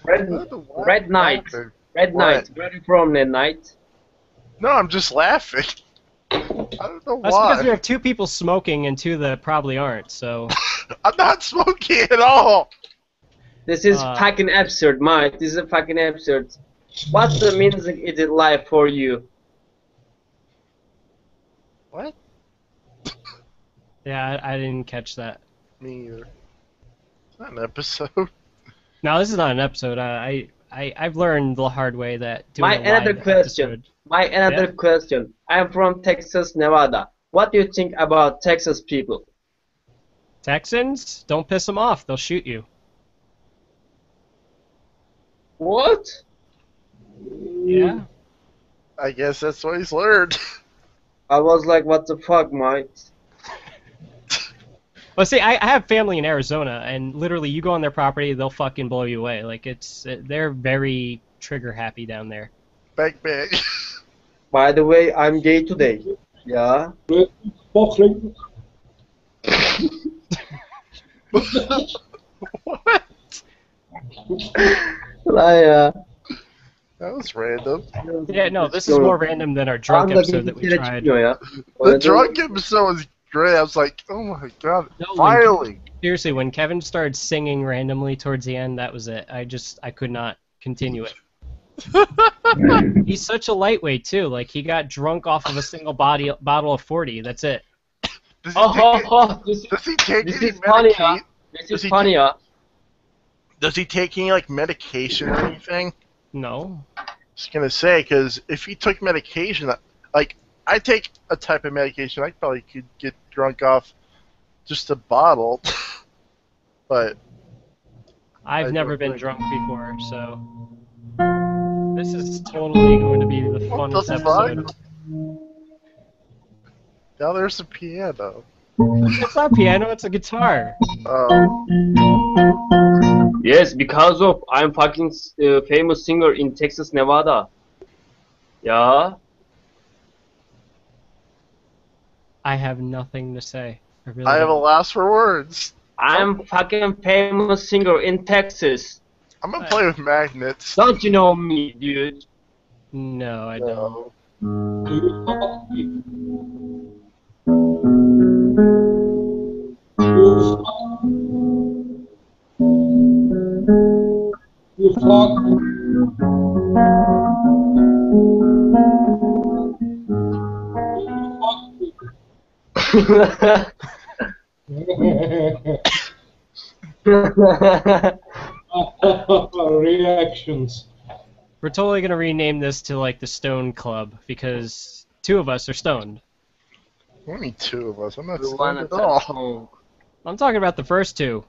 Red Knight. Red Knight. Where are you from, Red Knight? No, I'm just laughing. I don't know That's why. because we have 2 people smoking and 2 that probably aren't, so... I'm not smoking at all! This is fucking absurd, Mike. This is fucking absurd. What's the meaning is it life for you? What? Yeah, I didn't catch that. Me either. It's not an episode. No, this is not an episode. I've learned the hard way that doing My a live another question. episode... My another question. I'm from Texas, Nevada. What do you think about Texas people? Texans? Don't piss them off. They'll shoot you. What? Yeah. I guess that's what he's learned. I was like, what the fuck, Mike? Well, see, I have family in Arizona, and literally, you go on their property, they'll fucking blow you away. Like, they're very trigger happy down there. Bang, bang. By the way, I'm gay today. Yeah? What? That was random. Yeah, no, this is more random than our drunk episode that we tried. The drunk episode was great. I was like, oh my god, finally! Seriously, when Kevin started singing randomly towards the end, that was it. I could not continue it. He's such a lightweight, too. Like, he got drunk off of a single bottle of 40. That's it. Does he take any, like, medication or anything? No. I was gonna say, because if he took medication, like, I take a type of medication, I probably could get drunk off just a bottle. But I've never been drunk before, so this is totally going to be the funnest episode. Now there's a piano. It's not piano, it's a guitar. Yes, because of I'm fucking famous singer in Texas, Nevada. Yeah. I have nothing to say. I have a loss for words. I'm fucking famous singer in Texas. I'm gonna play with magnets. Don't you know me, dude? No, I don't. You fuck. Reactions. We're totally gonna rename this to like the Stone Club because 2 of us are stoned. Only 2 of us. I'm not stoned at all. I'm talking about the first 2.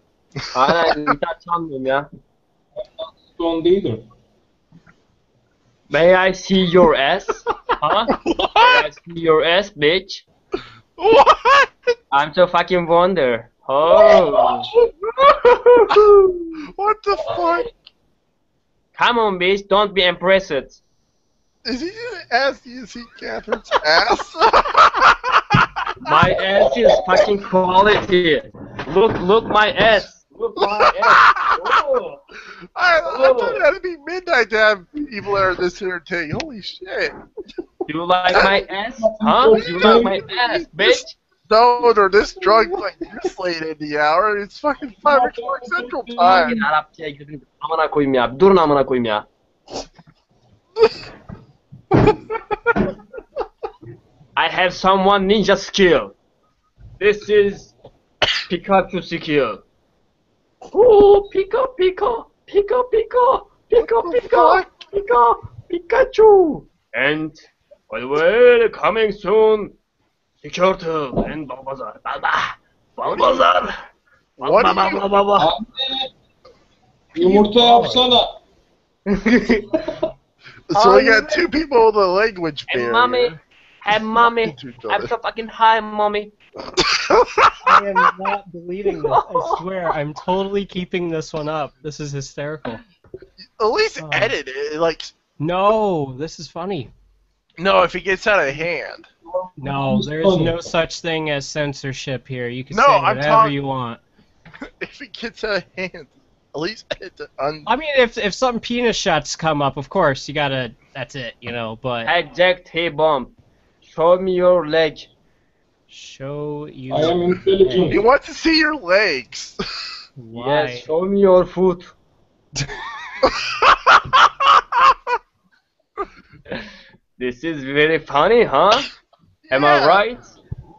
I'm not stoned either. May I see your ass? Huh? May I see your ass, bitch? What? I'm so fucking wonder. Oh. What the fuck? Come on, bitch. Don't be impressed. Is he gonna ask you to see Catherine's ass? My ass is fucking quality. Look my ass. Look my ass. Oh. I thought it had to be midnight to have people that are this entertaining. Holy shit. You like my ass? Huh? You like my ass, bitch? Stoned or this drunk like this late in the hour. It's fucking 5 o'clock Central Time. Arapçaya girdim. Amına koyayım ya. Durun amına koyayım ya. I have someone ninja skill. This is Pikachu skill. Oh, Pika, Pika, Pika, Pika, Pika, Pika, Pika, Pikachu. And by the way, coming soon, Turtle and Balbazar. Balbazar. What are you? Yumurta yapsana. So we got 2 people with a language barrier. Hey, mommy. I'm so fucking high, mommy. I am not deleting this. I swear, I'm totally keeping this one up. This is hysterical. At least edit it. Like, no, this is funny. no, if it gets out of hand. No, there's no such thing as censorship here. You can No, say I'm whatever you want. if it gets out of hand, at least hit the I mean, if some penis shots come up, of course you gotta. That's it, you know. But Eject T-bomb. Show me your leg. show you. I am intelligent. You want to see your legs. Why? Yes, show me your foot. This is very funny, huh? Am I Yeah. right?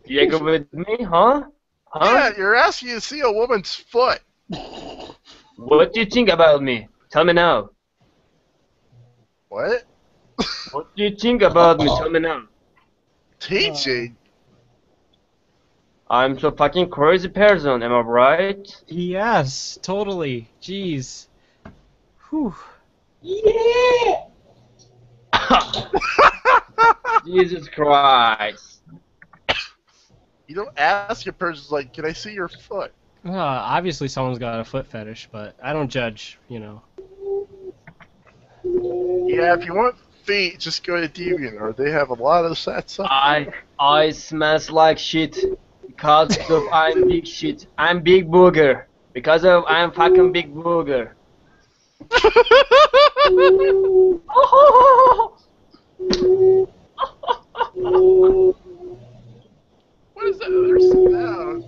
You agree with me, huh? Huh? Yeah, you're asking to see a woman's foot. What do you think about me? Tell me now. What? What do you think about me? Tell me now. Teaching? I'm so fucking crazy person, am I right? Yes, totally. Jeez. Whew. Yeah! Jesus Christ. You don't ask a person like, can I see your foot? Obviously, someone's got a foot fetish, but I don't judge. You know. Yeah, if you want feet, just go to DeviantArt. They have a lot of that stuff. I smells like shit because of I'm big shit. I'm big booger because of I'm fucking big booger. What is that other sound?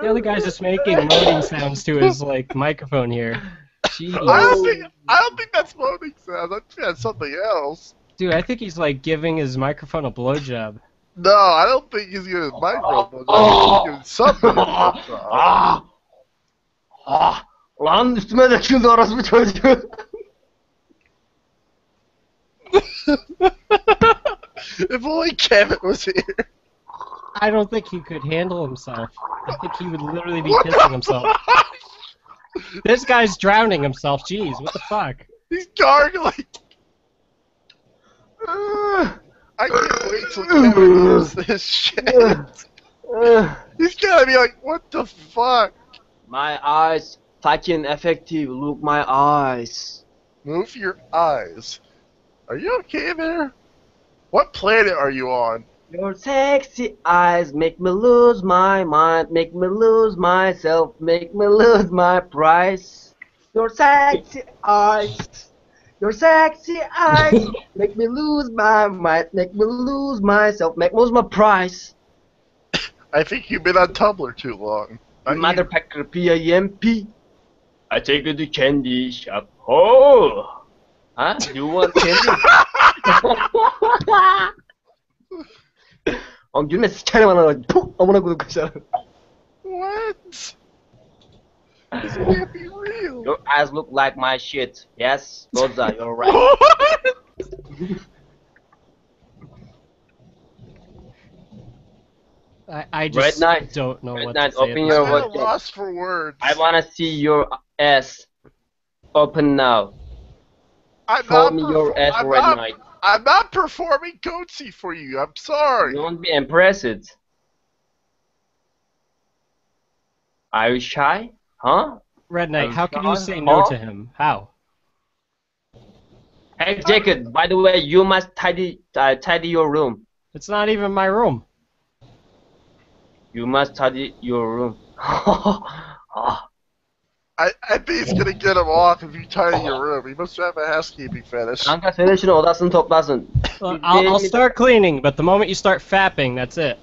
The other guy's just making moaning sounds to his like microphone here. Jeez. I don't think that's moaning sounds. I think that's something else. Dude, I think he's like giving his microphone a blowjob. No, I don't think he's giving his microphone. I think he's giving something. a blowjob. Lan üstüme döküldü orası çocuğu. If only Kevin was here. I don't think he could handle himself. I think he would literally be What pissing the himself. fuck? This guy's drowning himself. Jeez, what the fuck? He's gargling. I can't wait till Kevin hears this shit. He's gonna be like, what the fuck? My eyes fucking effective. Look my eyes. Move your eyes. Are you okay there? What planet are you on? Your sexy eyes make me lose my mind, make me lose myself, make me lose my price. Your sexy eyes, make me lose my mind, make me lose myself, make me lose my price. I think you've been on Tumblr too long. You motherfucker PIMP. I take you to candy shop. Oh! Huh? You want candy? Oğlum gülme sikerim anana. Puh! Amına koydum kaşarı. What? This can't be real. Your eyes look like my shit. Yes, Goza, you're right. What? I just Red Knight. don't know Red what Knight, to say. open at your this I'm point. at a loss for words. I wanna see your ass. Open now. I'm Show not me your ass, I'm Red not- Knight. I'm not performing Goatsy for you. I'm sorry. Don't be impressed. Are you shy? Huh? Red Knight, I'm how can you sorry, say no huh? to him? How? Hey Jacob, by the way, you must tidy your room. It's not even my room. You must tidy your room. I think he's gonna get him off if you tidy your room. He must have a housekeeping fetish. Kanka söyle şunu odasını toplasın. Well, I'll start cleaning, but the moment you start fapping, that's it.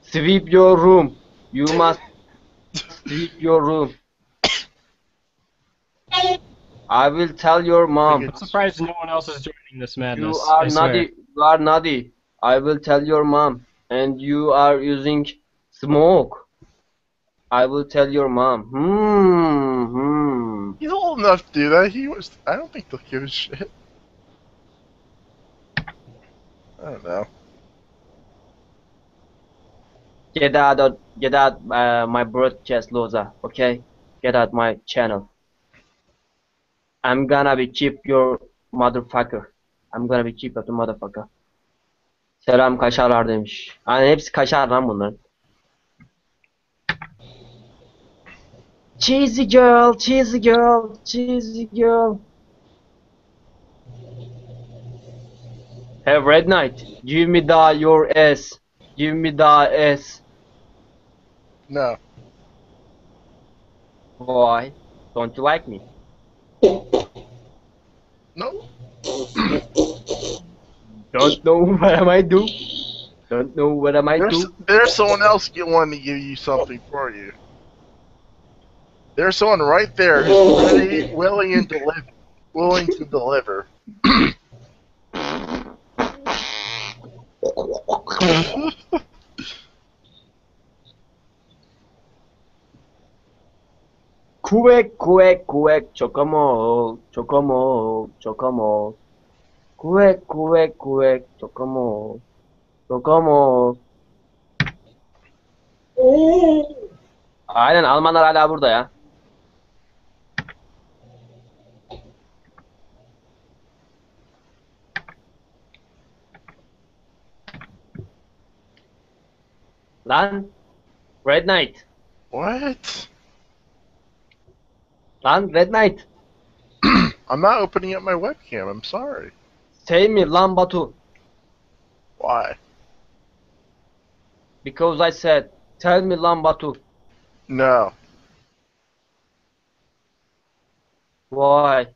Sweep your room. You must sweep your room. I will tell your mom. I'm surprised no one else is joining this madness. You are I swear. naughty. You are naughty. I will tell your mom. And you are using smoke. I will tell your mom. He's old enough to do that. I don't think they'll give a shit. I don't know. Get out my broadcast, Loza. Okay? Get out my channel. I'm gonna be cheap your motherfucker. I'm gonna be cheap your motherfucker. Selam kaşarlar demiş. Yani hepsi kaşar lan bunların. Cheesy girl, cheesy girl, cheesy girl. Hey Red Knight, give me your ass. Give me the ass. No. Why? Don't you like me? No. Don't know what I might do. Don't know what I might do. There's someone else wanting to give you something for you. There's someone right there who's ready, willing to deliver. Quack, quack, quack, chocomo, chocomo, chocomo. Quack, quack, quack, chocomo, chocomo. Aynen Almanlar hala burada ya. Lan, Red Knight. What? Lan, Red Knight. I'm not opening up my webcam. I'm sorry. Say me lan Batu. Why? Because I said, tell me lan Batu. No. Why?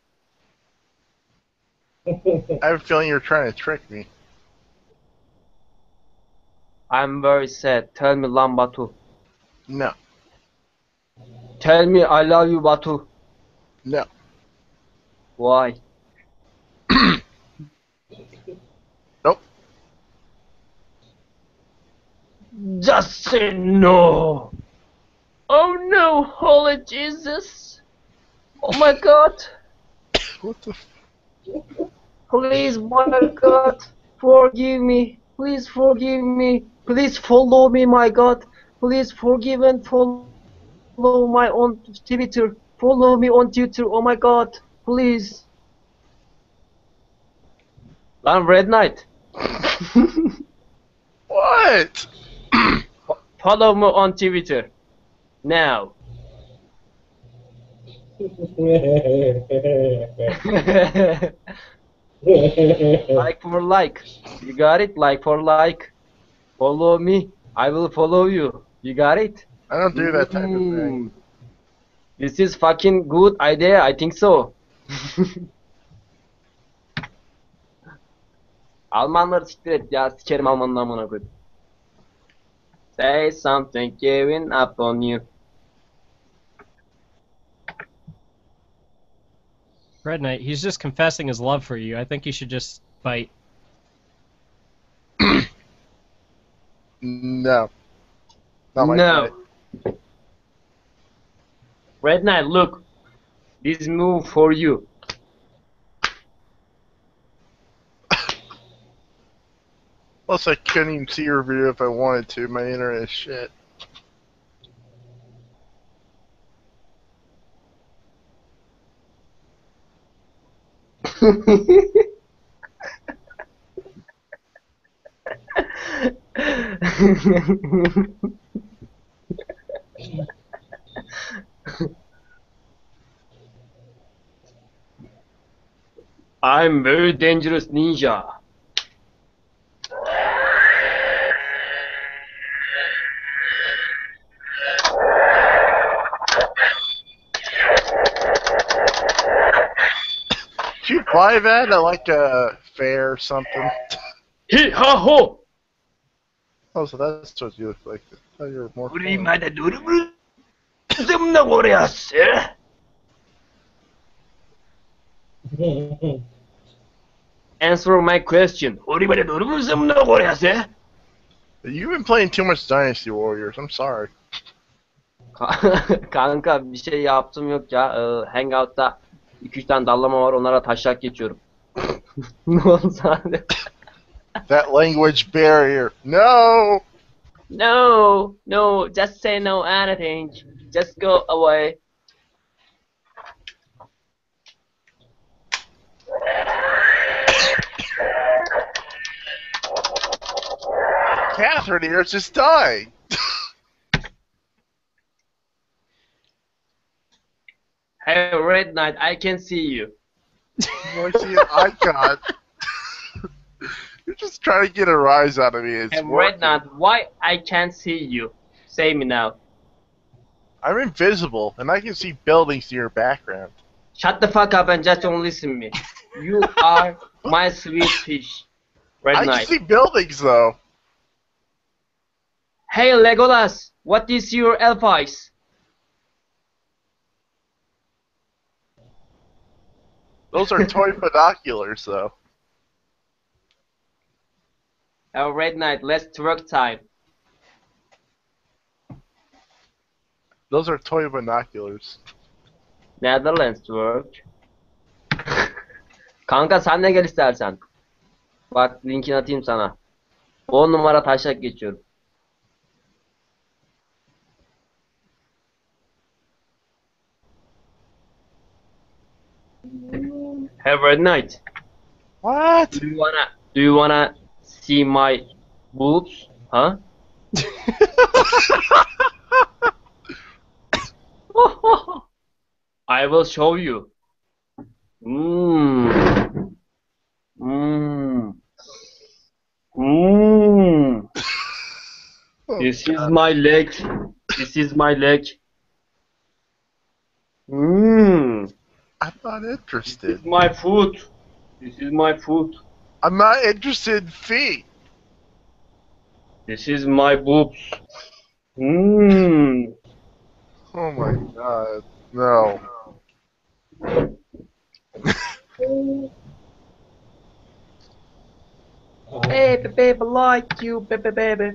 I have a feeling you're trying to trick me. I'm very sad. Tell me lan Batu. No. Tell me I love you Batu. No. Why? Nope. Just say no. Oh no, holy Jesus. Oh my God. What the? Please, my God, forgive me. Please forgive me. Please follow me, my God. Please forgive and follow my on Twitter. Follow me on Twitter. Oh my God, please. I'm Red Knight. What? Follow me on Twitter. Now. Like for like. You got it? Like for like. Follow me. I will follow you. You got it? I don't do that type of thing. This is fucking good idea. I think so. Almanları siktir et ya. Sikerim Almanın amına koyayım. Say something giving up on you. Red Knight, he's just confessing his love for you. I think you should just fight. No. Not my No. type. Red Knight, look. This move for you. Plus, I couldn't even see your video if I wanted to. My internet is shit. I'm very dangerous ninja. Did you buy that at like a fair or something? Hi ha ho. Oh, so that's what you look like. I thought you were more. 우리 fun. 마다 누르면 좀 오래였어. Answer my question. 우리 마다 누르면 좀 오래였어. You've been playing too much Dynasty Warriors. I'm sorry. Kanka bir şey yaptım yok ya. Hangout'ta 2-3 tane dallama var. Onlara taşak geçiyorum. Ne oldu sana? That language barrier. No! No, no, just say no anything. Just go away. Catherine here is just dying. Hey, Red Knight, I can see you. I see an icon. You're just trying to get a rise out of me. It's Hey, Red working. Knight, why I can't see you? Say me now. I'm invisible, and I can see buildings in your background. Shut the fuck up and just don't listen to me. You are my sweet fish. Red I can Knight. see buildings, though. Hey Legolas, what is your elf eyes? Those are toy binoculars, though. Oh, Red Knight, let's twerk time. Those are toy binoculars. Netherlands twerk. Kanka sen de gel istersen. Bak linkini atayım sana. 10 numara taşak geçiyorum. Have a night. What? Do you wanna see my boobs? Huh? I will show you. Mmm. Mmm. Mmm. This is my leg. This is my leg. Mmm. I'm not This interested. is my foot. This is my foot. I'm not interested in feet. This is my boobs. Mmm. Oh my god. No. Baby, baby, like you, baby, baby.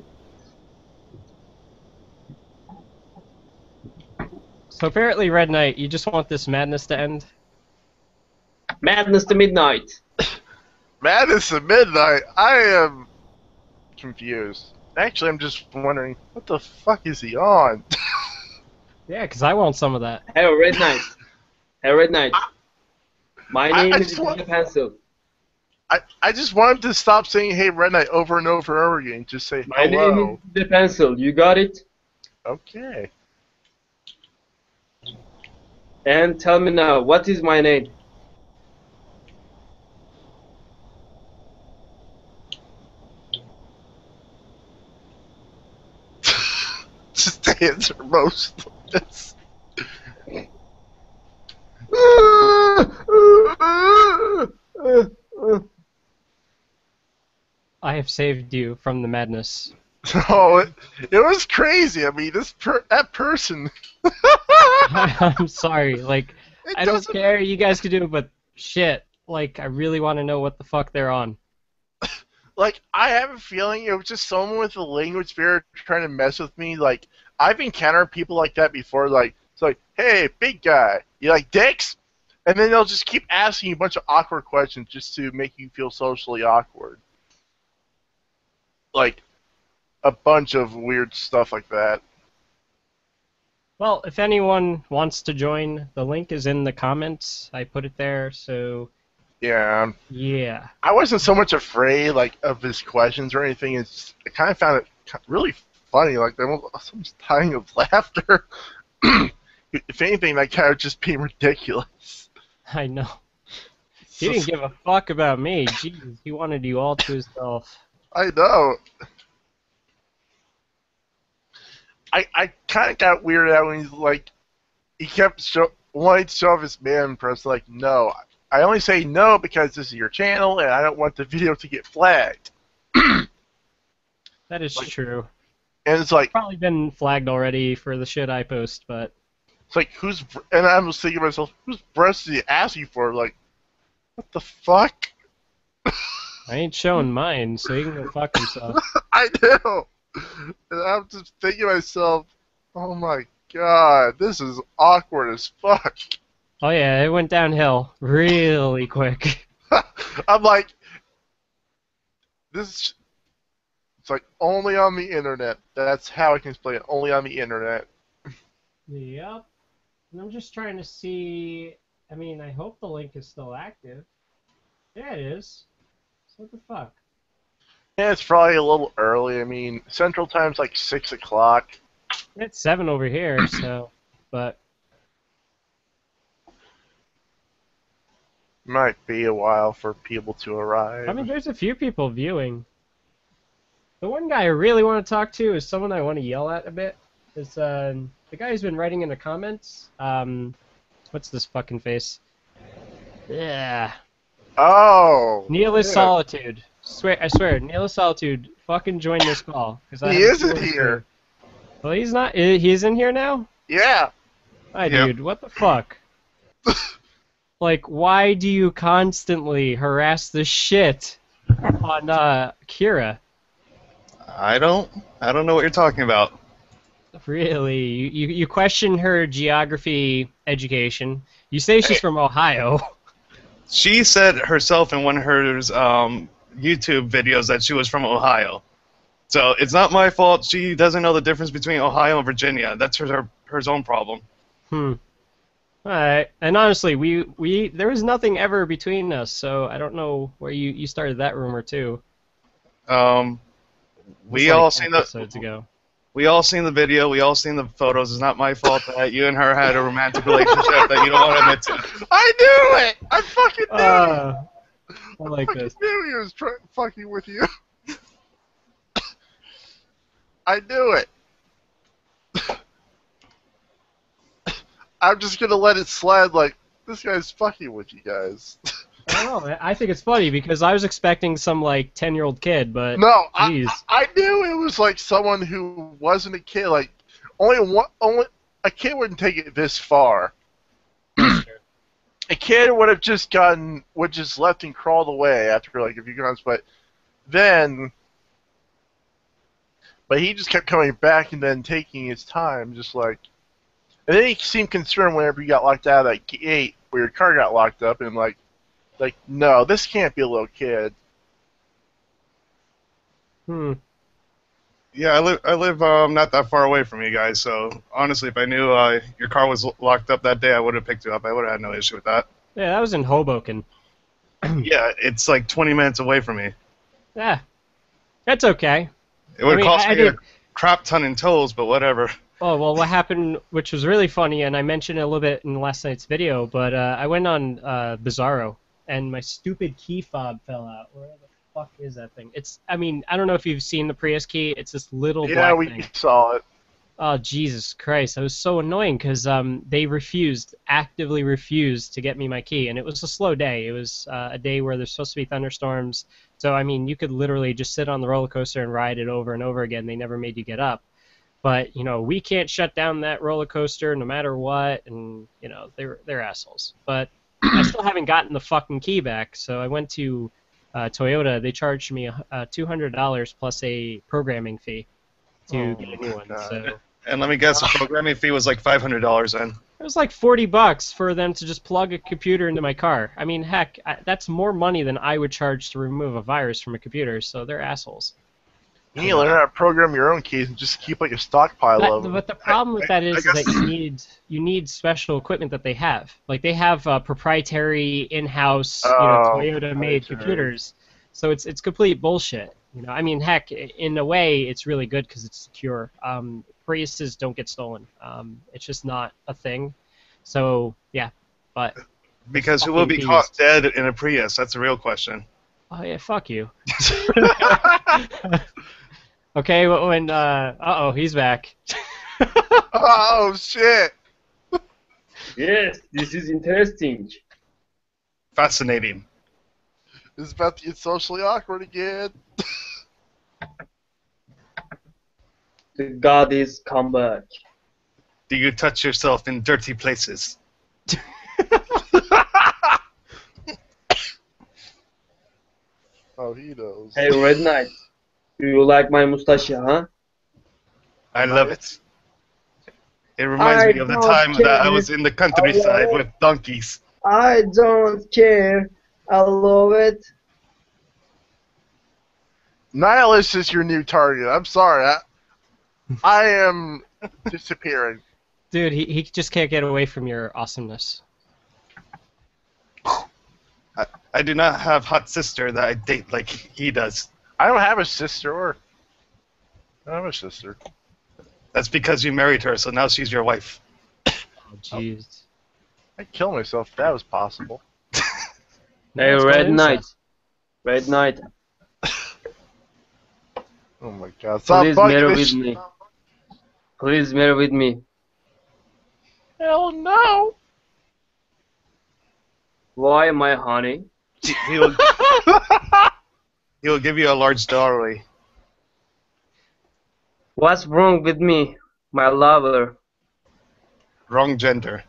So apparently, Red Knight, you just want this madness to end? Madness to midnight. Madness at midnight. I am confused. Actually, I'm just wondering, what the fuck is he on? Yeah, because I want some of that. Have a red night. Have a red night. My I name is just want- Peter Pencil. I just want him to stop saying "Hey, Red Knight" over and over and over again. Just say My name hello. is Peter Pencil. You got it? Okay. And tell me now, what is my name? Just answer most of this. I have saved you from the madness. Oh, it was crazy. I mean, that person. I'm sorry. Like, It I don't doesn't- care. You guys can do it, but shit. Like, I really want to know what the fuck they're on. Like, I have a feeling it was just someone with a language barrier trying to mess with me. Like, I've encountered people like that before. Like, it's like, hey, big guy, you like dicks? And then they'll just keep asking you a bunch of awkward questions just to make you feel socially awkward. Like, a bunch of weird stuff like that. Well, if anyone wants to join, the link is in the comments. I put it there, so Yeah. yeah. I wasn't so much afraid, like, of his questions or anything. I kind of found it really funny. Like, I was dying of laughter. If anything, that guy was just being ridiculous. I know. He didn't give a fuck about me. Jeez, he wanted you all to himself. I know. I kind of got weirded out when he's like, he kept wanting to show off his man press. Like, no, I only say no because this is your channel and I don't want the video to get flagged. That is Like- true. And it's like, Probably been flagged already for the shit I post, but it's like and I was thinking to myself, whose breast is he asking for? Like, what the fuck? I ain't showing mine, so he can go fuck himself. I know. And I'm just thinking to myself, oh my god, this is awkward as fuck. Oh yeah, it went downhill really quick. I'm like, it's like only on the internet. That's how I can explain it. Only on the internet. Yep. And I'm just trying to see. I mean, I hope the link is still active. Yeah, it is. So what the fuck? Yeah, it's probably a little early. I mean, Central Time's like 6 o'clock. It's 7 over here, so. But Might be a while for people to arrive. I mean, there's a few people viewing. The one guy I really want to talk to is someone I want to yell at a bit. It's the guy who's been writing in the comments. What's this fucking face? Yeah. Oh. Nihilist yeah. Solitude. I swear, Nihilist Solitude. Fucking join this call because He isn't here. Well, he's not. He's in here now. Yeah. Hi, Yep. dude. What the fuck? Like, why do you constantly harass the shit on Kira? I don't know what you're talking about. Really? You question her geography education. You say she's from Ohio. She said herself in one of her YouTube videos that she was from Ohio. So it's not my fault. She doesn't know the difference between Ohio and Virginia. That's her own problem. Alright. And honestly, we there was nothing ever between us, so I don't know where you started that rumor too. We It's all like seen episodes ago. we all seen the video. We all seen the photos. It's not my fault that you and her had a romantic relationship that you don't want to admit to. I knew it. I fucking knew it. I like I this. knew he was fucking with you. I knew it. I'm just gonna let it slide. Like this guy's fucking with you guys. I don't know. I think it's funny because I was expecting some like 10-year-old kid, but No, jeez. I knew it was like someone who wasn't a kid. Like only a kid wouldn't take it this far. A kid would have just left and crawled away after like a few months, but he just kept coming back and then taking his time, just like. And then he seemed concerned whenever you got locked out of that gate where your car got locked up, and like, no, this can't be a little kid. Yeah, I live not that far away from you guys. So honestly, if I knew your car was locked up that day, I would have picked you up. I would have had no issue with that. Yeah, that was in Hoboken. Yeah, it's like 20 minutes away from me. Yeah, that's okay. It would I mean, cost I me a did- crap ton in tolls, but whatever. Oh, well, what happened, which was really funny, and I mentioned it a little bit in last night's video, but I went on Bizarro, and my stupid key fob fell out. Where the fuck is that thing? I don't know if you've seen the Prius key. It's this little black We thing. saw it. Oh, Jesus Christ. That was so annoying because they actively refused to get me my key, and it was a slow day. It was a day where there's supposed to be thunderstorms, so, you could literally just sit on the roller coaster and ride it over and over again. They never made you get up. But, we can't shut down that roller coaster no matter what, and, they're assholes. But I still haven't gotten the fucking key back, so I went to Toyota. They charged me $200 plus a programming fee to get a new one. God. So And let me guess, the programming fee was like $500 then. it was like $40 for them to just plug a computer into my car. Heck, that's more money than I would charge to remove a virus from a computer, so they're assholes. You need to learn how to program your own keys and just keep like a stockpile of them. But the problem with that is that you need special equipment that they have. Like they have proprietary in-house Toyota-made computers, so it's complete bullshit. Heck, in a way, it's really good because it's secure. Priuses don't get stolen. It's just not a thing. So yeah, but Because who will be fucking caught dead in a Prius? That's a real question. oh yeah, fuck you. Okay, when uh-oh, he's back. Oh shit! Yes, this is interesting. Fascinating. It's about to get socially awkward again. The god is come back. Do you touch yourself in dirty places? Oh, he knows. Hey, Red Knight. Do you like my mustache, huh? I love it. It reminds me of the time that I was in the countryside with donkeys. I don't care. I love it. Nihilist is your new target. I'm sorry. I am disappearing. Dude, he just can't get away from your awesomeness. I do not have hot sister that I date like he does. I don't have a sister. I don't have a sister. That's because you married her, so now she's your wife. Oh, jeez. I'd kill myself if that was possible. Hey, That's Red called Knight. incest. Red Knight. Oh my god. Stop Please bugging marry this with me. Please marry with me. Hell no. Why, my honey? He will, he will give you a large dowry. What's wrong with me, my lover? Wrong gender.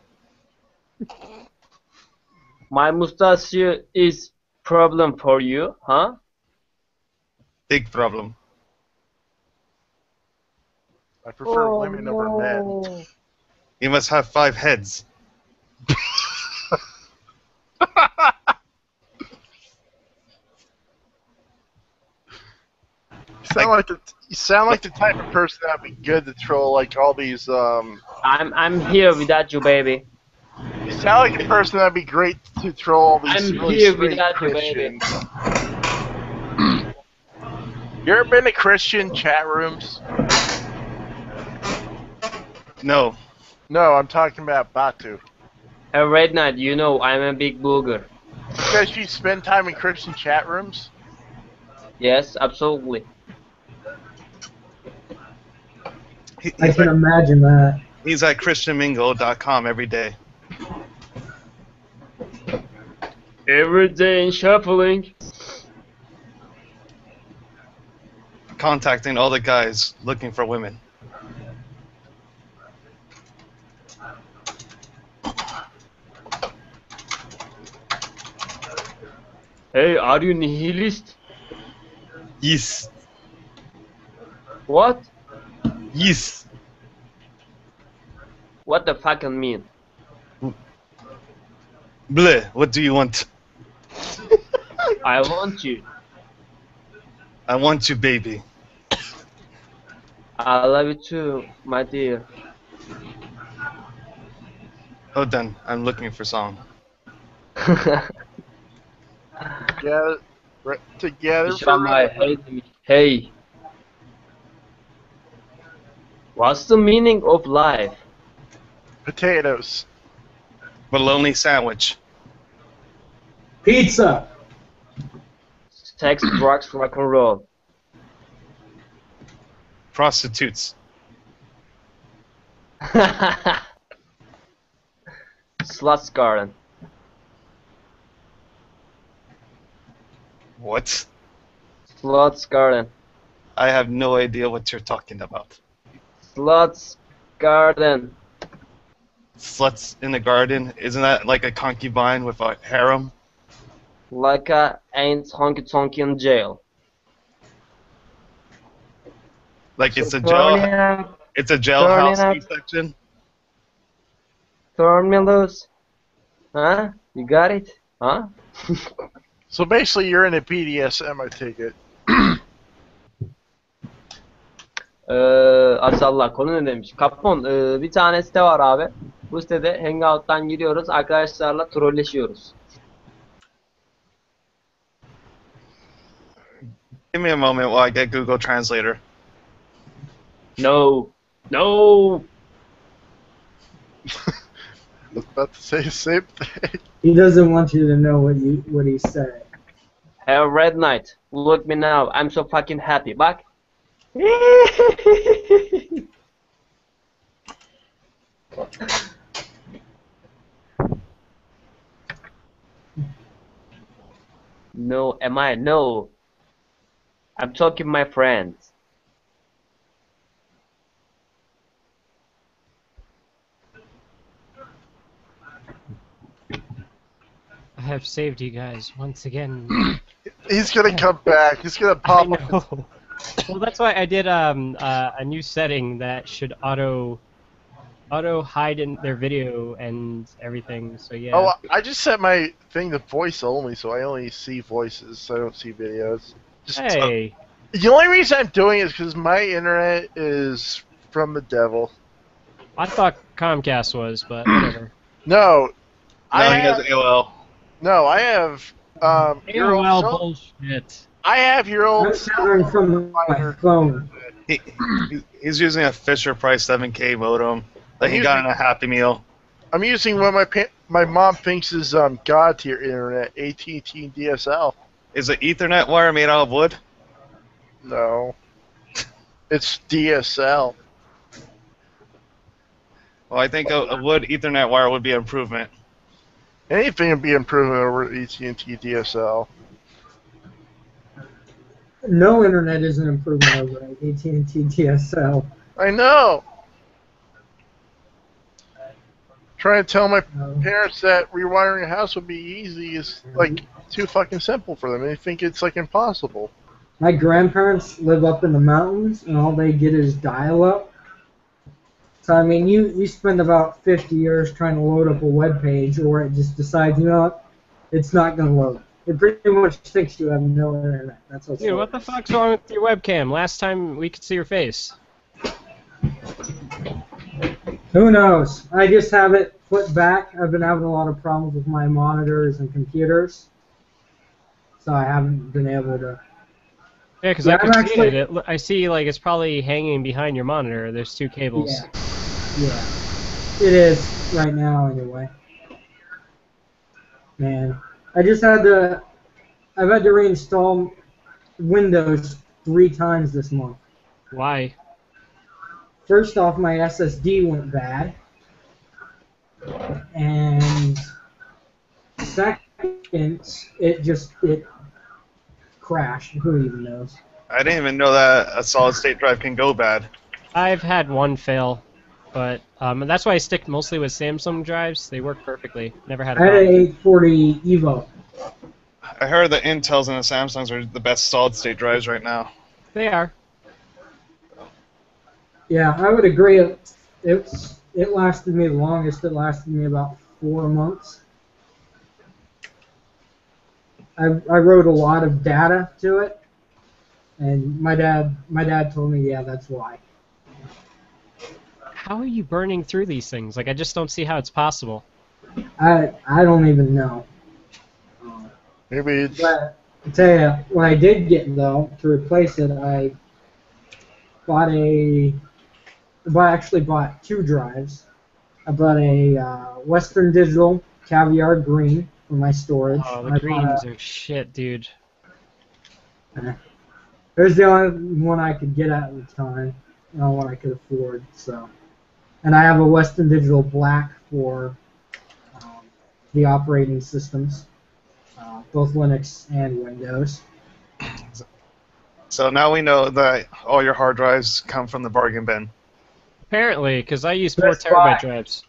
My mustache is problem for you, huh? Big problem. I prefer women over men. You must have 5 heads. You sound like the type of person that'd be good to troll like all these. I'm here without you, baby. You sound like a person that'd be great to troll all these I'm really here straight without you, baby. Christians. You ever been to Christian chat rooms? No. No, I'm talking about Batu. Have a great night. You know I'm a big booger. Because you spend time in Christian chat rooms? Yes, absolutely. I can imagine that. He's at christianmingle.com every day. Every day in shuffling. Contacting all the guys looking for women. Hey, are you nihilist? Yes. What? Yes. What the fucking mean? Bleh, what do you want? I want you. I want you, baby. I love you too, my dear. Hold on, I'm looking for song. Together Inshallah, forever. hey. What's the meaning of life? Potatoes. Bologna sandwich. Pizza. Sex, drugs, rock and roll. Prostitutes. Sluts garden. What? Sluts garden. I have no idea what you're talking about. Sluts garden. Sluts in the garden? Isn't that like a concubine with a harem? Like a ain't honky tonk in jail. Like it's a Turn it jail. up, It's a Turn it jailhouse up. C-section. turn me loose. Huh? You got it? Huh? So basically, you're in a BDSM, I take it. Asallah konu ne demiş? Kapon bir tane site var abi. Bu sitede Hangout'tan giriyoruz. Arkadaşlarla trolleşiyoruz. Give me a moment while I get Google Translator. No. No. I was about to say the same thing. He doesn't want you to know what he's saying. Have a red night. Look me now. I'm so fucking happy. Bak. No, am I? No. I'm talking my friends. I have saved you guys once again. He's gonna come back. He's gonna I pop up. know. Well, that's why I did a new setting that should auto hide in their video and everything. So yeah. Oh, I just set my thing to voice only, so I only see voices, so I don't see videos. Just Hey. the only reason I'm doing it is because my internet is from the devil. I thought Comcast was, but whatever. No, No, I he has have, AOL. no, I have your old AOL cell- bullshit. I have your old I'm shouting from my phone. He's using a Fisher Price 7K modem that he got in a Happy Meal. I'm using what my mom thinks is god tier internet, AT&T DSL. Is the Ethernet wire made out of wood? No, it's DSL. Well, I think a wood Ethernet wire would be an improvement. Anything would be improvement over AT&T DSL. No internet is an improvement over AT&T DSL. I know. Trying to tell my parents that rewiring a house would be easy is like too fucking simple for them. They think it's like impossible. My grandparents live up in the mountains, and all they get is dial-up. So, I mean, you spend about 50 years trying to load up a web page, or it just decides, you know what, it's not going to load. It pretty much thinks you have no internet. That's what's Dude, what the fuck's wrong with your webcam? Last time we could see your face. Who knows? I just have it flipped back. I've been having a lot of problems with my monitors and computers, so I haven't been able to. Yeah, because I can see it. I see like it's probably hanging behind your monitor. There's two cables. Yeah, it is right now anyway. Man, I've had to reinstall Windows 3 times this month. Why? First off, my SSD went bad, and second, it crashed. Who even knows? I didn't even know that a solid-state drive can go bad. I've had one fail, but that's why I stick mostly with Samsung drives. They work perfectly. Never had a I had problem. an 840 Evo. I heard the Intels and the Samsungs are the best solid-state drives right now. They are. Yeah, I would agree. It lasted me the longest. It lasted me about 4 months. I wrote a lot of data to it, and my dad told me, yeah, that's why. How are you burning through these things? Like, I just don't see how it's possible. I don't even know. Maybe it's... But I tell you, what I did get though to replace it, I actually bought 2 drives. I bought a Western Digital Caviar Green for my storage. Oh, the greens are shit, dude. It was the only one I could get at the time, one I could afford. So, and I have a Western Digital Black for the operating systems, both Linux and Windows. So now we know that all your hard drives come from the bargain bin. Apparently, because I use 4 That's terabyte why. drives.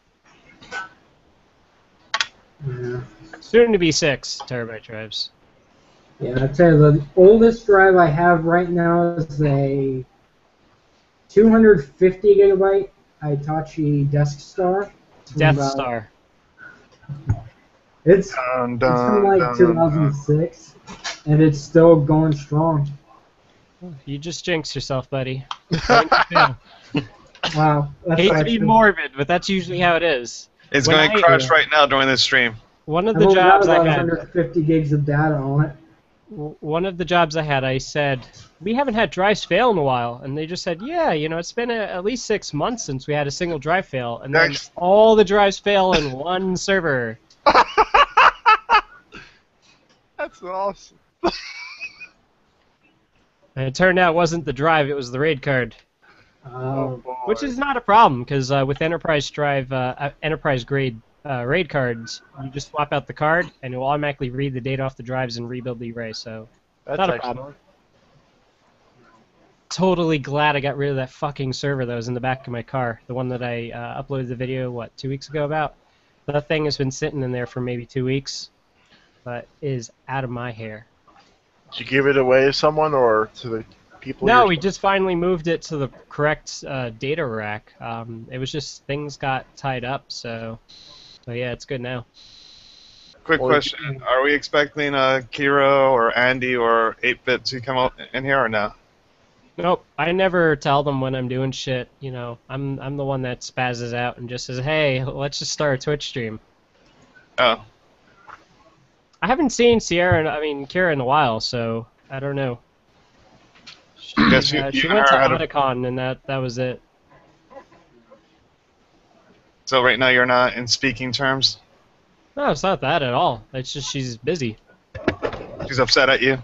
Yeah. Soon to be 6 terabyte drives. Yeah, I tell you, the oldest drive I have right now is a 250 gigabyte Hitachi Desk Star. Death Star. It's from like 2006, and it's still going strong. You just jinxed yourself, buddy. Wow. That's Hate to be actually- morbid, but that's usually how it is. It's When going I- to crash right now during this stream. One of I've the only got jobs I about had, 150 gigs of data on it. I said, we haven't had drives fail in a while, and they just said, yeah, it's been at least 6 months since we had a single drive fail, and then all the drives fail in one server. That's awesome. And it turned out it wasn't the drive, it was the RAID card. Oh, boy. Which is not a problem, because with enterprise grade RAID cards, you just swap out the card, and it will automatically read the data off the drives and rebuild the array, so That's not a excellent. problem. Totally glad I got rid of that fucking server that was in the back of my car. The one that I uploaded the video, 2 weeks ago about? That thing has been sitting in there for maybe 2 weeks, but is out of my hair. Did you give it away to someone or to the people? No, we just finally moved it to the correct data rack. It was just things got tied up, so yeah, it's good now. Quick question. Are we expecting Kira or Andy or 8-Bit to come out in here or no? Nope, I never tell them when I'm doing shit. I'm the one that spazzes out and just says, "Hey, let's just start a Twitch stream." Oh. I haven't seen Kira in a while, so I don't know. She went to Otakon, and that was it. So right now you're not in speaking terms? No, it's not that at all. It's just she's busy. She's upset at you?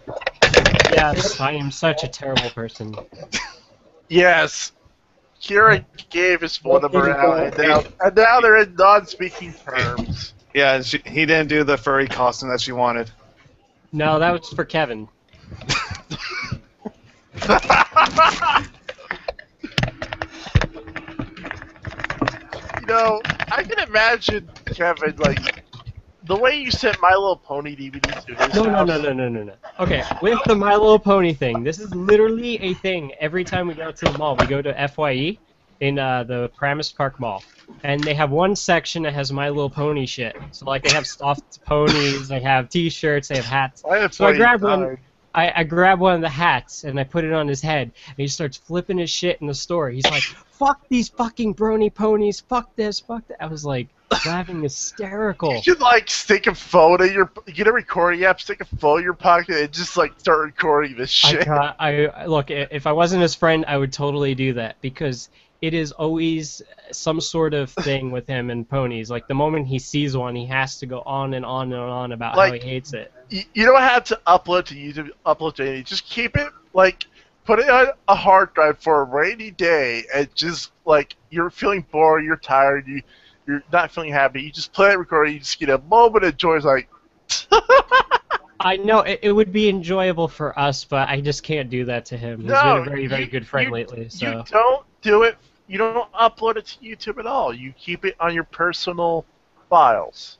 Yes, I am such a terrible person. Yes. Kira gave his phone number out, and now they're in non-speaking terms. Yeah, he didn't do the furry costume that she wanted. No, that was for Kevin. You know, I can imagine, Kevin, like, the way you sent My Little Pony DVDs to his house. No. Okay, with the My Little Pony thing, this is literally a thing. Every time we go to the mall, we go to FYE in the Paramus Park Mall. And they have one section that has My Little Pony shit. So, like, they have stuffed ponies, they have t-shirts, they have hats. So I grabbed one. I grabbed one of the hats and I put it on his head, and he starts flipping his shit in the store. He's like, "Fuck these fucking brony ponies! Fuck this! Fuck that!" I was like laughing hysterical. You should like stick a phone in your, get a recording app, stick a phone in your pocket, and just like start recording this shit. I look, if I wasn't his friend, I would totally do that, because it is always some sort of thing with him and ponies. Like, the moment he sees one, he has to go on and on and on about how he hates it. You don't have to upload to YouTube, upload to anything. Just keep it, like, put it on a hard drive for a rainy day, and just, like, you're feeling bored, you're tired, you're not feeling happy, you just play it, record it, you just get a moment of joy, it's like... I know, it would be enjoyable for us, but I just can't do that to him. He's been a very, very good friend lately, so... You don't do it. You don't upload it to YouTube at all. You keep it on your personal files.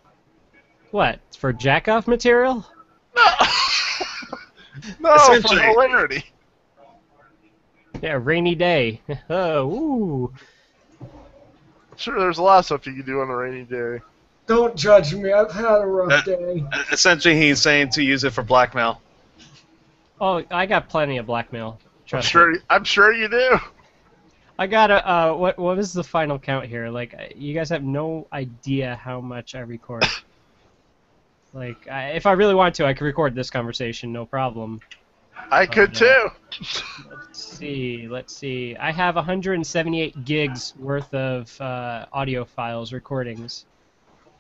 What? For jack-off material? No! No, for hilarity. Yeah, rainy day. Oh, ooh. I'm sure there's a lot of stuff you can do on a rainy day. Don't judge me. I've had a rough day. Essentially, he's saying to use it for blackmail. Oh, I got plenty of blackmail. I'm sure you do. I got a, what was the final count here? Like, you guys have no idea how much I record. Like, if I really want to, I could record this conversation, no problem. I could too. Let's see. I have 178 gigs worth of audio files, recordings.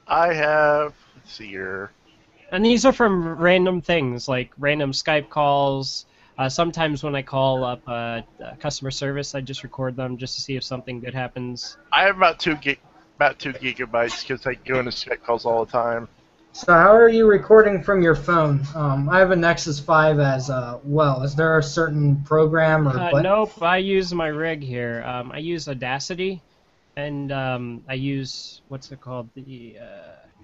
I have, let's see here. And these are from random things, like random Skype calls. Sometimes when I call up customer service, I just record them just to see if something good happens. I have about 2 gigabytes because I go into Skype calls all the time. So how are you recording from your phone? I have a Nexus 5 as well. Is there a certain program or button? Nope, I use my rig here. I use Audacity, and I use, what's it called? The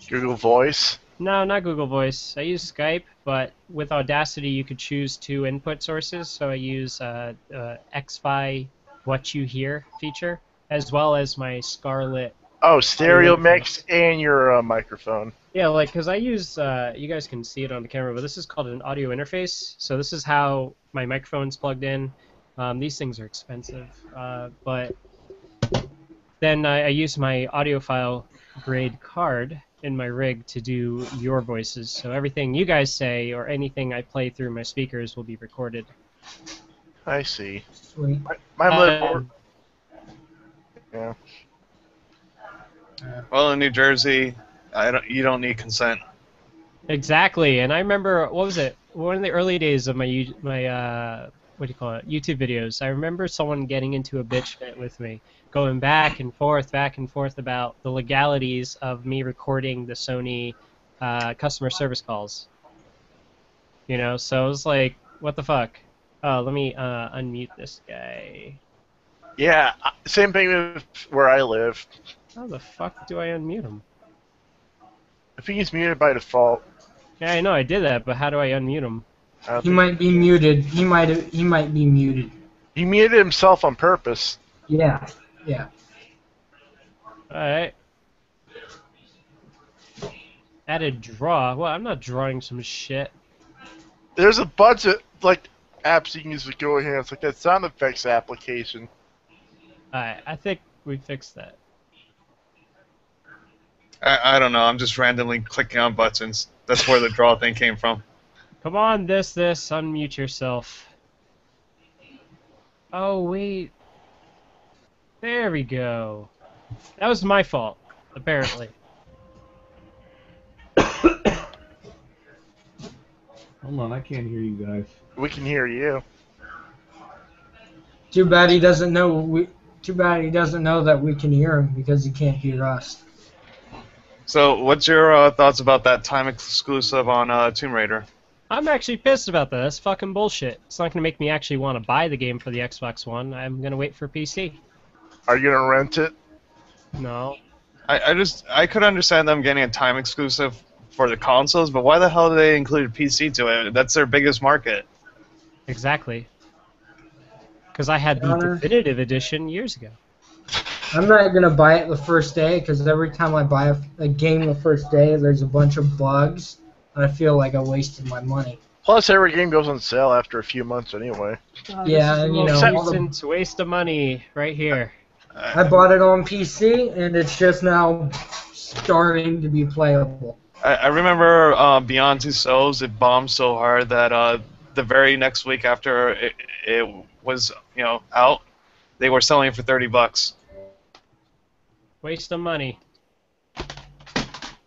Google Voice? No, not Google Voice. I use Skype, but with Audacity you could choose 2 input sources, so I use XFi What You Hear feature, as well as my Scarlett. Oh, stereo mix and your microphone. Yeah, like, because I use, you guys can see it on the camera, but this is called an audio interface, so this is how my microphone's plugged in. These things are expensive, but then I use my audiophile grade card in my rig to do your voices, so everything you guys say or anything I play through my speakers will be recorded. I see. Sweet. My yeah. Well, in New Jersey, you don't need consent. Exactly, and I remember, what was it? One of the early days of my what do you call it? YouTube videos. I remember someone getting into a bitch fit with me, going back and forth about the legalities of me recording the Sony customer service calls. You know, so I was like, what the fuck? Oh, let me unmute this guy. Yeah, same thing with where I live. How the fuck do I unmute him? I think he's muted by default. Yeah, I know I did that, but how do I unmute him? He might be muted. He might be muted. He muted himself on purpose. Yeah. Yeah. Alright. Add a draw. Well, I'm not drawing some shit. There's a bunch of like apps you can use to go in here. It's like that sound effects application. Alright, I think we fixed that. I don't know. I'm just randomly clicking on buttons. That's where the draw thing came from. Come on, this, unmute yourself. Oh, wait. There we go. That was my fault, apparently. Hold on, I can't hear you guys. We can hear you. Too bad he doesn't know. Too bad he doesn't know that we can hear him because he can't hear us. So, what's your thoughts about that time exclusive on Tomb Raider? I'm actually pissed about that. That's fucking bullshit. It's not gonna make me actually want to buy the game for the Xbox One. I'm gonna wait for PC. Are you gonna rent it? No. I could understand them getting a time exclusive for the consoles, but why the hell do they include a PC to it? That's their biggest market. Exactly. Because I had the Honor. definitive edition years ago. I'm not gonna buy it the first day because every time I buy a game the first day, there's a bunch of bugs, and I feel like I wasted my money. Plus, every game goes on sale after a few months anyway. Yeah, and you know, all the- Recent waste of money right here. I bought it on PC, and it's just now starting to be playable. I remember Beyond Two Souls, it bombed so hard that the very next week after it was out, they were selling it for $30. Waste of money.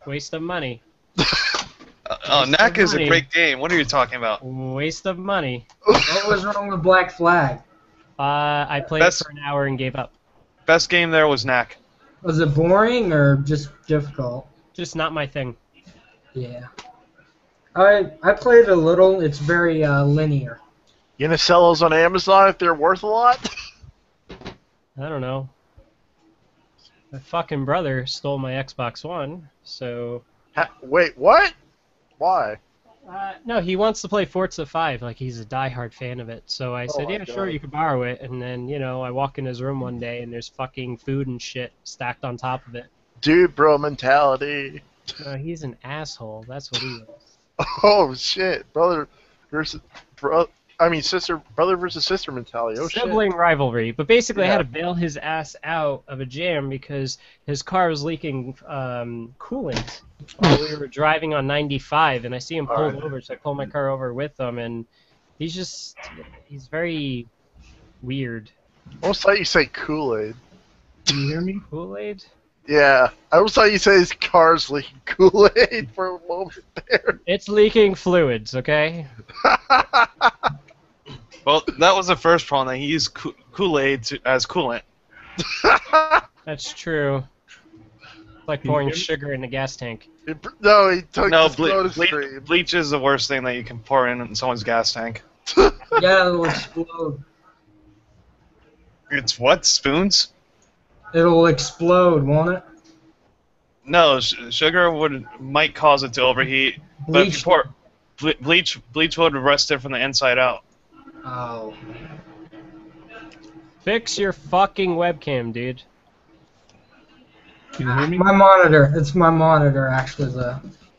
Waste of money. Knack is a money. great game. What are you talking about? Waste of money. What was wrong with Black Flag? I played That's- it for an hour and gave up. Best game there was Knack. Was it boring or just difficult? Just not my thing. Yeah. I played a little. It's very linear. You gonna sell those on Amazon if they're worth a lot? I don't know. My fucking brother stole my Xbox One, so... Wait, what? Why? No, he wants to play Forza 5, like he's a diehard fan of it. So I said, my yeah, sure, God. you can borrow it. And then, I walk in his room one day and there's fucking food and shit stacked on top of it. Dude, bro mentality. He's an asshole. That's what he is. Oh shit, brother versus brother versus sister mentality. Oh Sibling rivalry. But basically, I Yeah. had to bail his ass out of a jam because his car was leaking coolant while we were driving on 95, and I see him pulled over, so I pull my car over with him, and he's very weird. shit. I almost thought you say Kool-Aid. Can you hear me? Kool-Aid? Yeah, I almost thought you said his car's leaking Kool-Aid for a moment there. It's leaking fluids, okay? Well, that was the first problem, that he used Kool-Aid as coolant. That's true. It's like pouring sugar in a gas tank. No, he took No, the soda stream. bleach is the worst thing that you can pour in someone's gas tank. Yeah, it'll explode. It's what? Spoons? It'll explode, won't it? No, sugar might cause it to overheat, but if you Bleach. pour bleach would rust it from the inside out. Oh. Fix your fucking webcam, dude. Can you hear me? My monitor. It's my monitor, actually.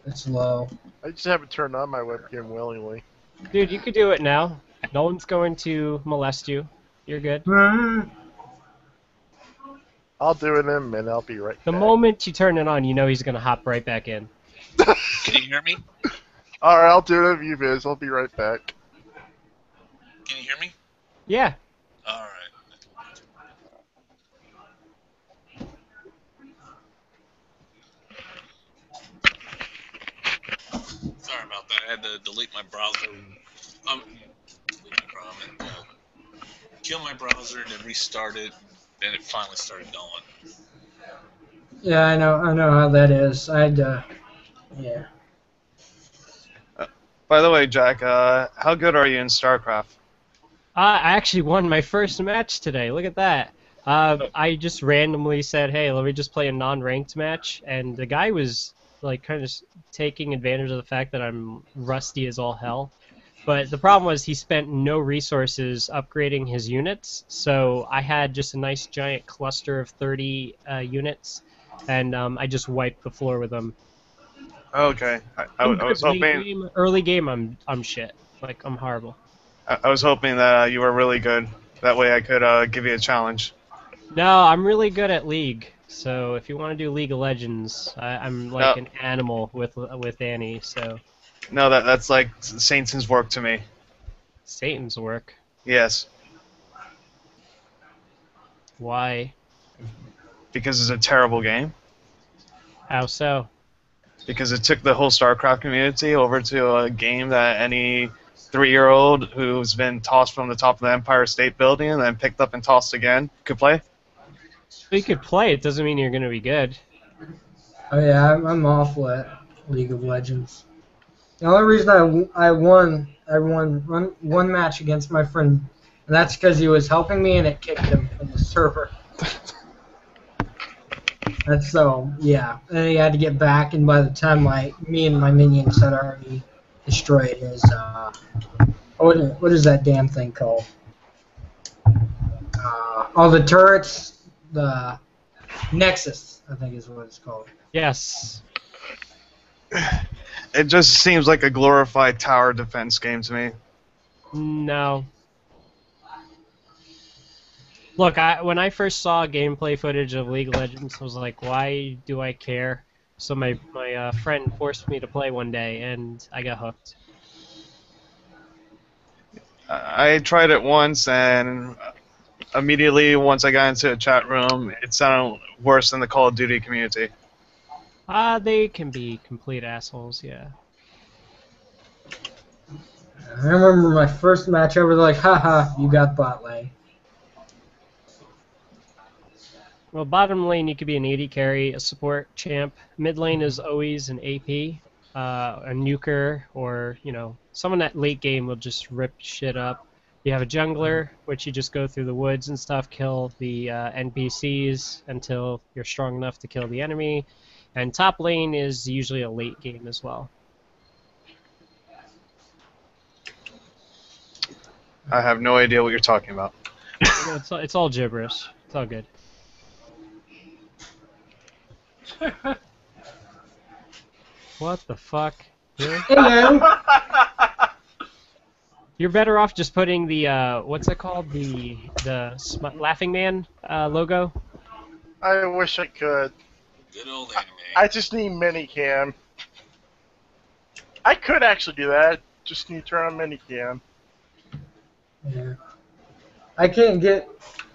It's low. I just haven't turned on my webcam willingly. Dude, you could do it now. No one's going to molest you. You're good. I'll do it in a minute. I'll be right The back. moment you turn it on, you know he's gonna hop right back in. Can you hear me? Alright, I'll do it if you biz. I'll be right back. Can you hear me? Yeah. All right. Sorry about that. I had to delete my browser. Kill my browser, then restart it. Then it finally started going. Yeah, I know how that is. I had to. Yeah. By the way, Jack, how good are you in Starcraft? I actually won my first match today. Look at that. I just randomly said, hey, let me just play a non-ranked match, and the guy was like kind of taking advantage of the fact that I'm rusty as all hell. But the problem was he spent no resources upgrading his units, so I had just a nice giant cluster of 30 units, and I just wiped the floor with them. Okay, I was hoping. Early game, I'm shit. Like, I'm horrible. I was hoping that you were really good. That way, I could give you a challenge. No, I'm really good at League. So if you want to do League of Legends, I'm like an animal with Annie. So No, that's like Satan's work to me. Satan's work. Yes, Why? because it's a terrible game. How so? Because it took the whole StarCraft community over to a game that any 3-year-old who's been tossed from the top of the Empire State Building and then picked up and tossed again could play. Well, you could play. It doesn't mean you're gonna be good. Oh yeah, I'm awful at League of Legends. The only reason I won one match against my friend, and that's because he was helping me and it kicked him from the server. And so yeah, and he had to get back, and by the time me and my minions had already destroyed his what is that damn thing called? All the turrets, the Nexus, I think is what it's called. Yes. It just seems like a glorified tower defense game to me. No. Look, when I first saw gameplay footage of League of Legends, I was like, why do I care? So my friend forced me to play one day, and I got hooked. I tried it once, and immediately once I got into a chat room, it sounded worse than the Call of Duty community. They can be complete assholes, yeah. I remember my first match ever, like, haha, you got bot lane. Well, bottom lane you could be an AD carry, a support champ. Mid lane is always an AP, a nuker, or someone at late game will just rip shit up. You have a jungler, which you just go through the woods and stuff, kill the NPCs until you're strong enough to kill the enemy. And top lane is usually a late game as well. I have no idea what you're talking about. It's all gibberish. It's all good. What the fuck? Really? Hello. You're better off just putting the what's it called, the Laughing Man logo. I wish I could. Good old anime. I just need minicam. I could actually do that. Just need to turn on minicam. Yeah. I can't get,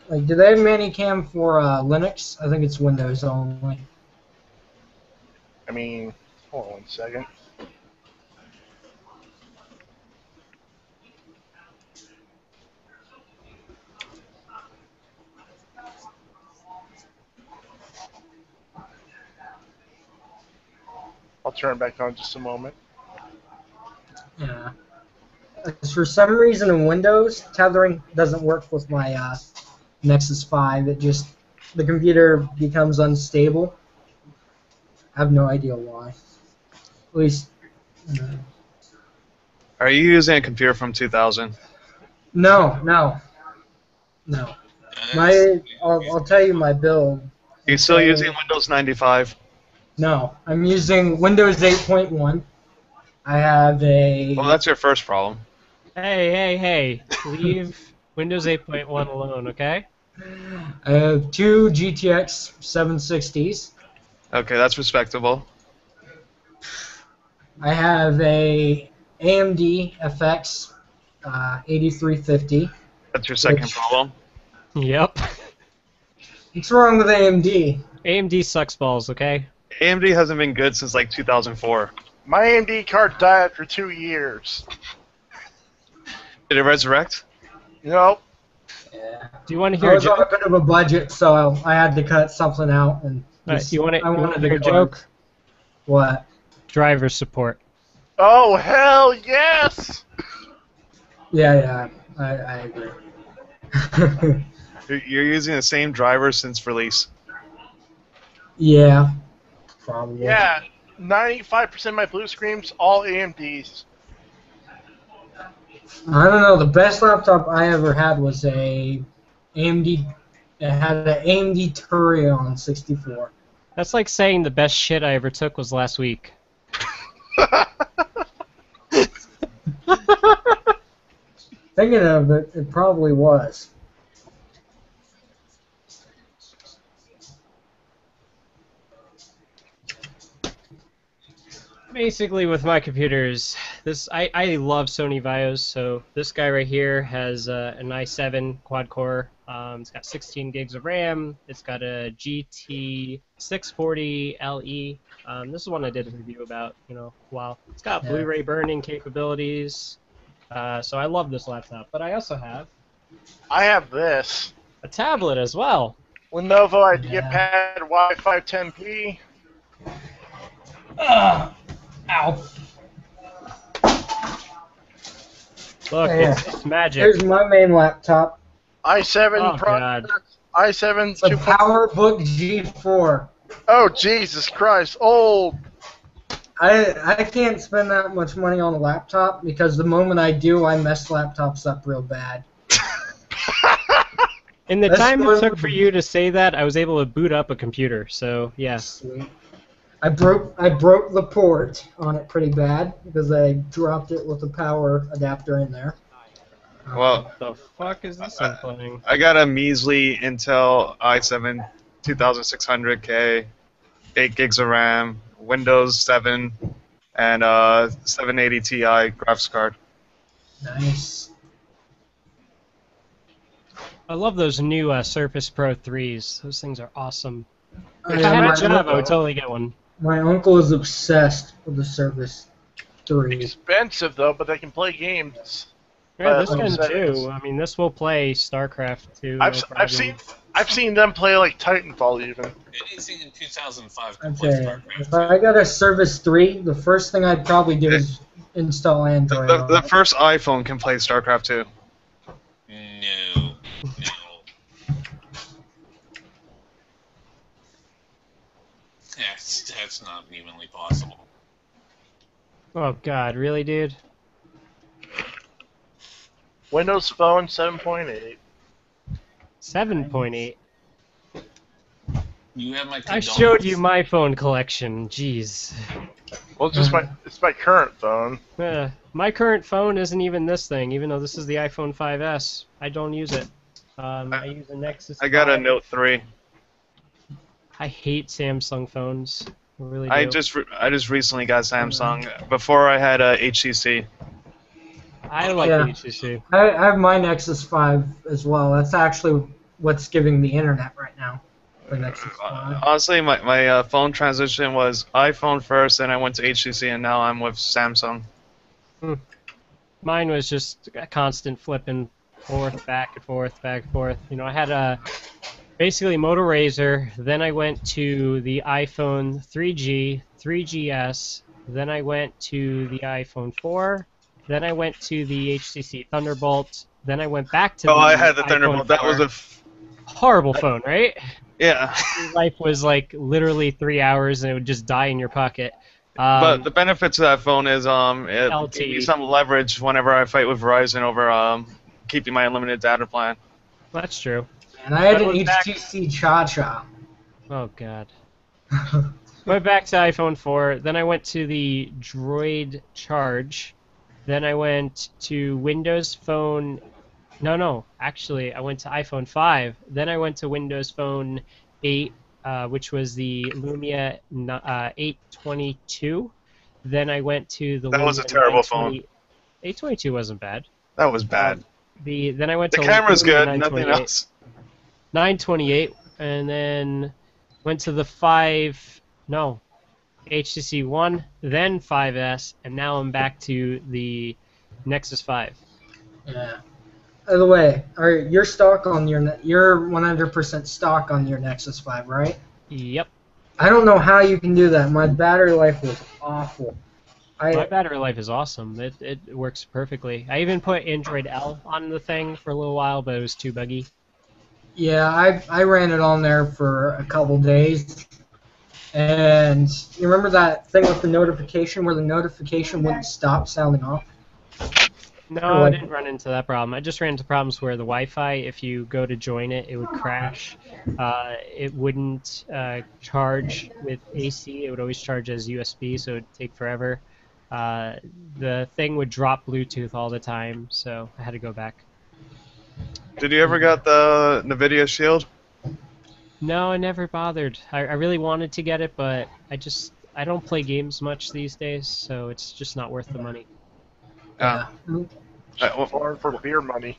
like, do they have Manicam for Linux? I think it's Windows only. I mean, hold on 1 second. I'll turn it back on just a moment. Yeah. For some reason in Windows, tethering doesn't work with my Nexus 5. The computer becomes unstable. I have no idea why. At least, Are you using a computer from 2000? no. I'll tell you my build. Are you still using Windows 95? No, I'm using Windows 8.1. I have a. Well, that's your first problem. Hey! Leave Windows 8.1 alone, okay? I have two GTX 760s. Okay, that's respectable. I have a AMD FX 8350. That's your second problem. Yep. What's wrong with AMD? AMD sucks balls, okay? AMD hasn't been good since like 2004. My AMD card died after 2 years. Did it resurrect? Nope. Yeah. Do you want to I hear a was on a joke? bit of a budget, so I had to cut something out. And You want I to hear a the joke? cards. What? Driver support. Oh, hell yes! Yeah, I agree. You're using the same driver since release. Yeah, probably. Yeah, 95% of my blue screens, all AMDs. I don't know. The best laptop I ever had was a AMD. It had an AMD Turion 64. That's like saying the best shit I ever took was last week. Thinking of it, it probably was. Basically, with my computers, I love Sony VAIOs. So this guy right here has an i7 quad core. It's got 16 gigs of RAM. It's got a GT 640 LE. This is one I did a review about, a while. It's got Blu-ray burning capabilities. So I love this laptop. But I also have I have this. a tablet as well. Lenovo, I had to get pad Wi-Fi 10p. Ow. Look, Yeah. it's magic. Here's my main laptop. i7 Oh, God. i7 It's a 2. PowerBook G4. Oh Jesus Christ! Old. I can't spend that much money on a laptop because the moment I do, I mess laptops up real bad. In the That's time it what- took for you to say that, I was able to boot up a computer, so yeah. Sweet. I broke the port on it pretty bad because I dropped it with a power adapter in there. Well, What the fuck is this thing playing? I got a measly Intel i7 2600K, 8 gigs of RAM, Windows 7, and 780 Ti graphics card. Nice. I love those new Surface Pro 3s. Those things are awesome. If Yeah, I had my, a job, I would totally get one. my uncle is obsessed with the Surface 3. Expensive though, but they can play games. Yeah, this But can like I said, too. I mean, this will play Starcraft too. I've seen them play like Titanfall even. Anything in 2005 can I'd play say, Starcraft. if I got a Surface 3, the first thing I'd probably do is install Android. The on it. first iPhone can play StarCraft 2. No. That's not humanly possible. Oh god, really, dude? Windows Phone 7.8. 7.8. You have my I condolences. showed you my phone collection. Jeez. Well, it's my current phone. My current phone isn't even this thing, even though this is the iPhone 5S. I don't use it. I use a Nexus. I got a 5. Note 3. I hate Samsung phones. I really do. I just recently got Samsung. Before I had HTC. I like Yeah. HTC. I have my Nexus 5 as well. That's actually what's giving the internet right now. The Nexus 5. Honestly, my phone transition was iPhone first, then I went to HTC, and now I'm with Samsung. Mine was just a constant flipping forth, back and forth, back and forth. You know, I had basically Moto Razr, then I went to the iPhone 3G, 3GS, then I went to the iPhone 4, then I went to the HTC Thunderbolt, then I went back to Oh, the I had the iPhone Thunderbolt. That 4. was a Horrible phone, right? yeah. Life was like literally 3 hours and it would just die in your pocket. But the benefits of that phone is it LT. gave me some leverage whenever I fight with Verizon over keeping my unlimited data plan. That's true. And I had I an went back- HTC Cha-Cha. Oh god. Went back to iPhone 4, then I went to the Droid Charge, then I went to Windows Phone. No, actually, I went to iPhone 5, then I went to Windows Phone 8, which was the Lumia 822. Then I went to the That was a Lumia terrible 920 822 wasn't bad. That was bad. Then I went The to camera's Lumia good, 928. nothing else. 928, and then went to the HTC One, then 5S, and now I'm back to the Nexus 5. Yeah. By the way, you're 100% stock on your Nexus 5, right? Yep. I don't know how you can do that. My battery life was awful. My battery life is awesome. It works perfectly. I even put Android L on the thing for a little while, but it was too buggy. Yeah, I ran it on there for a couple days. And you remember that thing with the notification where the notification wouldn't stop sounding off? No, I didn't run into that problem. I just ran into problems where the Wi-Fi, if you go to join it, it would crash. It wouldn't charge with AC. It would always charge as USB, so it would take forever. The thing would drop Bluetooth all the time, so I had to go back. Did you ever get the NVIDIA Shield? No, I never bothered. I really wanted to get it, but I don't play games much these days, so it's just not worth the money. Or for beer money.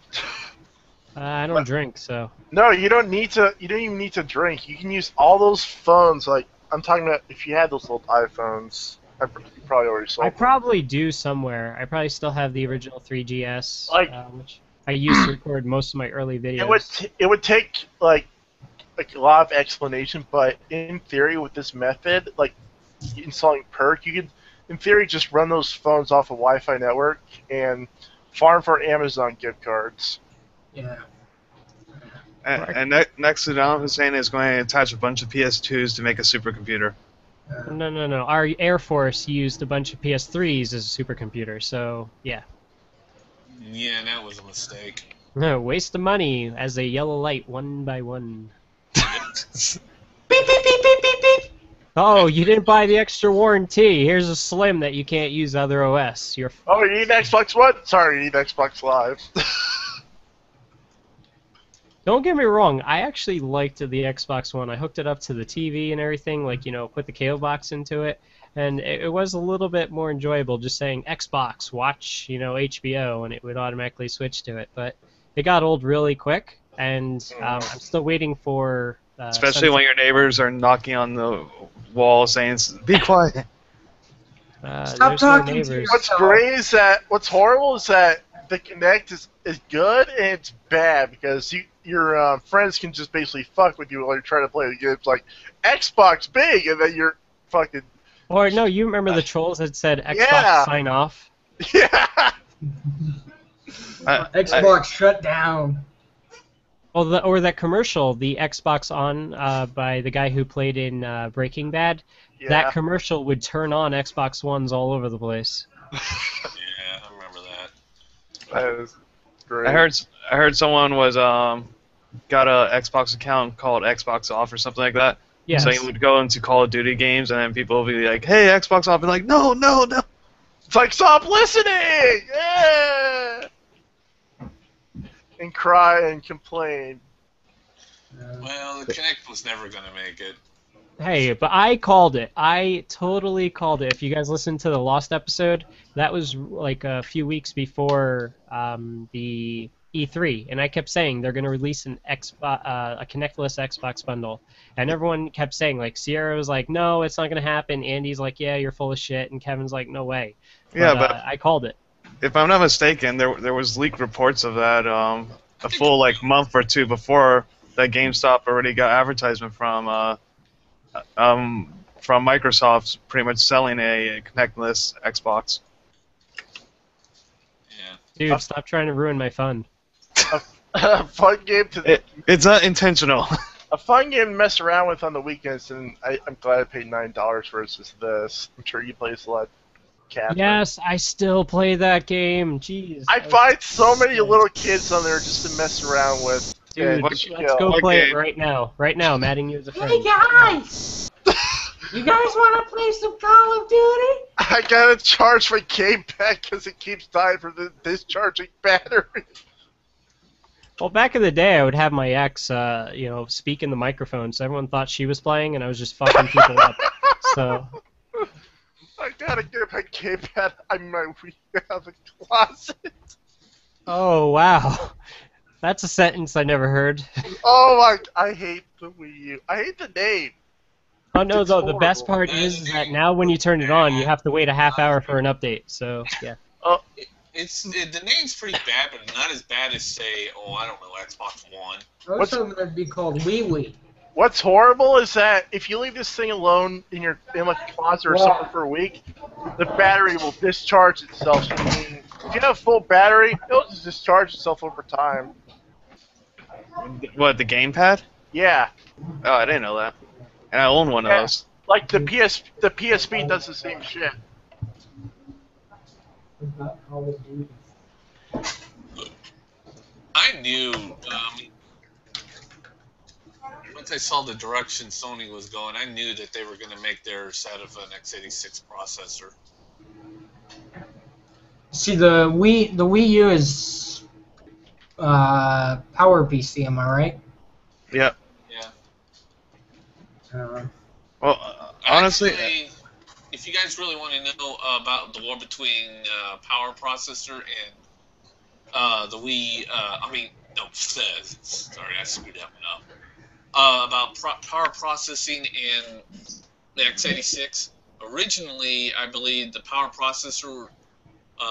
I don't drink, so. No, you don't need to. You don't even need to drink. You can use all those phones. Like I'm talking about, if you had those little iPhones, you probably already sold. I probably do somewhere. I probably still have the original 3GS, Like- which I used to record most of my early videos. It would take like like a lot of explanation, but in theory, with this method, like installing perk, you could, in theory, just run those phones off a Wi-Fi network and farm for Amazon gift cards. Yeah. And next to Saddam Hussein is going to attach a bunch of PS2s to make a supercomputer. No. Our Air Force used a bunch of PS3s as a supercomputer, so yeah. Yeah, that was a mistake. No, waste of money as they yellow light one by one. Beep, beep, beep, beep, beep, beep. Oh, you didn't buy the extra warranty. Here's a Slim that you can't use other OS. You're Oh, you need Xbox One? Sorry, you need Xbox Live. Don't get me wrong, I actually liked the Xbox One. I hooked it up to the TV and everything, like, you know, put the cable box into it, and it was a little bit more enjoyable just saying Xbox, watch, you know, HBO, and it would automatically switch to it. But it got old really quick, and I'm still waiting for... Especially when your neighbors are knocking on the wall saying, "Be quiet." Stop talking to What's great is that, what's horrible is that the Kinect is good and it's bad because your friends can just basically fuck with you while you're trying to play the game. It's like Xbox big, and then you're fucking. Or no, you remember the trolls that said Xbox Yeah. sign off? Yeah. Xbox shut down. Well, or that commercial, the Xbox on by the guy who played in Breaking Bad. Yeah. That commercial would turn on Xbox Ones all over the place. Yeah, I remember that. That is great. I heard someone was got a Xbox account called Xbox Off or something like that. Yes. So you would go into Call of Duty games and then people would be like, "Hey, Xbox Off," and like, "No, no, no." It's like, stop listening! Yeah! And cry and complain. Well, the Kinect was never gonna make it. Hey, but I called it. I totally called it. If you guys listened to the Lost episode, that was like a few weeks before the E3, and I kept saying they're going to release a Kinectless Xbox bundle, and everyone kept saying, like, Sierra was like, no, it's not going to happen. Andy's like, yeah, you're full of shit, and Kevin's like, no way. But I called it. If I'm not mistaken, there was leaked reports of that a full like month or two before that GameStop already got advertisement from Microsoft pretty much selling a Kinectless Xbox. Yeah. Dude, stop trying to ruin my fun. A fun game to It's not intentional. a fun game to mess around with on the weekends, and I'm glad I paid $9 versus this. I'm sure you play a lot. Catherine. Yes, I still play that game. Jeez. I find so many little kids on there just to mess around with. Dude, and let's chill. go play Okay. it right now. Right now, I'm adding you as a friend. Hey guys! You guys want to play some Call of Duty? I gotta charge my game back because it keeps dying from the discharging battery. Well, back in the day, I would have my ex, speak in the microphone, so everyone thought she was playing, and I was just fucking people up. So, I gotta get my gamepad. I'm my Wii out of the closet. oh wow, that's a sentence I never heard. Oh I hate the Wii U. I hate the name. Oh no, It's though the best horrible. part is that now when you turn it on, you have to wait a half hour for an update. So yeah. The name's pretty bad, but not as bad as, say, I don't know, Xbox One. I was hoping it'd be called Wee Wee. What's horrible is that if you leave this thing alone in the closet or somewhere for a week, the battery will discharge itself. So if you have full battery, it'll just discharge itself over time. What, the gamepad? Yeah, Oh, I didn't know that. And I own one of Yeah. those. like the PSP does the same shit. I knew, once I saw the direction Sony was going, I knew that they were going to make theirs out of an x86 processor. See, the Wii U is Power PC, am I right? Yep. Yeah. Well, honestly, Actually, if you guys really want to know about the war between power processor and the Wii, sorry, I screwed that one up. About power processing and the x86. Originally, I believe the power processor,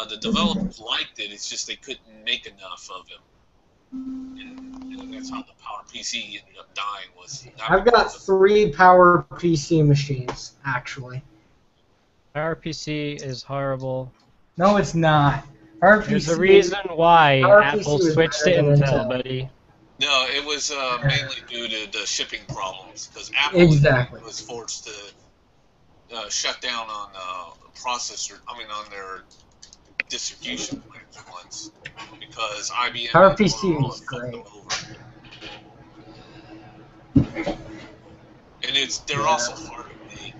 the developers liked it. It's just they couldn't make enough of it. And that's that's how the Power PC ended up dying. Was not I've got because of- 3 Power PC machines, actually. Our PC is horrible. No, it's not. Power There's PC. a reason why Our Apple PC was switched to better than Intel, Intel. buddy. No, it was mainly due to the shipping problems because Apple Exactly. was forced to shut down on processor. I mean, on their distribution plans once because IBM Power and PC Motorola is fucked great. them over. And they're also hard to make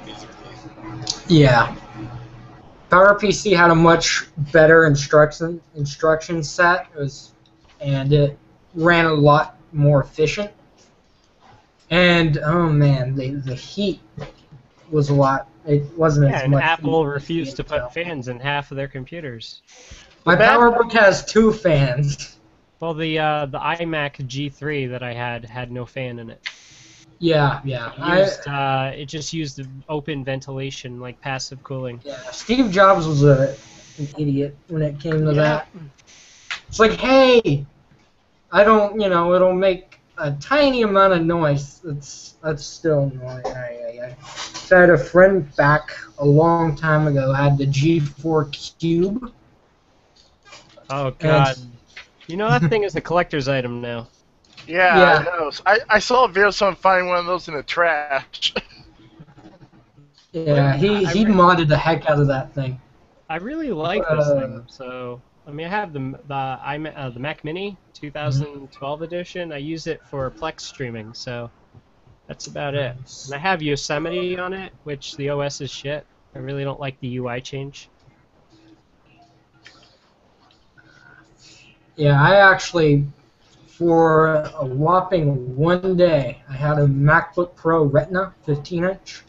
physically. Yeah. Power PC had a much better instruction set. And it ran a lot more efficient. And oh man, the heat was a lot. It wasn't Yeah, as and much. Apple heat as refused to Intel. put fans in half of their computers. My The bad- PowerBook has 2 fans. Well, the iMac G3 that I had no fan in it. Yeah. It just used the open ventilation, like passive cooling. Steve Jobs was an idiot when it came to that. It's like, hey, it'll make a tiny amount of noise. That's still annoying. So I had a friend back a long time ago had the G4 Cube. Oh god. You know that thing is a collector's item now. Yeah, I know. I saw a video of someone finding one of those in the trash. Yeah, he modded the heck out of that thing. I really like this thing. So I mean, I have the Mac Mini 2012 edition. I use it for Plex streaming, so that's about it. And I have Yosemite on it, which the OS is shit. I really don't like the UI change. Yeah, I actually, for a whopping 1 day, I had a MacBook Pro Retina 15-inch,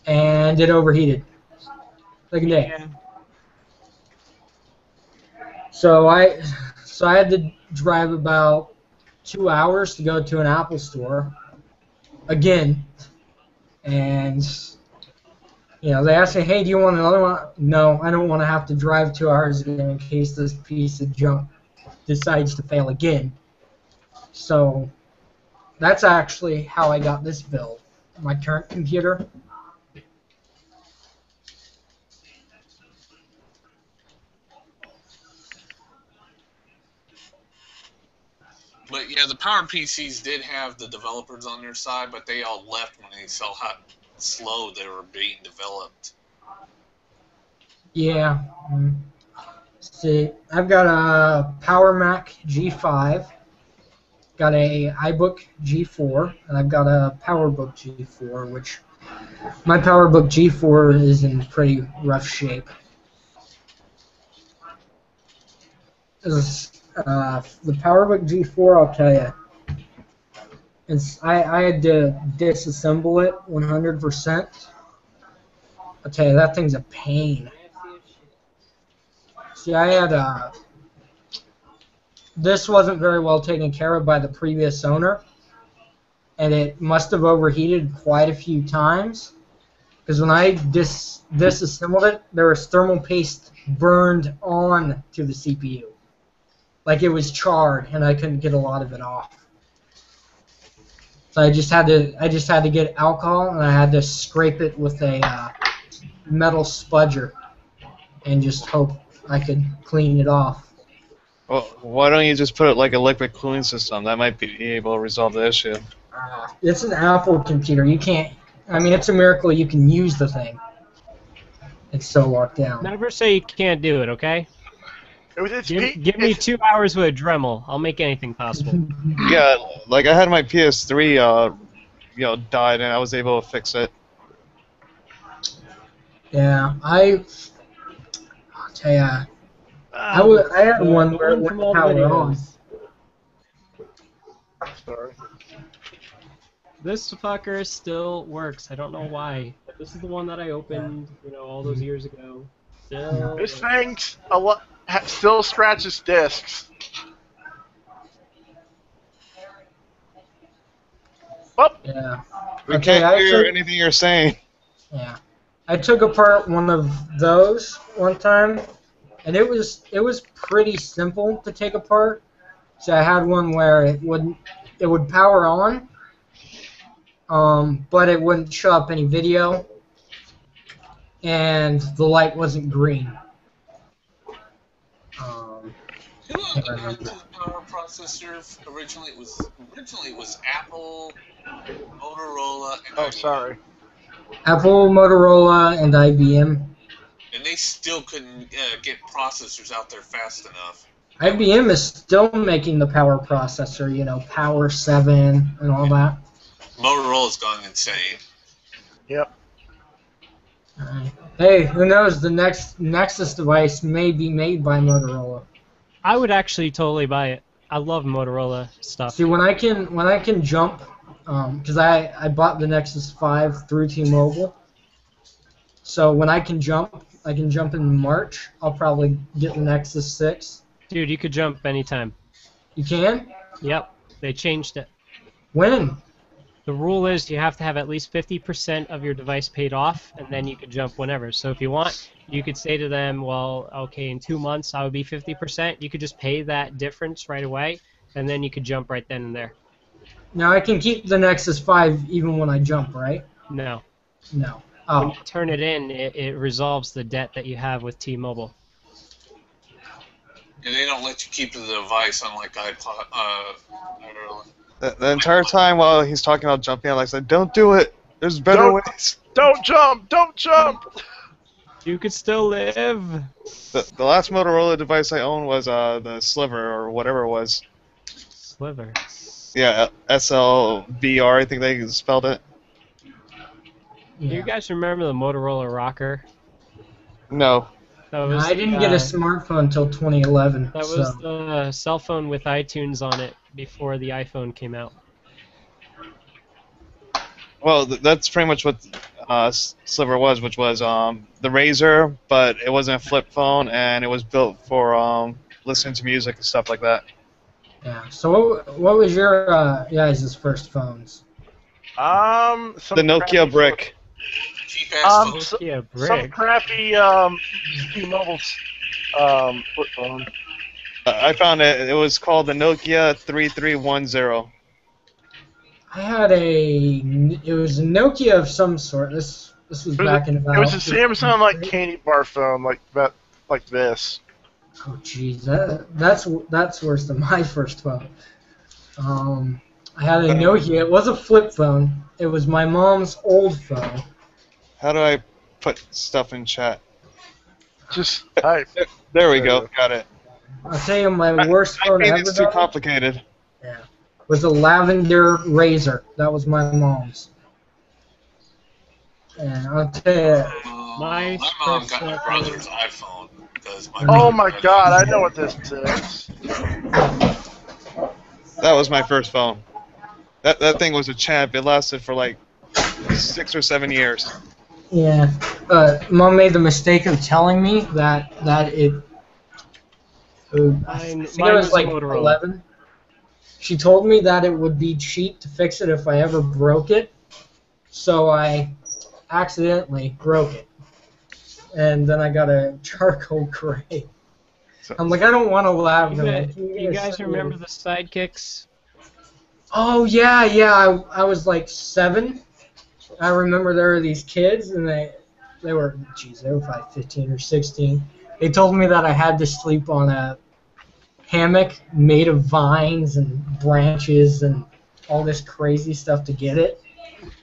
and it overheated. Like a day. Yeah. So I had to drive about 2 hours to go to an Apple store again, and they asked me, "Hey, do you want another one?" No, I don't want to have to drive 2 hours again in case this piece of junk decides to fail again. So that's actually how I got this build. My current computer. But yeah, the Power PCs did have the developers on their side, but they all left when they saw how slow they were being developed. Yeah. See, I've got a Power Mac G5, got a iBook G4, and I've got a PowerBook G4, which my PowerBook G4 is in pretty rough shape. The PowerBook G4, I'll tell you, I had to disassemble it 100%. I'll tell you, that thing's a pain. See, I had this wasn't very well taken care of by the previous owner, and it must have overheated quite a few times, because when I disassembled it, there was thermal paste burned on to the CPU. Like it was charred, and I couldn't get a lot of it off. So I just had to get alcohol, and I had to scrape it with a metal spudger, and just hope I could clean it off. Well, why don't you just put it like a liquid cooling system? That might be able to resolve the issue. It's an Apple computer. You can't. I mean, it's a miracle you can use the thing. It's so locked down. Never say you can't do it, okay? Give me 2 hours with a Dremel. I'll make anything possible. Yeah, like I had my PS3, died, and I was able to fix it. Yeah, I'll tell ya. I had one where it went power on. Sorry. This fucker still works. I don't know why. But this is the one that I opened, all those years ago. Still This works. thing still scratches discs. Oh, Yeah. We Okay, can't hear actually- anything you're saying. Yeah. I took apart one of those one time, and it was pretty simple to take apart, So I had one where it would power on, but it wouldn't show up any video, and the light wasn't green. Who Can't remember. invented the power processor? Originally, it was Apple, Motorola, and Oh, IBM. sorry. Apple, Motorola, and IBM. And they still couldn't get processors out there fast enough. IBM is still making the power processor, Power 7 and all that. Motorola's gone insane. Yep. Alright. Hey, who knows? The next Nexus device may be made by Motorola. I would actually totally buy it. I love Motorola stuff. See, when I can jump, because I bought the Nexus 5 through T-Mobile. So when I can jump in March. I'll probably get the Nexus 6. Dude, you could jump anytime. You can? Yep, they changed it. When? The rule is you have to have at least 50% of your device paid off, and then you could jump whenever. So if you want, you could say to them, well, okay, in 2 months I would be 50%. You could just pay that difference right away, and then you could jump right then and there. Now I can keep the Nexus 5 even when I jump, right? No. No. When Oh. you turn it in, it resolves the debt that you have with T-Mobile. And they don't let you keep the device unlike iPod. Motorola. The entire time while he's talking about jumping, Alex said, "Don't do it. There's better Don't- ways." Don't jump! Don't jump! You could still live. The last Motorola device I owned was the Sliver or whatever it was. Sliver. Yeah, SLVR, I think they spelled it. Do you Yeah. guys remember the Motorola Rocker? No. That was, I didn't get a smartphone until 2011. That so. was the cell phone with iTunes on it before the iPhone came out. Well, that's pretty much what Sliver was, which was the Razor, but it wasn't a flip phone, and it was built for listening to music and stuff like that. Yeah. So what was your guys' first phones? Some The Nokia crappy- brick. Cheap ass phone. Yeah, Some brick. crappy T-Mobile flip phone. I found it. It was called the Nokia 3310. I had it was a Nokia of some sort. This was back in about. It was a Samsung like candy bar phone, like this. Oh jeez, that's worse than my first phone. I had a Nokia. It was a flip phone. It was my mom's old phone. How do I put stuff in chat? Just type. There we go. Got it. I'll tell you, my worst I phone mean, ever it's too got complicated. was a lavender Razor. That was my mom's. And I'll tell you, My My mom first got my cell brother's iPhone because my Oh brother my had god, an I know what this is. That was my first phone. That thing was a champ. It lasted for like 6 or 7 years. yeah, Mom made the mistake of telling me that I Mine think it was was like Motorola. 11. She told me that it would be cheap to fix it if I ever broke it, so I accidentally broke it, and then I got a charcoal gray. I'm like, I don't want a lavender. You guys remember the Sidekicks? Oh yeah. I was like 7. I remember there were these kids, and they were probably 15 or 16. They told me that I had to sleep on a hammock made of vines and branches and all this crazy stuff to get it,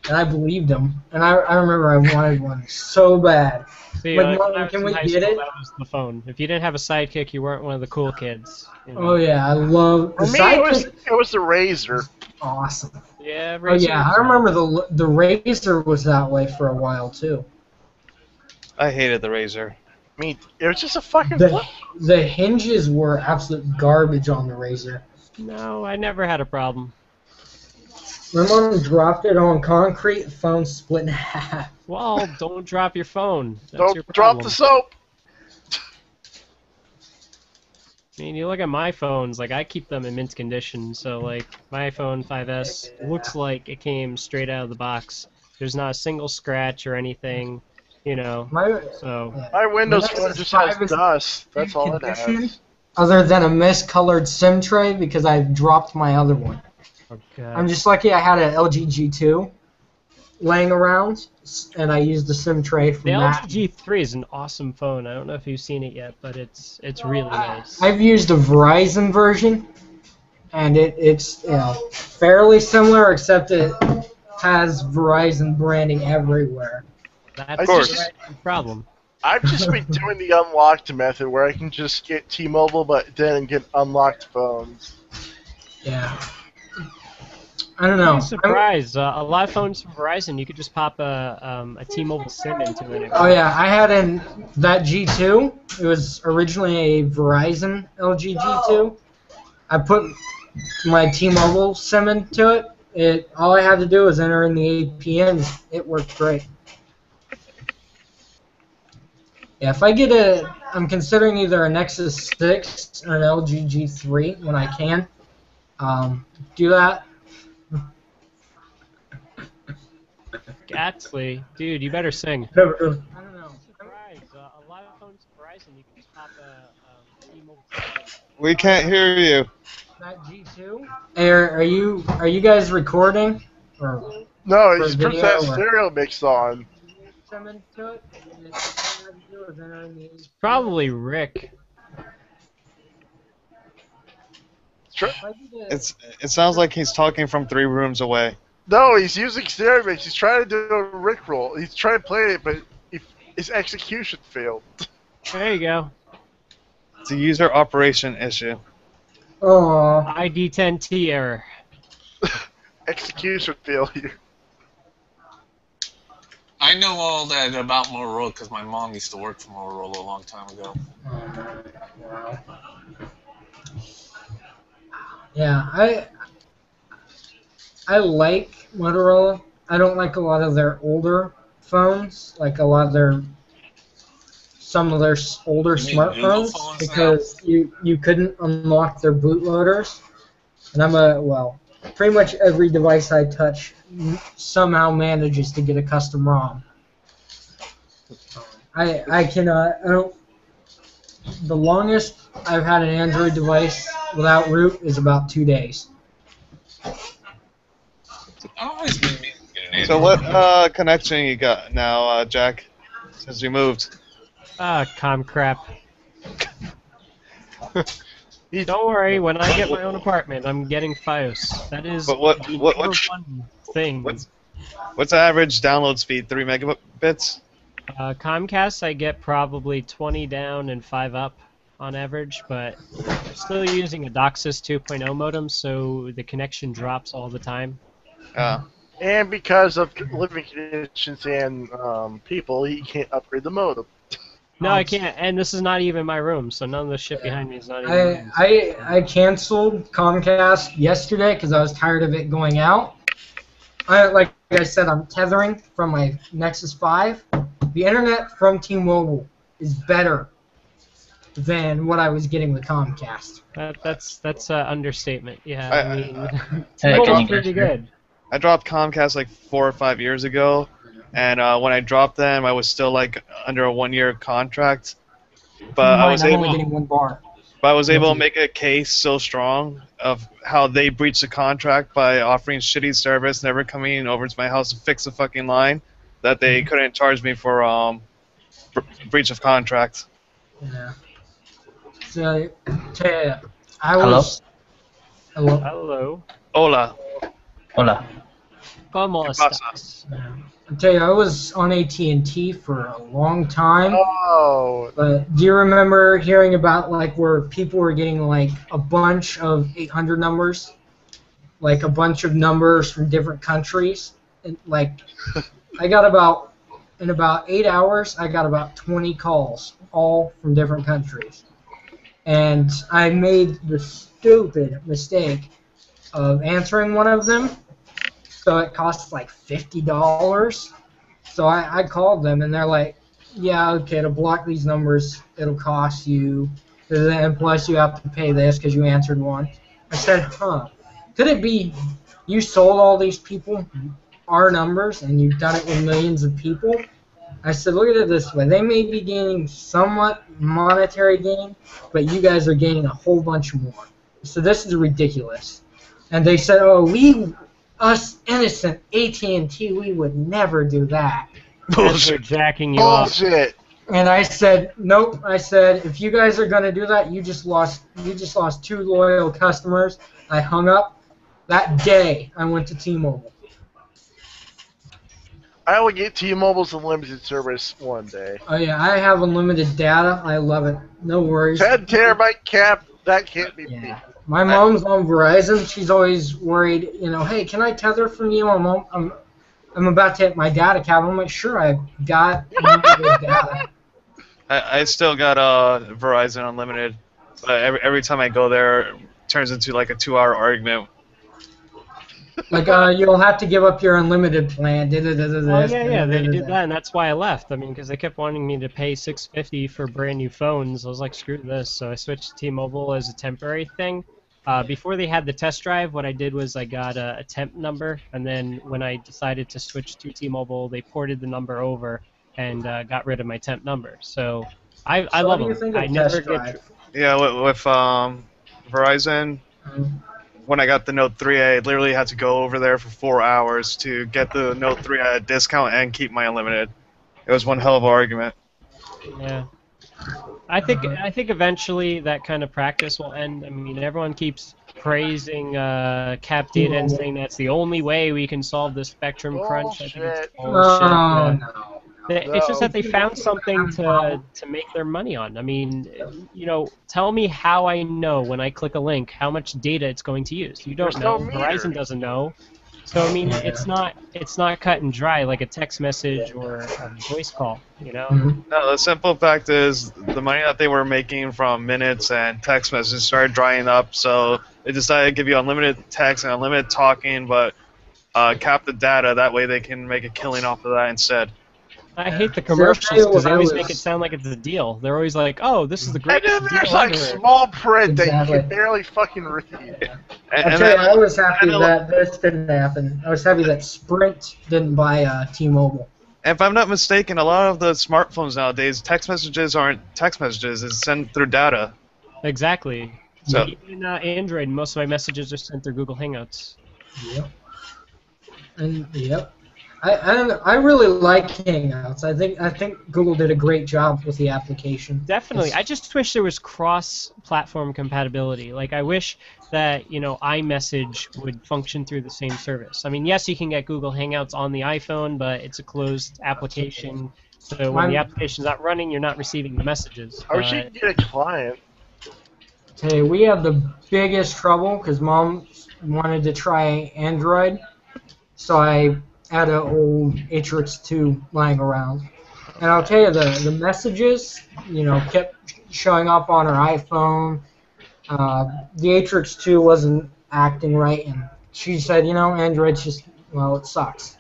and I believed them. And I remember I wanted one so bad. See, Like, when Mom, I was can in we high get school, it? that was the phone. If you didn't have a Sidekick, you weren't one of the cool kids. You know? Oh yeah, I love the For me, Sidekick. it was the Razor. Awesome. Yeah, Oh yeah, I Razor. remember the Razor was that way for a while too. I hated the Razor. I mean, it was just a fucking The, flip. the hinges were absolute garbage on the Razor. No, I never had a problem. My mom dropped it on concrete, the phone split in half. Well, don't drop your phone. That's your Don't drop problem. the soap. I mean, you look at my phones, like, I keep them in mint condition, so, like, my iPhone 5S looks like it came straight out of the box. There's not a single scratch or anything, you know, My, so... My Windows My phone Nexus just 5 has is dust. That's all it condition. has. other than a miscolored SIM tray because I dropped my other one. Okay. I'm just lucky I had an LG G2 laying around, and I used the SIM tray from The that. LG G3 is an awesome phone. I don't know if you've seen it yet, but it's really nice. I've used a Verizon version, and it's fairly similar, except it has Verizon branding everywhere. That's course. the problem. I've just been doing the unlocked method where I can just get T-Mobile, but then get unlocked phones. Yeah. I don't know. I'm surprised. A lot of phones from Verizon, you could just pop a T-Mobile SIM into it. Oh yeah, I had that G2. It was originally a Verizon LG G2. I put my T-Mobile SIM into it. All I had to do was enter in the APN. It worked great. Yeah, if I get I'm considering either a Nexus 6 or an LG G3 when I can. Do that. Gatsly, dude, you better sing. I don't know. I'm surprised. A lot of phones from Verizon, you can just pop a T-Mobile SIM. We can't hear you. That G2. Are you guys recording? Or No, For he's video put that or- stereo mix on. SIM into it? And all I had to do was enter in the It's probably Rick. It sounds like he's talking from 3 rooms away. No, he's using stereo mix. He's trying to do a Rickroll. He's trying to play it, but his execution failed. There you go. It's a user operation issue. Oh, ID10T error. Execution failure. I know all that about Motorola because my mom used to work for Motorola a long time ago. wow. Yeah, I like Motorola. I don't like a lot of their older phones, like some of their older You mean Google smartphones, phones because you couldn't unlock their bootloaders. And pretty much every device I touch somehow manages to get a custom ROM. I don't. The longest I've had an Android device without root is about 2 days. I've always been meaning to get an So Android. what connection you got now, Jack? Since you moved. Com crap. Don't worry, when I get my own apartment, I'm getting FiOS. That is But what- the what- number one thing. What's the average download speed? 3 megabits? Comcast, I get probably 20 down and 5 up on average, but I'm still using a DOCSIS 2.0 modem, so the connection drops all the time. And because of living conditions and people, he can't upgrade the modem. No, I can't, and this is not even my room, so none of the shit behind me is not even mine. I canceled Comcast yesterday because I was tired of it going out. Like I said, I'm tethering from my Nexus 5. The internet from T-Mobile is better than what I was getting with Comcast. That's an understatement. Yeah, I- I mean, Hey, T-Mobile's can you pretty guys hear? good. I dropped Comcast like 4 or 5 years ago, and when I dropped them, I was still like under a 1-year contract. But I was I'm able, only getting one bar. to make a case so strong of how they breached the contract by offering shitty service, never coming over to my house to fix the fucking line, that they couldn't charge me for breach of contract. Yeah. So, I was. Hello. Hello. Hola. Hola. ¿Cómo ¿Qué pasa? estás? I tell you, I was on AT&T for a long time. Oh, But do you remember hearing about like where people were getting like a bunch of 800 numbers, like a bunch of numbers from different countries, and like I got in about 8 hours, I got about 20 calls, all from different countries, and I made the stupid mistake of answering one of them. So it costs like $50. So I called them and they're like, yeah, okay, to block these numbers, it'll cost you, and plus you have to pay this because you answered one. I said, could it be you sold all these people our numbers and you've done it with millions of people? I said, look at it this way. They may be gaining somewhat monetary gain, but you guys are gaining a whole bunch more. So this is ridiculous. And they said, oh, us innocent AT&T, we would never do that. As they're Bullshit. jacking you up. Bullshit. And I said, nope. I said, if you guys are going to do that, you just lost 2 loyal customers. I hung up. That day, I went to T-Mobile. I will get T-Mobile's unlimited service one day. Oh, yeah, I have unlimited data. I love it. No worries. 10 terabyte cap, that can't be beat. Yeah. My mom's on Verizon. She's always worried, hey, can I tether from you? I'm about to hit my data cap. I'm like, sure, I've got unlimited data. I still got Verizon Unlimited, but every time I go there, it turns into like a 2-hour argument. Like, you'll have to give up your unlimited plan. Oh yeah, they did that, and that's why I left. I mean, because they kept wanting me to pay $650 for brand new phones. I was like, screw this. So I switched to T-Mobile as a temporary thing. Before they had the test drive, what I did was I got a temp number, and then when I decided to switch to T-Mobile, they ported the number over and got rid of my temp number. So I love them. I never get. Yeah, with Verizon. When I got the Note 3, I literally had to go over there for 4 hours to get the Note 3 at a discount and keep my unlimited. It was one hell of an argument. Yeah. I think eventually that kind of practice will end. I mean, everyone keeps praising cap data and saying that's the only way we can solve the spectrum crunch. I think it's bullshit. No. It's just that they found something to make their money on. I mean, tell me how I know when I click a link how much data it's going to use. You don't know. Verizon doesn't know. So I mean, it's not cut and dry like a text message or a voice call. No, the simple fact is the money that they were making from minutes and text messages started drying up. So they decided to give you unlimited text and unlimited talking, but cap the data. That way they can make a killing off of that instead. I hate the commercials because they always make it sound like it's a deal. They're always like, "Oh, this is the greatest And then deal there's like ever." small print that Exactly. you can barely fucking read. I'll tell you, I was happy that this didn't happen. I was happy that Sprint didn't buy T-Mobile. If I'm not mistaken, a lot of the smartphones nowadays, text messages aren't text messages; it's sent through data. Exactly. So Even Android, most of my messages are sent through Google Hangouts. Yep. And yep. I really like Hangouts. I think Google did a great job with the application. Definitely. I just wish there was cross-platform compatibility. Like, I wish that, iMessage would function through the same service. I mean, yes, you can get Google Hangouts on the iPhone, but it's a closed application. So when the application's not running, you're not receiving the messages. I wish you could get a client. Hey, we have the biggest trouble because Mom wanted to try Android, so I had an old Atrix 2 lying around. And I'll tell you, the messages, kept showing up on her iPhone. The Atrix 2 wasn't acting right, and she said, Android's just, it sucks.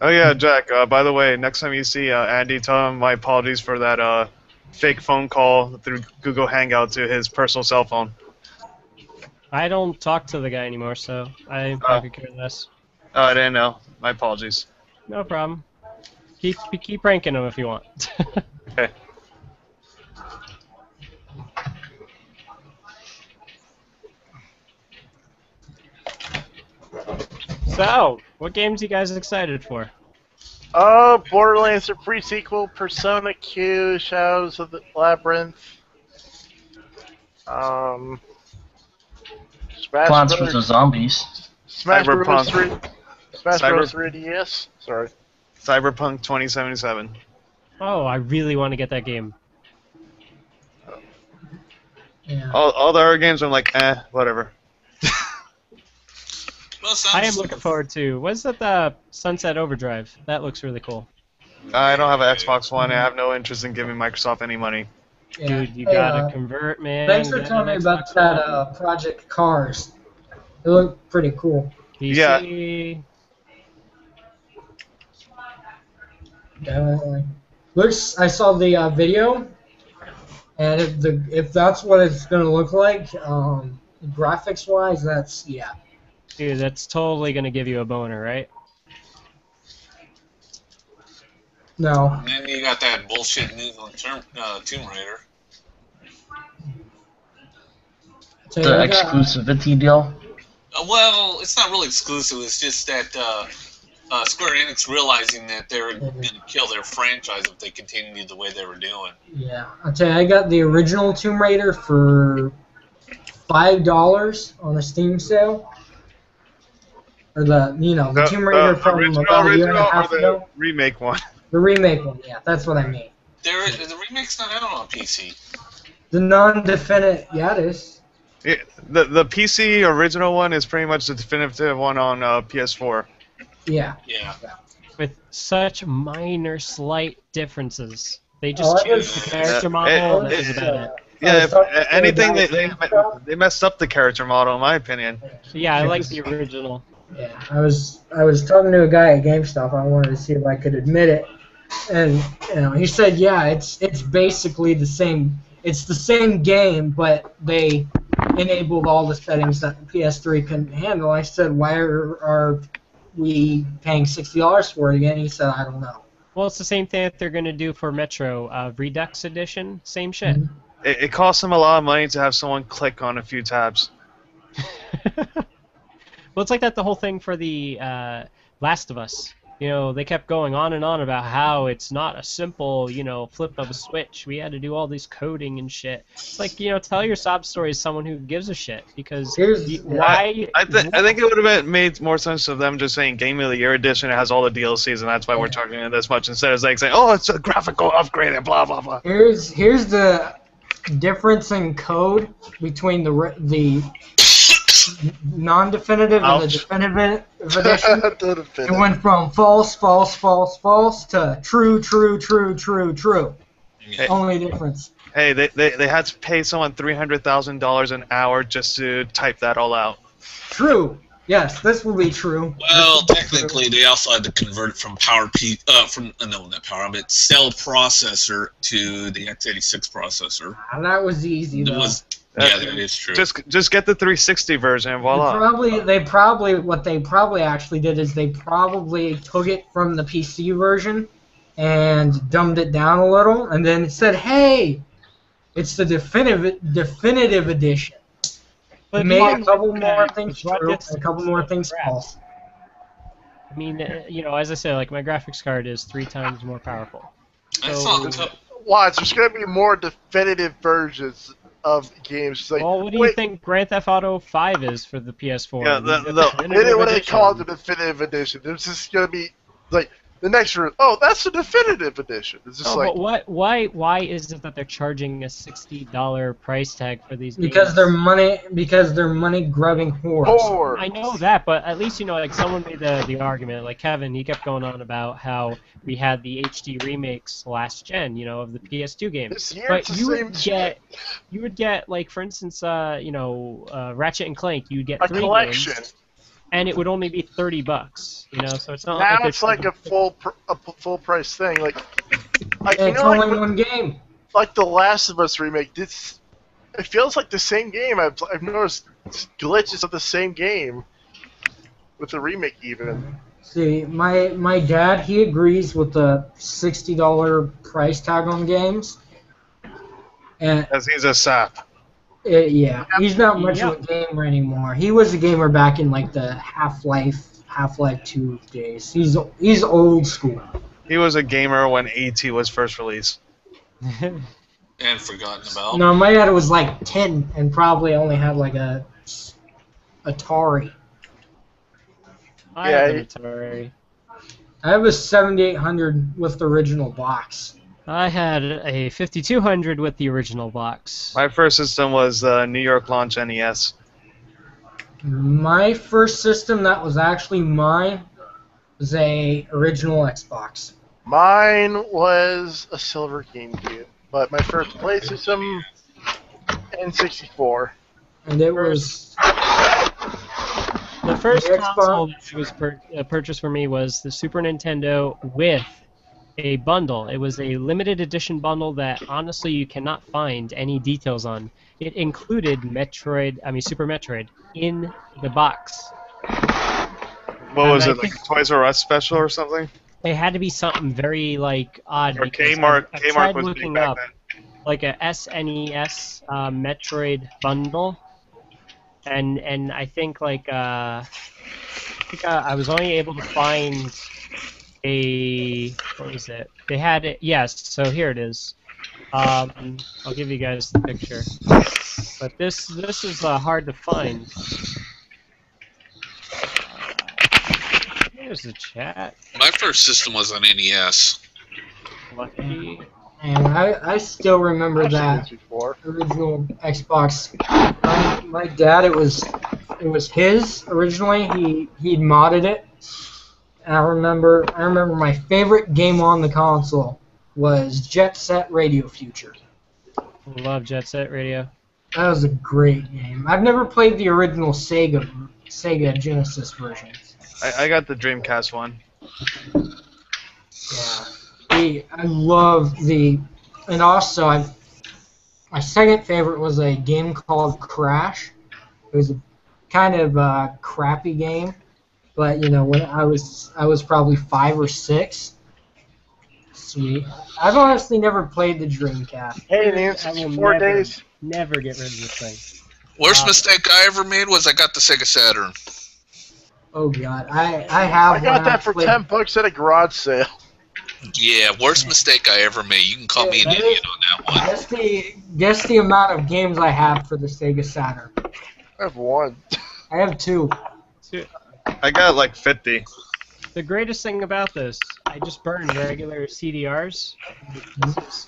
Oh yeah, Jack. By the way, next time you see Andy, tell him my apologies for that fake phone call through Google Hangout to his personal cell phone. I don't talk to the guy anymore, so I could care less. Oh, I didn't know. My apologies. No problem. Keep ranking him if you want. Okay. So, what games are you guys excited for? Oh, Borderlands, the pre-sequel, Persona Q, Shadows of the Labyrinth. Smash Plants Brothers, vs. Zombies. Smash Bros. Cyberpunk. 3, Smash Bros. 3DS. Sorry. Cyberpunk 2077. Oh, I really want to get that game. Yeah. All the other games, I'm like, whatever. Well, I am looking forward to. What's that? The Sunset Overdrive. That looks really cool. I don't have an Xbox One. I have no interest in giving Microsoft any money. Yeah. Dude, you Hey, gotta convert, man. Thanks for Get telling me an about Xbox that One. Project Cars. It looked pretty cool. PC. Definitely. Looks. I saw the video, and if that's what it's gonna look like, graphics wise, that's yeah. Dude, that's totally gonna give you a boner, right? No. And then you got that bullshit news on Tomb Raider. So The you got- exclusivity deal. Well, it's not really exclusive. It's just that Square Enix realizing that they're going to kill their franchise if they continue the way they were doing. Yeah, I'll tell you, I got the original Tomb Raider for $5 on a Steam sale. Or the Tomb Raider from about a year and a half or ago. the remake one? The remake one, yeah, that's what I mean. The remake's not out on PC. The non-definitive, yeah, it is. The PC original one is pretty much the definitive one on PS4. Yeah. Yeah. With such minor, slight differences. They just I changed was- the character model, and that was about it. Yeah, was talking to anything a guy they messed up the character model, in my opinion. So yeah, I like the original. Yeah, I was talking to a guy at GameStop. I wanted to see if I could admit it, and he said, yeah, it's basically the same. It's the same game, but they enabled all the settings that the PS3 couldn't handle. I said, why are we paying $60 for it again? He said, I don't know. Well, it's the same thing that they're going to do for Metro Redux Edition. Same shit. Mm-hmm. It costs them a lot of money to have someone click on a few tabs. Well, it's like that the whole thing for the Last of Us. They kept going on and on about how it's not a simple, flip of a switch. We had to do all this coding and shit. It's like, tell your sob story as someone who gives a shit. Because why? I think it would have made more sense of them just saying Game of the Year Edition. It has all the DLCs, and that's why we're talking it this much. Instead of like saying, oh, it's a graphical upgrade and blah blah blah. Here's the difference in code between the non-definitive and the definitive edition. It went from false, false, false, false to true, true, true, true, true. Hey. Only difference. Hey, they had to pay someone $300,000 an hour just to type that all out. True. Yes, this will be true. Well, technically, they also had to convert it from Cell processor to the x86 processor. That was easy though. Yeah, that is true. Just get the 360 version and voila. What they probably actually did is they probably took it from the PC version and dumbed it down a little, and then said, "Hey, it's the definitive edition." But Made a even couple like more that, things what true, gets and a couple more things false. I mean, as I said, like my graphics card is 3 times more powerful. That's So- not tough. Watch, there's going to be more definitive versions of games. Like, Well, what do you think Grand Theft Auto 5 is for the PS4? Yeah, They didn't what they call it the definitive edition. It's just going to be like the next one. Oh, that's the definitive edition. It's just like but why is it that they're charging a $60 price tag for these Because games? they're money grubbing whores. whore. I know that, but at least like someone made the argument. Like Kevin, he kept going on about how we had the HD remakes last gen, of the PS2 games. This year But it's the you same would shit. get like for instance, Ratchet and Clank. You'd get A 3 collection. games, and it would only be $30. So it's not Now like it's like a full price thing. Like And it's only one game. like the Last of Us remake. It feels like the same game. I've noticed glitches of the same game with the remake even. See, my dad, he agrees with the $60 price tag on games. And As he's a sap. yeah, he's not much of a gamer anymore. He was a gamer back in like the Half-Life 2 days. He's old school. He was a gamer when AT was first released. And forgotten about. No, my dad was like 10 and probably only had like a Atari. I Yeah, have an Atari. I have a 7800 with the original box. I had a 5200 with the original box. My first system was New York launch NES. My first system that was actually mine was a original Xbox. Mine was a silver GameCube, but my first play system N64. And it was The first The console Xbox. that was purchased for me was the Super Nintendo with a bundle. It was a limited edition bundle that honestly you cannot find any details on. It included Super Metroid in the box. What was I it, like think- a Toys R Us special or something? It had to be something very like odd. Or because Kmart. I've Kmart tried was big looking back up then. like a SNES Metroid bundle, and I think I was only able to find what was it? They had it. Yes. So here it is. I'll give you guys the picture. But this is hard to find. Here's the chat. My first system was an NES. Lucky. And I still remember I've seen that this before. original Xbox. My dad, it was his originally. He'd modded it. And I remember my favorite game on the console was Jet Set Radio Future. Love Jet Set Radio. That was a great game. I've never played the original Sega Genesis version. I got the Dreamcast one. Yeah. I love and also my second favorite was a game called Crash. It was a kind of crappy game, but when I was probably 5 or 6. Sweet. I've honestly never played the Dreamcast. Hey, the I will 64 days. never get rid of this thing. Worst mistake I ever made was I got the Sega Saturn. Oh god, I have. I got that for $10 at a garage sale. Yeah, worst mistake I ever made. You can call me an idiot on that one. Guess the amount of games I have for the Sega Saturn. I have one. I have 2. I got like 50. The greatest thing about this, I just burned regular CDRs.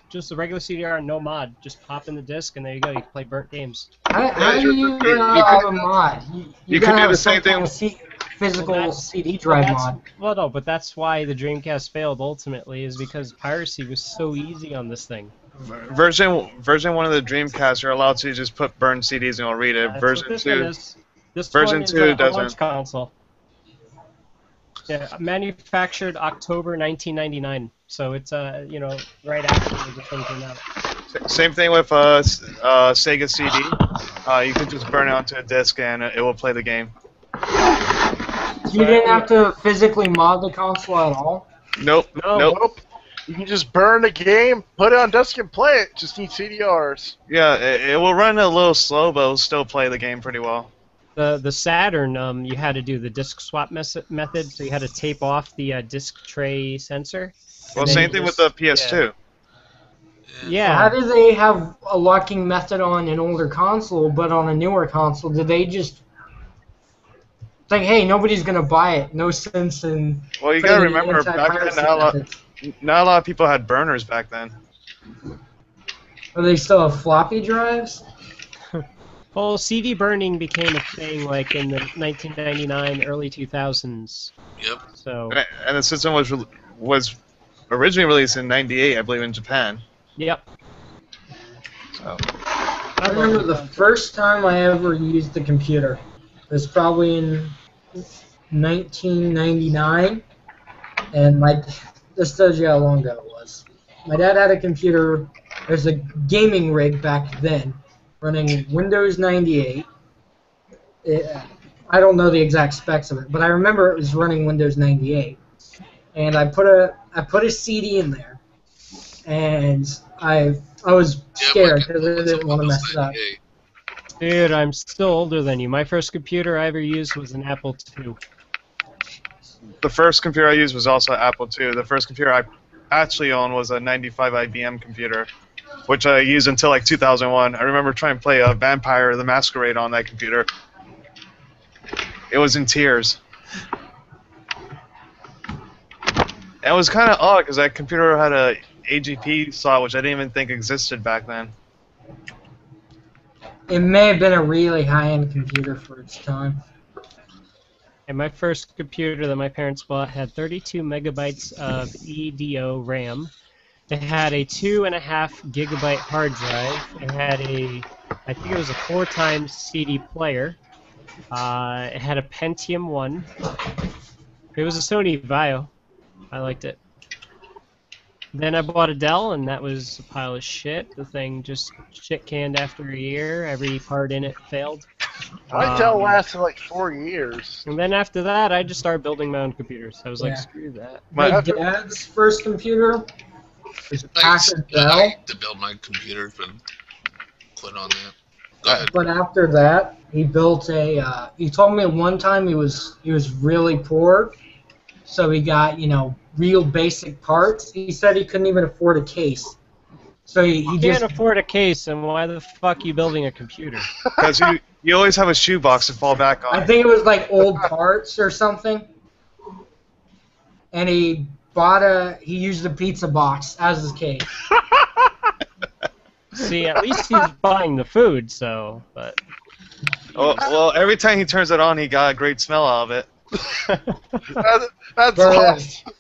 Just a regular CDR, no mod. Just pop in the disc, and there you go. You can play burnt games. How do you have a mod? You gotta could do have the same some kind thing. of physical CD drive mod. Well, no, but that's why the Dreamcast failed ultimately, is because piracy was so easy on this thing. Version 1 of the Dreamcast, you're allowed to just put burned CDs and it'll read it. That's Version what this 2, one is. This version one is 2 a launch doesn't. console. Yeah, manufactured October 1999. So it's right after the thing came out. Same thing with Sega CD. You could just burn it onto a disc and it will play the game. You didn't have to physically mod the console at all? Nope. Nope. You can just burn the game, put it on disk, and play it. Just need CDRs. Yeah, it will run a little slow, but it'll still play the game pretty well. The Saturn, you had to do the disc swap method, so you had to tape off the disc tray sensor. Well, same thing with the PS2. Yeah. How do they have a locking method on an older console, but on a newer console, did they just think, hey, nobody's going to buy it, no sense in... Well, you got to remember, back then, not a lot of people had burners back then. Are they still have floppy drives? Well, CD burning became a thing like in the 1999, early 2000s. Yep. So. And the system was originally released in '98, I believe, in Japan. Yep. So. I remember the first time I ever used the computer. It was probably in 1999, and this tells you how long ago it was. My dad had a computer. There's a gaming rig back then, running Windows 98. I don't know the exact specs of it, but I remember it was running Windows 98. And I put a CD in there, and I was scared because I didn't want to mess it up. Dude, I'm still older than you. My first computer I ever used was an Apple II. The first computer I used was also Apple II. The first computer I actually owned was a 95 IBM computer, which I used until like 2001. I remember trying to play Vampire the Masquerade on that computer. It was in tears. And it was kind of odd because that computer had a AGP slot, which I didn't even think existed back then. It may have been a really high-end computer for its time. And my first computer that my parents bought had 32 megabytes of EDO RAM. It had a 2.5 gigabyte hard drive. It had I think it was a 4x CD player. It had a Pentium 1. It was a Sony Vaio. I liked it. Then I bought a Dell, and that was a pile of shit. The thing just shit-canned after a year. Every part in it failed. My Dell lasted like 4 years. And then after that, I just started building my own computers. I was like, Yeah. screw that. My dad's first computer was a Packard I Bell, used to build my computers, but put on that. Go ahead. but after that, he built a. He told me one time he was really poor, so he got real basic parts. He said he couldn't even afford a case, so he You just can't afford a case, and why the fuck are you building a computer? Because you always have a shoebox to fall back on. I think it was like old parts or something. And he used a pizza box as his case. See, at least he's buying the food, so, but... Well, every time he turns it on, he got a great smell out of it. That's Burn. awesome.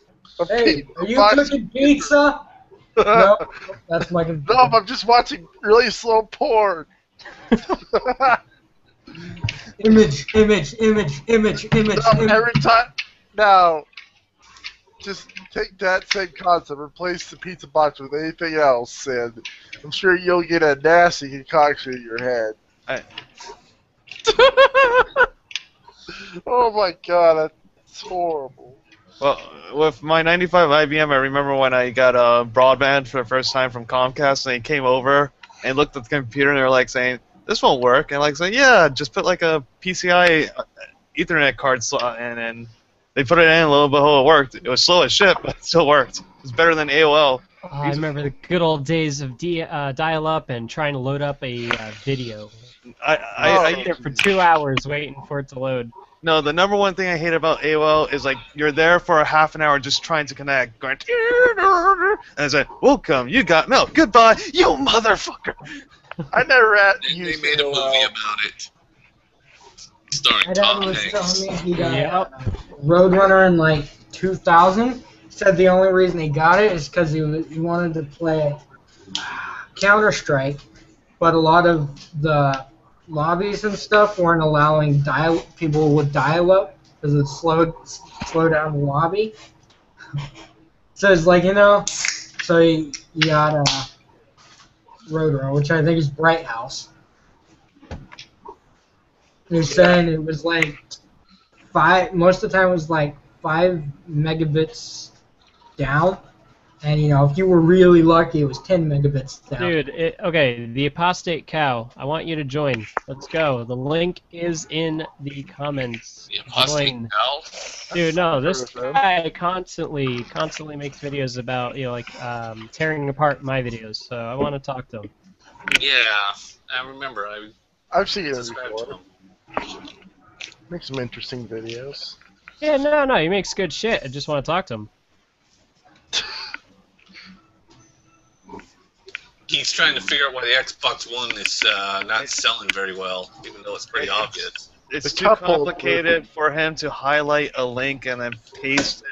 Hey, are you cooking pizza? No, that's my computer. No, I'm just watching really slow porn. Image. No, every time. No. Just take that same concept, replace the pizza box with anything else, and I'm sure you'll get a nasty concoction in your head. Oh my god, that's horrible. Well, with my 95 IBM, I remember when I got a Broadband for the first time from Comcast, and they came over and looked at the computer, and they were like saying, "This won't work," and like saying, "Yeah, just put like a PCI Ethernet card slot in," and they put it in, a little bit, it worked. It was slow as shit, but it still worked. It was better than AOL. Oh, I remember the good old days of dial-up and trying to load up a video. I There for 2 hours waiting for it to load. No, the number one thing I hate about AOL is like you're there for a half an hour just trying to connect, going, and it's like, "Welcome, you got milk. Goodbye, you motherfucker." I never had They used made a movie AOL. about it. Starring My dad Tom was Hanks. telling me he got Roadrunner in like 2000. He said the only reason he got it is because he wanted to play Counter-Strike, but a lot of the lobbies and stuff weren't allowing people with dial-up because it slowed down the lobby. So it's like, so he got Roadrunner, which I think is Bright House. And he's saying it was like most of the time it was like 5 megabits down. And, if you were really lucky, it was 10 megabits down. Dude, okay, the Apostate Cow, I want you to join. Let's go. The link is in the comments. The Apostate Join. Cow? Dude, no, this guy constantly makes videos about, tearing apart my videos, so I want to talk to him. Yeah, I remember. I've seen it subscribed to before. him. Make some interesting videos. Yeah, no, he makes good shit. I just want to talk to him. He's trying to figure out why the Xbox One is not selling very well, even though it's pretty obvious. It's The too couple- complicated for him to highlight a link and then paste it.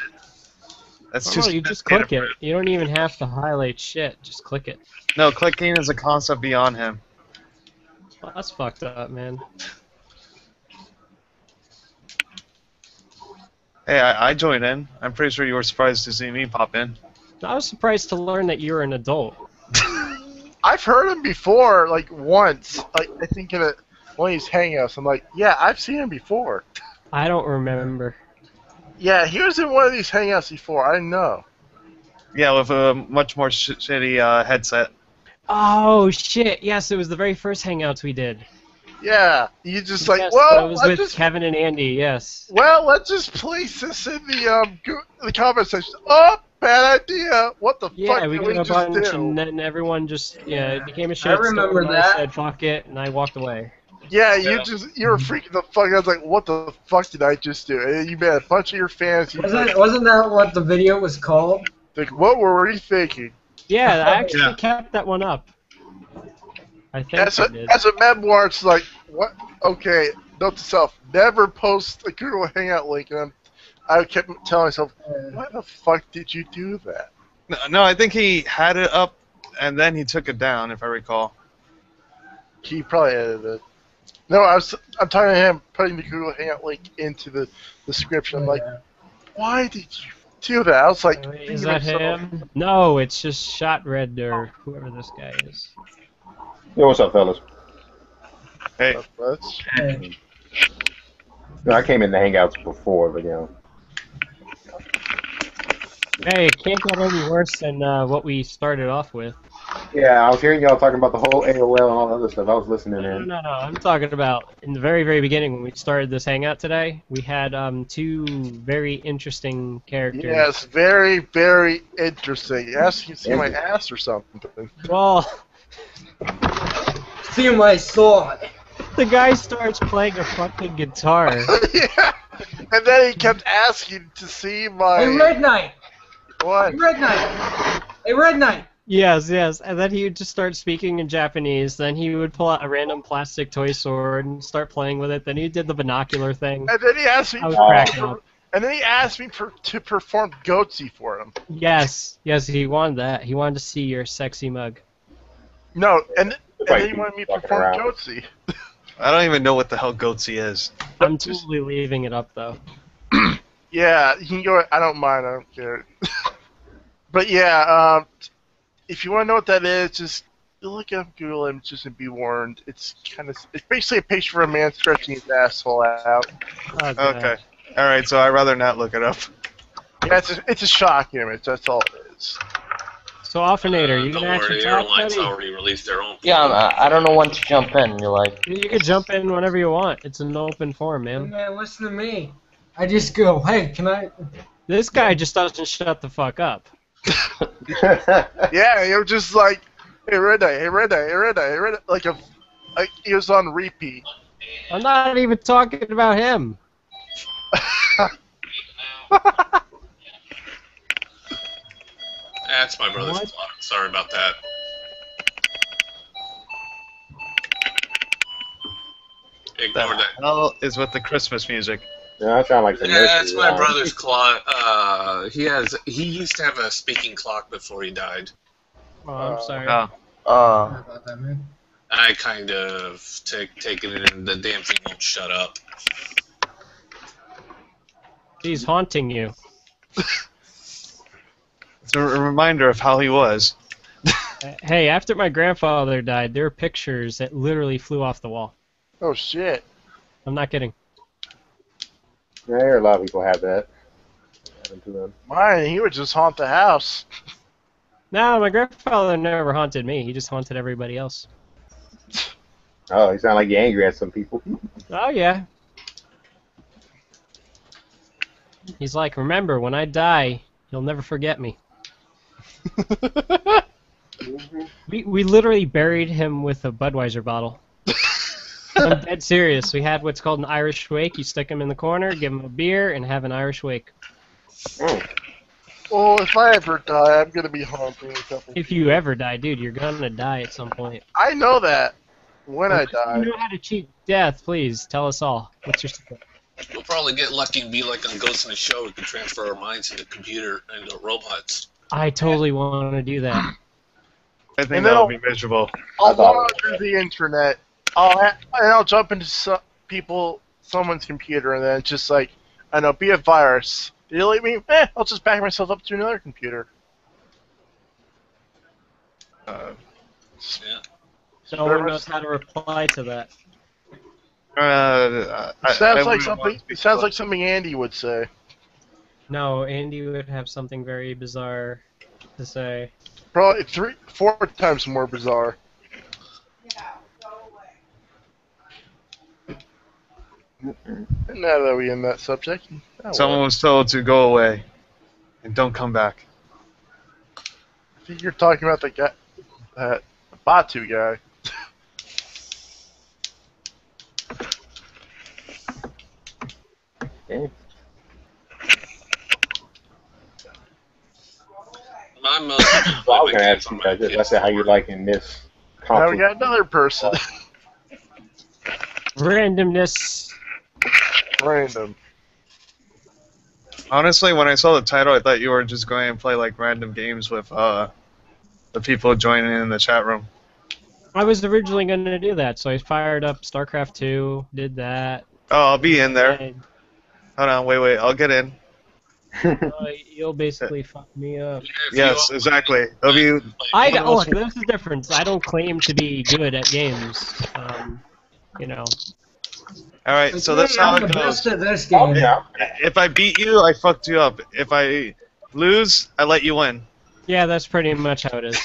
That's too Oh, you just sophisticated click for it. You don't even have to highlight shit. Just click it. No, clicking is a concept beyond him. Well, that's fucked up, man. Hey, I joined in. I'm pretty sure you were surprised to see me pop in. I was surprised to learn that you're an adult. I've heard him before, like once. Like I think in one of these hangouts. I'm like, yeah, I've seen him before. I don't remember. Yeah, he was in one of these hangouts before. I know. Yeah, with a much more shitty headset. Oh shit! Yes, it was the very first Hangouts we did. Yeah, you just like, Yes, well, it was let's with just, Kevin and Andy. Yes. well, let's just place this in the comment section. Oh, bad idea. What the Yeah, fuck we did got we a just bunch, do? and then everyone just it became a shit. I remember I that. said fuck it, and I walked away. Yeah, you were freaking the fuck. I was like, what the fuck did I just do? And you made a bunch of your fans. You Wasn't that what the video was called? like, what were we thinking? Yeah, I actually Yeah. kept that one up. I think As I a, did. as a memoir, it's like, what? Okay, note to self: never post a Google Hangout link. And I kept telling myself, why the fuck did you do that? No, I think he had it up and then he took it down, if I recall. He probably edited it. No, I'm talking to him putting the Google Hangout link into the description. I'm like, why did you do that? I was like, Is thinking to that myself, him? No, it's just Shot Red or whoever this guy is. Yo, what's up, fellas? Hey, That's Hey, No, I came in the Hangouts before, but Hey, it can't get any worse than what we started off with. yeah, I was hearing y'all talking about the whole AOL and all that other stuff. I was listening No, in. no, no. I'm talking about in the very, very beginning when we started this hangout today. We had two very interesting characters. yes, very, very interesting. Ask you to see my ass or something. Well, see my sword. the guy starts playing a fucking guitar. Yeah, and then he kept asking to see my. Hey, Red Knight. What? Hey, Red Knight. Hey, Red Knight. Yes, yes. And then he would just start speaking in Japanese. Then he would pull out a random plastic toy sword and start playing with it. Then he did the binocular thing. And then he asked me. I was cracking up. And then he asked me to perform Goatsy for him. Yes, yes, he wanted that. He wanted to see your sexy mug. No, and then Like, he wanted me to walking perform around. Goatsy. I don't even know what the hell Goatsy is. I'm totally leaving it up though. Yeah, you can go. I don't mind. I don't care. But yeah, if you want to know what that is, just look up Google Images and be warned. It's basically a picture of a man stretching his asshole out. Oh, God. Okay. Alright, so I'd rather not look it up. Yeah, it's a shock image. That's all it is. So, Offinator, you Don't can worry, actually the talk, airlines buddy? already released their own. Yeah, I don't know when to jump in. You're like, You can jump in whenever you want. It's an open forum, Hey, man. man, listen to me. I just go, hey, can I? This guy just doesn't shut the fuck up. Yeah, you're just like, hey Red Eye, hey Red Eye, hey Red Eye, hey Red Eye. Like he was on repeat. I'm not even talking about him. That's my brother's What? clock. Sorry about that. Ignore The that. hell is with the Christmas music? Yeah, that sound like some Yeah, nursery that's my rhyme. brother's clock. He used to have a speaking clock before he died. Oh, I'm sorry. Oh. Sorry about that, man. I kind of taken it in. The damn thing won't shut up. He's haunting you. It's a reminder of how he was. Hey, after my grandfather died, there were pictures that literally flew off the wall. Oh shit. I'm not kidding. Yeah, I hear a lot of people have that. Happen to them. Mine, he would just haunt the house. No, my grandfather never haunted me. He just haunted everybody else. Oh, you sound like you're angry at some people. Oh, yeah. He's like, remember, when I die, you'll never forget me. We literally buried him with a Budweiser bottle. I'm dead serious. We had what's called an Irish wake. You stick him in the corner, give him a beer, and have an Irish wake. Mm. Well, if I ever die, I'm gonna be haunting a couple. If you ever die, dude, you're gonna die at some point. I know that. When I If die. you know how to cheat death, please tell us all. What's your secret? We'll probably get lucky and be like on Ghost in the Show. We can transfer our minds into computer into robots. I totally want to do that. I think And that'll then be miserable. I'll I thought log it was through the internet. I'll jump into someone's computer, and then it's just like, I know, be a virus. Delete me? I'll just back myself up to another computer. Uh, Yeah. No one knows how to reply to that. It sounds like something Andy would say. No, Andy would have something very bizarre to say. Probably 4 times more bizarre. Now that we in that subject, Someone was told to go away and don't come back. I think you're talking about the guy, that Batu guy. Okay. My most. So I was gonna ask you guys this. I said, how you liking this Now we console? got another person. Randomness. Random. Honestly, when I saw the title, I thought you were just going to play like random games with the people joining in the chat room. I was originally going to do that, so I fired up Starcraft 2, did that. Oh, I'll be in there. and, Hold on, wait, I'll get in. you'll basically fuck me up. Yes, exactly. Have you? Look, there's the difference. I don't claim to be good at games. you know. All right, so that's how I'm it the goes. best at this Oh, game. yeah. If I beat you, I fucked you up. If I lose, I let you win. Yeah, that's pretty much how it is.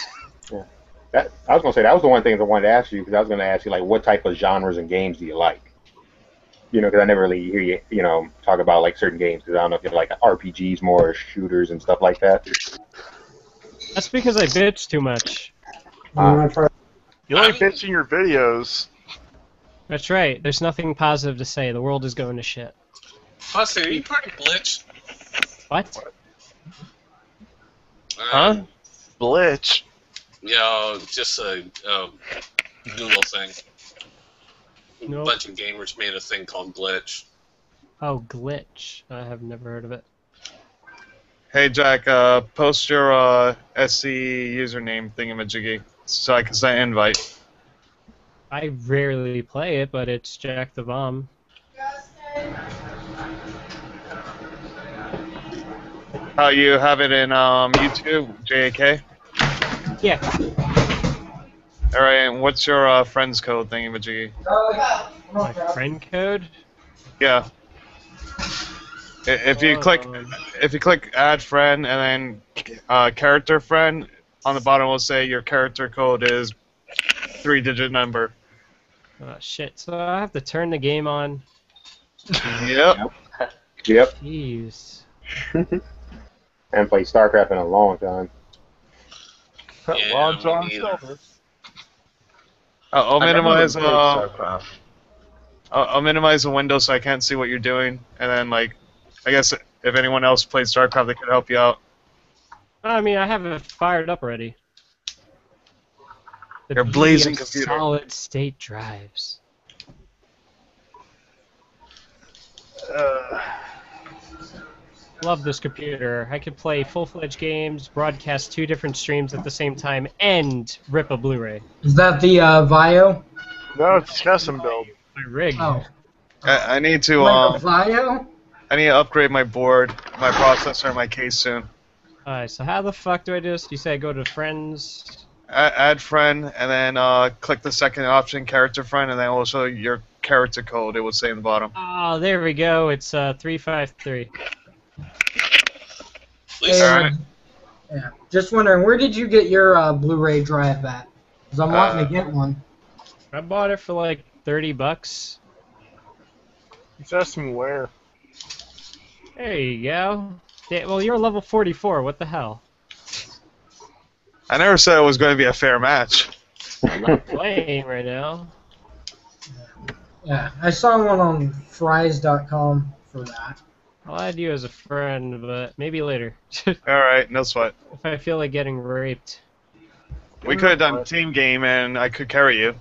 I was gonna say that was the one thing I wanted to ask you because I was gonna ask you like what type of genres and games do you like? You know, because I never really hear you, talk about like certain games because I don't know if you like RPGs more or shooters and stuff like that. That's because I bitch too much. You wanna try? You like bitching your videos. That's right. There's nothing positive to say. The world is going to shit. Pussy, are you part of Glitch? What? Huh? Blitch. Yeah, just a Google thing. A Nope. bunch of gamers made a thing called Glitch. Oh, glitch. I have never heard of it. Hey Jack, post your SC username thingamajiggy so I can send an invite. I rarely play it, but it's Jack the Bomb. How you have it in YouTube, JAK? Yeah. All right, and what's your friends code thingamajiggy? My friend code? Yeah. If you click Um, add friend and then character friend, on the bottom will say your character code is 3-digit number. Oh, shit. So I have to turn the game on. Yep. Yep. Jeez. I haven't played Starcraft in a long time. Yeah, Long me John neither. Silver. I'll I never minimize played StarCraft. I'll minimize the window so I can't see what you're doing, and then like, I guess if anyone else played StarCraft, they could help you out. I mean, I have it fired up already. The Your beauty blazing of computer. solid state drives. Love this computer. I could play full-fledged games, broadcast 2 different streams at the same time, and rip a Blu-ray. Is that the Vio? No, it's custom build. My rig. Oh, I need to like a Vio? I need to upgrade my board, my processor, and my case soon. Alright, so how the fuck do I do this? You say I go to friends. Add friend, and then click the second option, character friend, and then also your character code. It will say in the bottom. Oh, there we go. It's 353. Please, Hey, Alright. Yeah. Just wondering, where did you get your Blu-ray drive at? Because I'm wanting to get one. I bought it for like $30. He's asking where. There you go. Yeah, well, you're level 44. What the hell? I never said it was going to be a fair match. I'm not playing right now. Yeah, I saw one on fries.com for that. I'll add you as a friend, but maybe later. Alright, no sweat. If I feel like getting raped. We could have done team game, and I could carry you.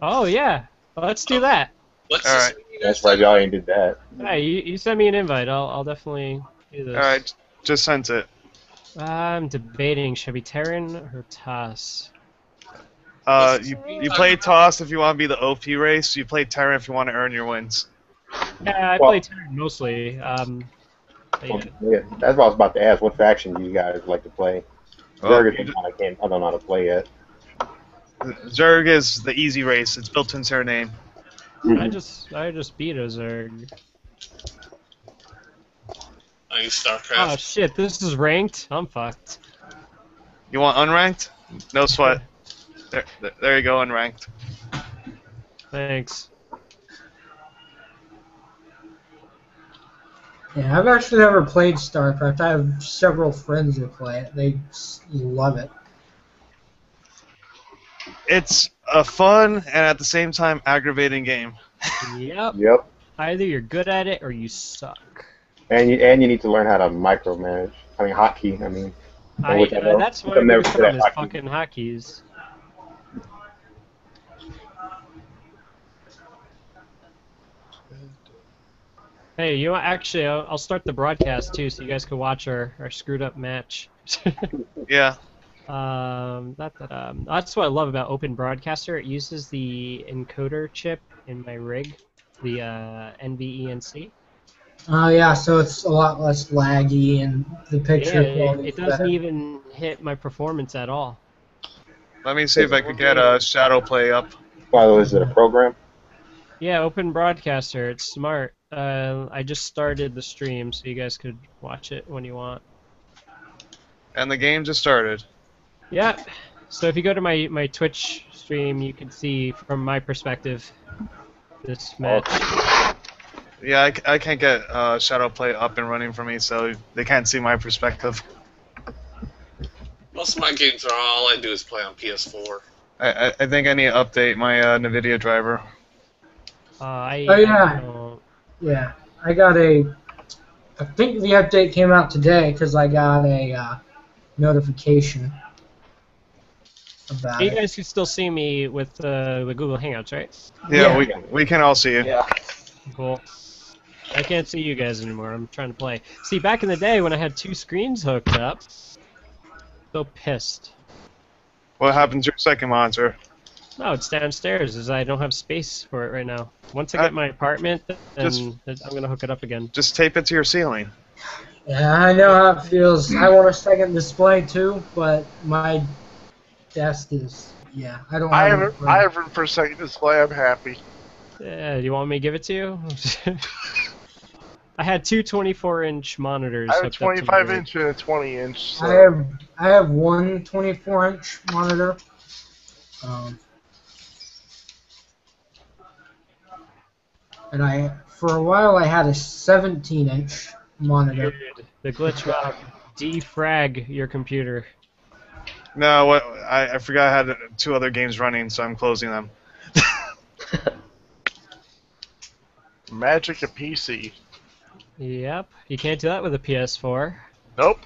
Oh, yeah. Well, let's do that. let's All just. right. That's why y'all ain't did that. Hey, you send me an invite. I'll definitely do this. Alright, just sent it. I'm debating, should we Terran or Toss? You play Toss if you want to be the OP race. You play Terran if you want to earn your wins. Yeah, I Well- play Terran mostly. But yeah. Yeah, that's what I was about to ask. What faction do you guys like to play? Zerg is one I don't know how to play yet. Zerg is the easy race. It's built into her name. I just beat a Zerg. I use Oh Starcraft. shit, this is ranked? I'm fucked. You want unranked? No sweat. There you go, unranked. Thanks. Yeah, I've actually never played StarCraft. I have several friends who play it. They love it. It's a fun and at the same time aggravating game. Yep. Yep. Either you're good at it or you suck. And you need to learn how to micromanage. I mean, hotkey. I mean, That's which my I'm never biggest good at problem is hockey. fucking hotkeys. Hey, actually, I'll start the broadcast too, so you guys can watch our screwed up match. Yeah. That's what I love about Open Broadcaster. It uses the encoder chip in my rig, the NVENC. Oh yeah, so it's a lot less laggy and the picture Yeah, quality. it doesn't even hit my performance at all. Let me see if I could get a shadow play up. well, is it a program? Yeah, open broadcaster. It's smart. I just started the stream, so you guys could watch it when you want. And the game just started. Yeah. So if you go to my Twitch stream, you can see from my perspective this match. Yeah, I can't get Shadowplay up and running for me, so they can't see my perspective. Most of my games are all I do is play on PS4. I think I need to update my NVIDIA driver. Oh yeah, yeah. I got a. I think the update came out today because I got a notification about You it. guys can still see me with the Google Hangouts, right? Yeah, Yeah. we can all see you. Yeah. Cool. I can't see you guys anymore. I'm trying to play. See, back in the day when I had 2 screens hooked up, so pissed. What happened to your second monitor? No, it's downstairs, as I don't have space for it right now. Once I get my apartment, then I'm gonna hook it up again. Just tape it to your ceiling. Yeah, I know how it feels. I want a second display too, but my desk is. Yeah, I don't. I have have I have room for a second display. I'm happy. Yeah, do you want me to give it to you? I had 2 24-inch monitors I have a hooked up to my 25-inch and a 20-inch. So. I have one 24-inch monitor. And for a while I had a 17-inch monitor. Dude, the glitch will defrag your computer. No, what I forgot I had 2 other games running, so I'm closing them. Magic a PC. Yep, you can't do that with a PS4. Nope.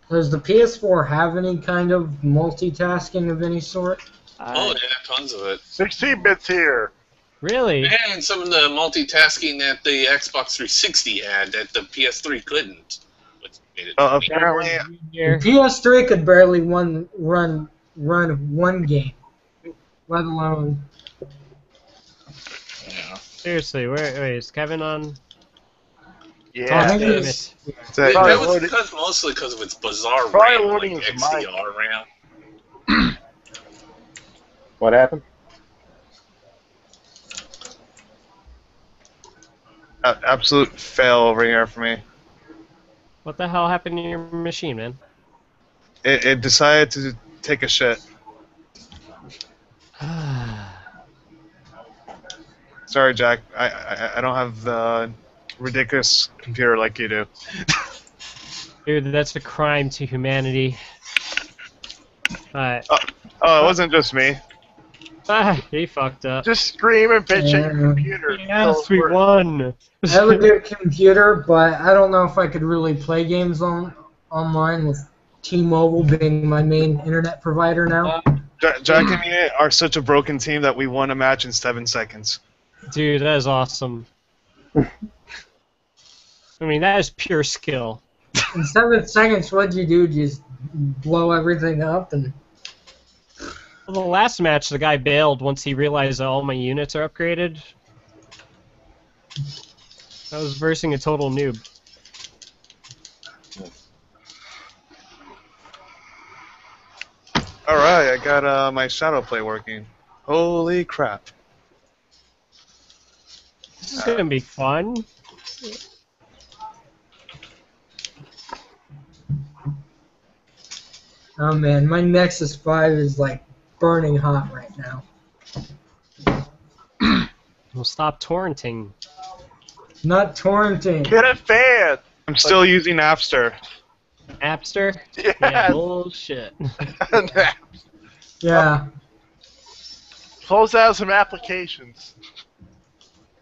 Does the PS4 have any kind of multitasking of any sort? Oh, yeah, tons of it. 16 bits here. Really? And some of the multitasking that the Xbox 360 had that the PS3 couldn't. Which made it Apparently, The PS3 could barely run one game, let alone. Seriously, wait, is Kevin on? Yeah. I think Damn it's- it. that- That was mostly because of its bizarre Probably RAM, loading like his mic. XDR RAM. What happened? absolute fail over here for me. What the hell happened to your machine, man? It decided to take a shit. Sorry, Jack. I don't have the ridiculous computer like you do. Dude, that's a crime to humanity. Alright. Oh, it wasn't just me. He fucked up. Just scream and bitch at your computer. Yes, we won! I have a good computer, but I don't know if I could really play games online with T-Mobile being my main internet provider now. Jack and me are such a broken team that we won a match in 7 seconds. Dude, that is awesome. I mean, that is pure skill. In 7 seconds, what'd you do? Just blow everything up and. Well, the last match, the guy bailed once he realized that all my units are upgraded. I was versing a total noob. Alright, I got my Shadowplay working. Holy crap. This is gonna be fun. Oh man, my Nexus 5 is like burning hot right now. We'll stop torrenting. Not torrenting. Get a fan. I'm still using Napster. Napster? Yeah. Yeah, bullshit. Yeah. Close out some applications.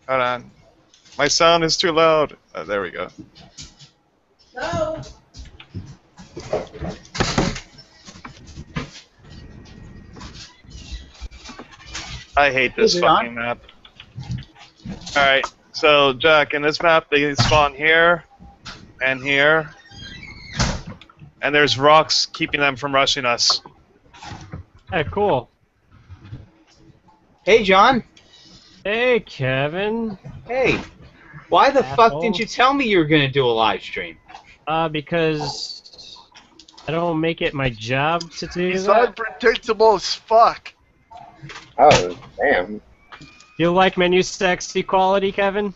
Hold on. My sound is too loud. There we go. No. I hate this Is it fucking map. Alright, so Jack, in this map they spawn here and here. And there's rocks keeping them from rushing us. Hey, cool. Hey, John. Hey, Kevin. Hey. Why the fuck Asshole. didn't you tell me you were going to do a live stream? Because I don't make it my job to do He's that. unpredictable as fuck. Oh, damn. You like menu sex equality, Kevin?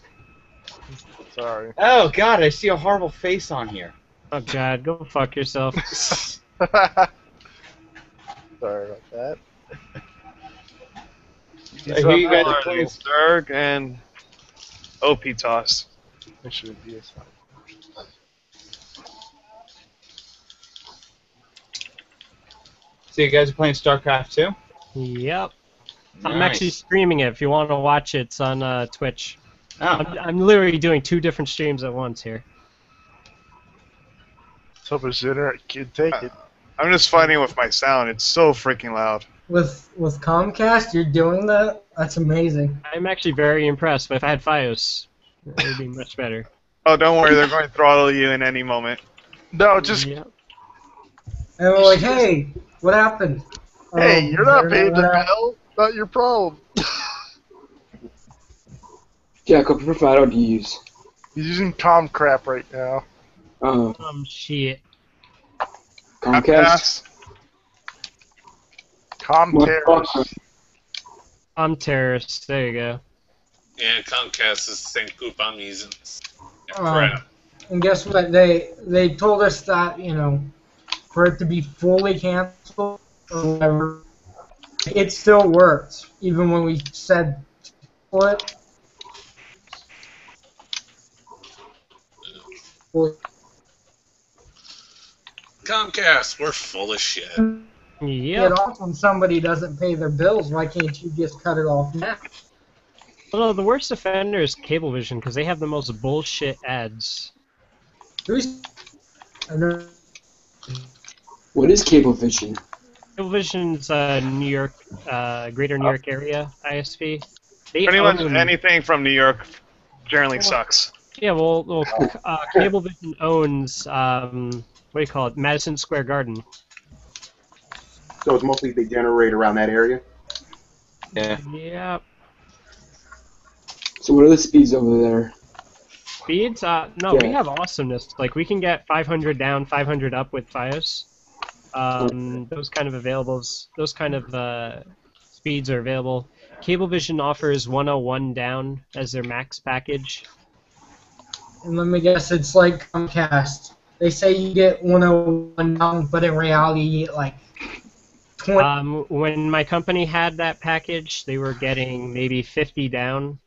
Sorry. Oh god, I see a horrible face on here. Oh god, go fuck yourself. Sorry about that. Who you guys are playing? It's Dirk and OP Toss. It should be as fine. So you guys are playing Starcraft 2? Yep. I'm Nice. actually streaming it. If you want to watch it, it's on Twitch. Oh. I'm literally doing 2 different streams at once here. Let's hope his internet can take it. I'm just fighting with my sound. It's so freaking loud. With Comcast, you're doing that? That's amazing. I'm actually very impressed, but if I had Fios, it would be much better. Oh, don't worry. They're going to throttle you in any moment. No, just Yep. And we're like, hey, what happened? hey, you're not paying the that. bill. Not your problem. Jack, what provider do you use? He's using Comcrap right now. Shit. Comcast? Comterrorist. I'm terrorist. There you go. Yeah, Comcast is the same group I'm using. Yeah, Um, crap. And guess what? They told us that, you know, for it to be fully canceled or whatever, it still worked, even when we said split. Comcast, we're full of shit. Yep. Get off when somebody doesn't pay their bills. Why can't you just cut it off now? Well, no, the worst offender is Cablevision because they have the most bullshit ads. Who's? I know. What is Cablevision? Cablevision's New York, Greater New York area ISP. They Pretty much own- anything from New York generally sucks. Yeah, well, Cablevision owns what do you call it? Madison Square Garden. So it's mostly they generate around that area. Yeah. Yep. So what are the speeds over there? Speeds? No, we Yeah. have awesomeness. Like we can get 500 down, 500 up with Fios. Those kind of those kind of speeds are available. Cablevision offers 101 down as their max package. And let me guess, it's like Comcast. They say you get 101 down, but in reality you get like 20. When my company had that package, they were getting maybe 50 down.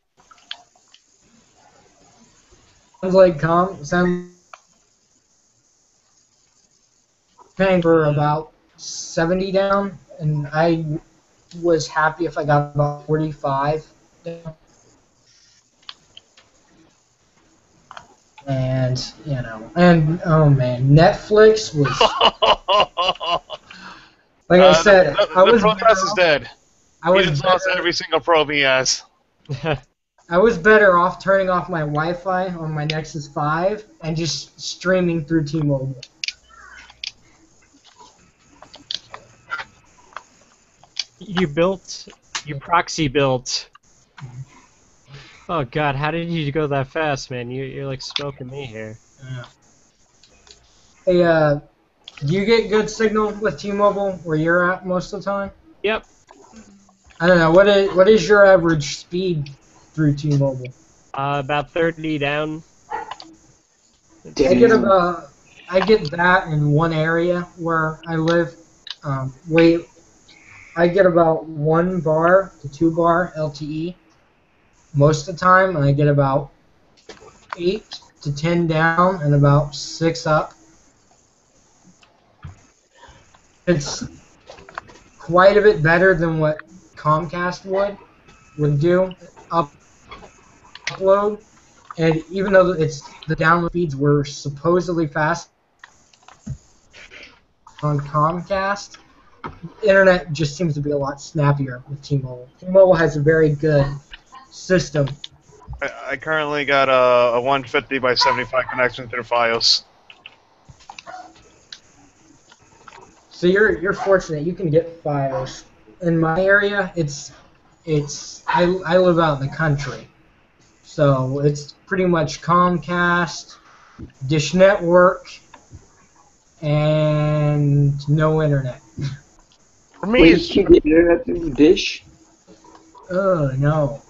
Sounds paying for about 70 down, and I was happy if I got about 45 down. And, you know, and, oh man, Netflix was, like I said, I The was protest is dead. I He was just lost better, every single probe he has. I was better off turning off my Wi-Fi on my Nexus 5 and just streaming through T-Mobile. You proxy built. Oh god, how did you go that fast, man? You're like smoking me here. Hey, do you get good signal with T-Mobile where you're at most of the time? Yep. I don't know. What is your average speed through T-Mobile? About 30 down. Damn. I get that in one area where I live. I get about 1 bar to 2 bar LTE most of the time, and I get about 8 to 10 down and about 6 up. It's quite a bit better than what Comcast would do upload, and even though the download speeds were supposedly fast on Comcast, internet just seems to be a lot snappier with T-Mobile. T-Mobile has a very good system. I currently got a 150 by 75 connection through Fios. So you're fortunate you can get Fios. In my area, I live out in the country, so it's pretty much Comcast, Dish Network, and no internet. For me, Wait, it's, you can't get internet through the dish? Oh no!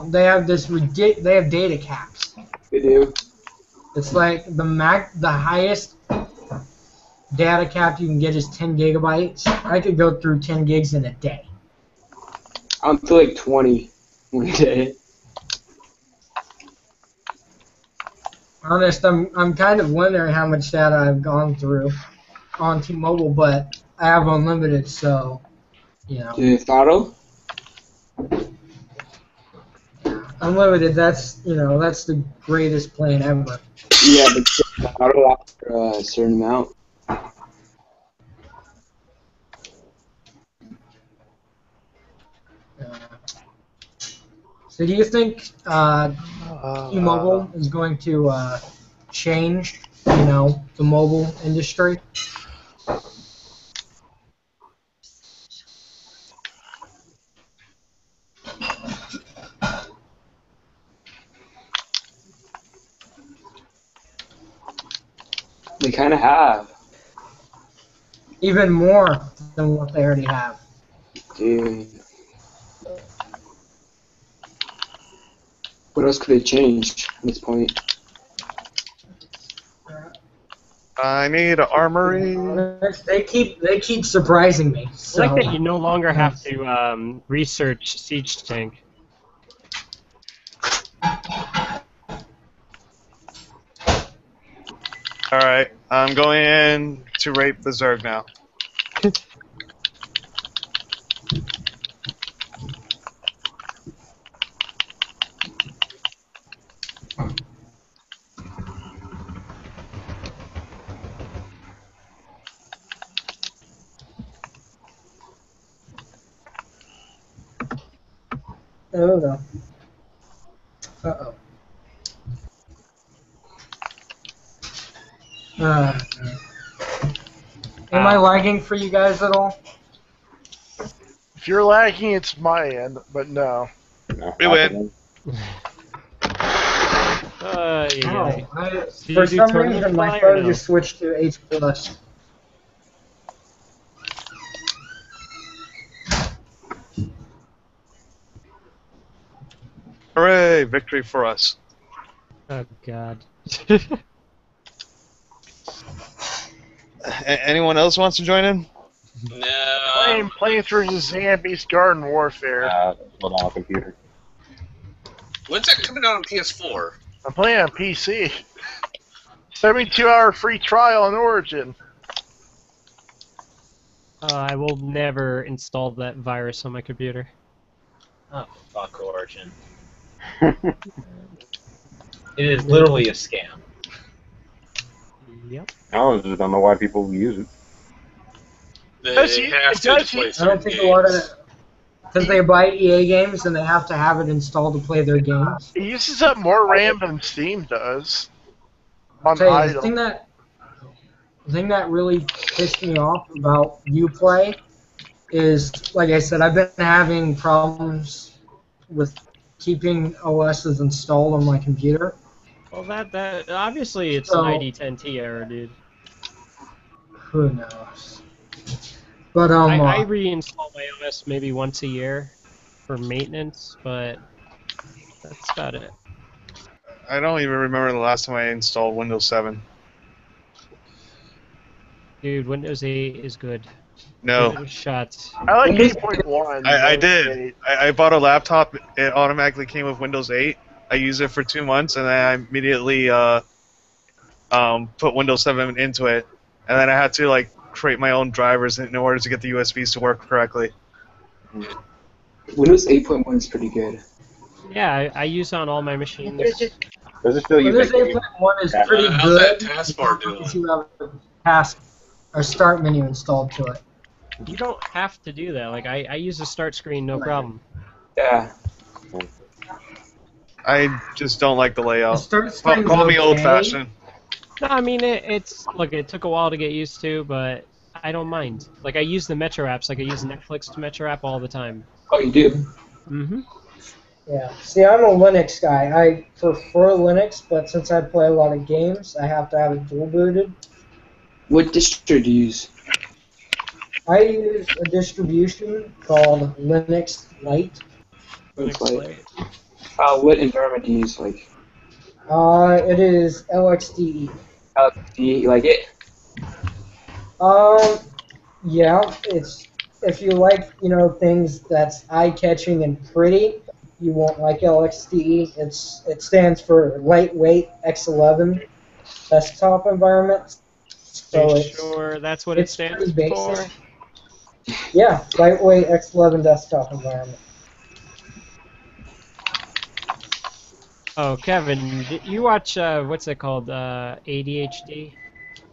They have they have data caps. They do. It's like the highest data cap you can get is 10 gigabytes. I could go through 10 gigs in a day. I'm to like 20 one day. Honest, I'm kind of wondering how much data I've gone through on T-Mobile, but I have unlimited, so you know, The throttle? unlimited. That's the greatest plan ever. Yeah, but the throttle after a certain amount. So do you think T-Mobile is going to change, the mobile industry? They kind of have. Even more than what they already have. Dude. What else could they change at this point? I need an armory. They keep surprising me. So. I like that you no longer have to research Siege Tank. Alright, I'm going in to rape the Zerg now. Oh no. Uh-oh. Am I lagging for you guys at all? if you're lagging, it's my end, but no. No, We win. Yeah. For some reason, my phone just switched to H+. Hooray! Victory for us. Oh God. Anyone else wants to join in? No. Playing through the Zombies Garden Warfare. Hold on, computer. When's that coming out on PS4? I'm playing on PC. 72-hour free trial on Origin. I will never install that virus on my computer. Oh, fuck Origin. It is literally a scam. Yep. I just don't know why people use it. They Does have to does play I don't think a lot of because they buy EA games and they have to have it installed to play their games. It uses up more RAM than Steam does. On Tell you, idle. the thing that really pissed me off about Uplay is, like I said, I've been having problems with keeping OSs installed on my computer. Well, that obviously it's So- an ID10T error, dude. Who knows? But I reinstall my OS maybe once a year for maintenance, but that's about it. I don't even remember the last time I installed Windows 7. Dude, Windows 8 is good. No. Give it a shot. I like 8.1. I did. I bought a laptop. It automatically came with Windows 8. I used it for 2 months, and then I immediately put Windows 7 into it. And then I had to create my own drivers in order to get the USBs to work correctly. Windows 8.1 is pretty good. Yeah, I use it on all my machines. Does it still use Windows like, 8.1 is pretty How's good. that taskbar doing? If you have a task or start menu installed to it. You don't have to do that. Like I use the start screen, no problem. Yeah. I just don't like the The layout. start screen Call me okay. old-fashioned. No, I mean it took a while to get used to, but I don't mind. Like I use the Metro apps, like I use Netflix to Metro app all the time. Oh, you do? Mm-hmm. Yeah. See, I'm a Linux guy. I prefer Linux, but since I play a lot of games, I have to have it dual booted. What distro do you use? I use a distribution called Linux Lite. It's Linux like, Lite. what environment do you use? Like, It is LXDE. do you like it? Yeah, it's if you like, things that's eye-catching and pretty, you won't like LXDE. It stands for Lightweight X11 Desktop Environment. So Are you sure that's what it it's stands pretty for? basic. Yeah, Lightweight X11 Desktop Environment. Oh, Kevin, did you watch what's it called? ADHD?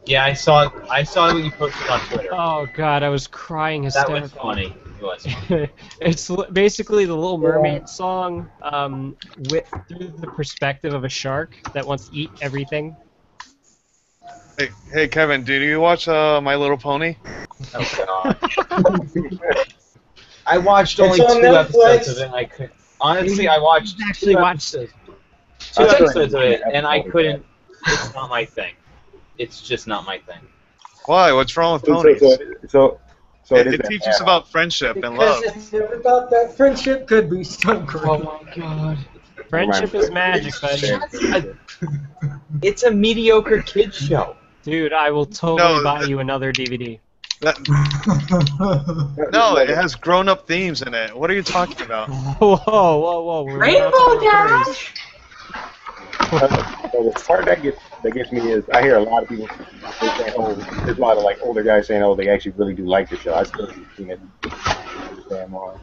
Yeah, I saw what you posted on Twitter. Oh God, I was crying That hysterically. was funny. It was funny. It's basically the Little Mermaid Yeah. song, through the perspective of a shark that wants to eat everything. Hey, Kevin, did you watch My Little Pony? Oh God. I watched only It's on 2 Netflix. episodes of it. And I could honestly, I watched Actually 2 watched episodes. 2 episodes of it, and I couldn't. It's not my thing. It's just not my thing. Why? What's wrong with So ponies? it It teaches about friendship and Because love. if never thought that friendship could be so great. Oh my God. Friendship is magic, buddy. It's a mediocre kids show. Dude, I will totally No, buy you another DVD. No, it has grown-up themes in it. What are you talking about? Whoa, whoa, whoa! We're not Rainbow talking about Dash! So the part that gets me is I hear a lot of people say, "Oh, there's a lot of like older guys saying, oh, they actually really do like the show." I still haven't seen it. Damn long.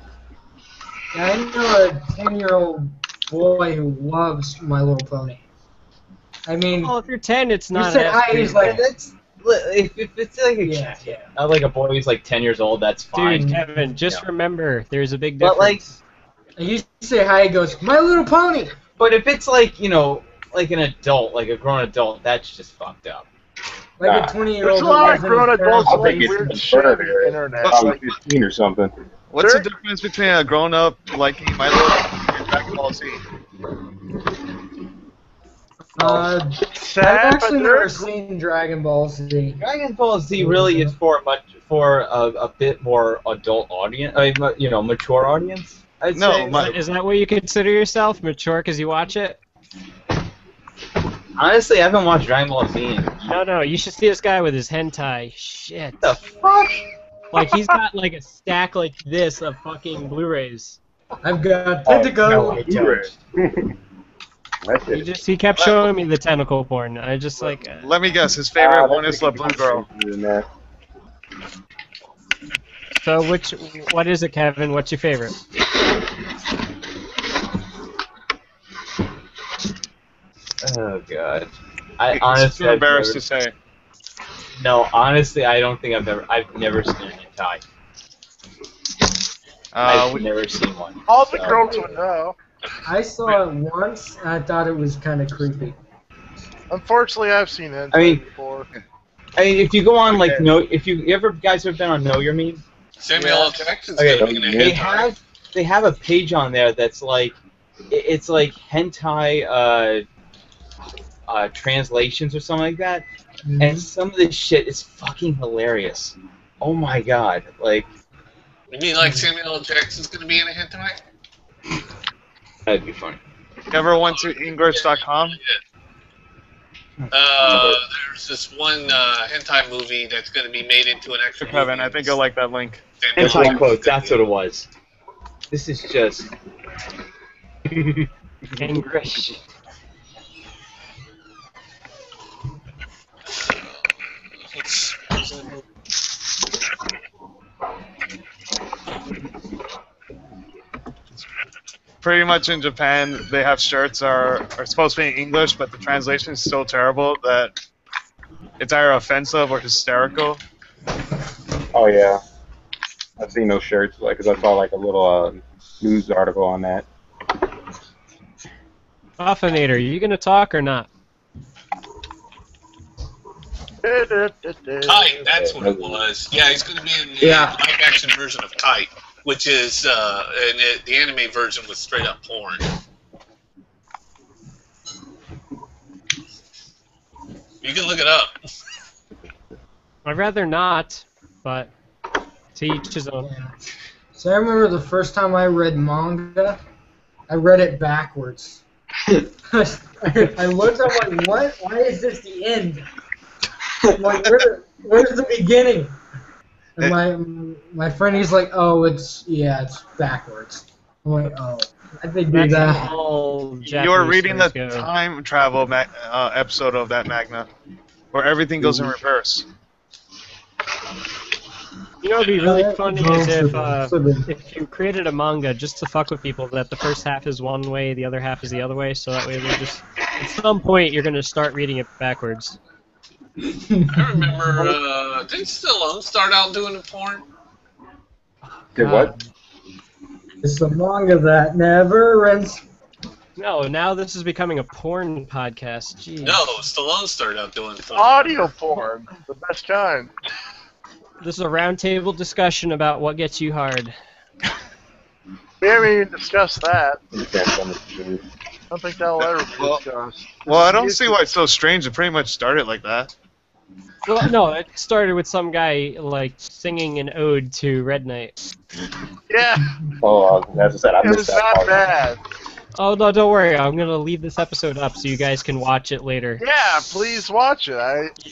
I know a 10-year-old boy who loves My Little Pony. I mean, Well, if you're 10, it's you not. said as hi, he's like, That's if it's like a yeah, yeah. like a boy who's like 10 years old, that's fine. Dude, Kevin, just remember, there's a big But difference. And you say hi, he goes, My Little Pony! But if it's like like an adult, like a grown adult, that's just fucked up. Like Nah. a 20-year-old There's a lot of who grown lives in adults his like think it's weird even shit on further. the internet. Probably Like, 15 or something. What's There- the difference between a grown-up liking My Little Pony and Dragon Ball Z? I've sad, but actually they're never seen Dragon Ball Z. Dragon Ball Z really is for a bit more adult audience, mature audience. I'd No, say. Is that what you consider yourself, mature, because you watch it? Honestly, I haven't watched Dragon Ball Z in No, you should see this guy with his hentai. Shit. the fuck. Like, he's got, like, a stack like this of fucking Blu-rays. I've got Oh, Tentacle. no, That shit. He kept showing me the tentacle porn. I just, like... Let me guess, his favorite one that is the could blue be girl. crazier than that. So, what is it, Kevin? What's your favorite? Oh god. I He's honestly too embarrassed to say. No, honestly, I don't think I've never seen an hentai. I've never seen one. all the so- girls would know. I saw it once, and I thought it was kind of creepy. Unfortunately, I've seen it I mean- before. I mean, if you go on like if you ever guys have been on Know Your Meme, Samuel L. Jackson's Okay, gonna be in a they hentai. have a page on there that's like it's like hentai translations or something like that, and some of this shit is fucking hilarious. Oh my god, like You mean like Samuel L. Jackson's gonna be in a hentai? that'd be funny. You ever went to English.com? There's this one hentai movie that's going to be made into an actual Kevin, movie. I think you'll like that link. Hentai quotes, that's what it was. This is just English. Pretty much in Japan, they have shirts are supposed to be in English, but the translation is so terrible that it's either offensive or hysterical. Oh yeah, I've seen those shirts. Like, 'cause I saw like a little news article on that. Buffinator, are you gonna talk or not? Kite, that's what it was. Yeah, he's going to be in the live-action version of Kite, which is the anime version was straight up porn. You can look it up. I'd rather not, but to each his own. Yeah. So I remember the first time I read manga, I read it backwards. I looked up like, what? Why is this the end? I'm like, where's the beginning? And my friend, he's like, oh, it's backwards. I'm like, oh, how'd they do That's that? how You were Japanese reading the stories go. time travel episode of that manga, where everything goes in reverse. You know, it'd be really funny is Sibling. if you created a manga just to fuck with people, that the first half is one way, the other half is the other way, so that way they just, at some point, you're gonna start reading it backwards. I remember, didn't Stallone start out doing the porn? Did what? It's the manga that never ends. No, now this is becoming a porn podcast. Jeez. No, Stallone started out doing porn. Audio porn, the best kind. This is a roundtable discussion about what gets you hard. We haven't even discussed that. Depends on the mood. I don't think that'll ever be discussed. Well, I don't see why it's so strange. It pretty much started like that. Well, no, it started with some guy, like, singing an ode to Red Knight. Yeah, Oh, as I said, I it missed was that not part. bad. Oh, no, don't worry. I'm going to leave this episode up so you guys can watch it later. Yeah, please watch it.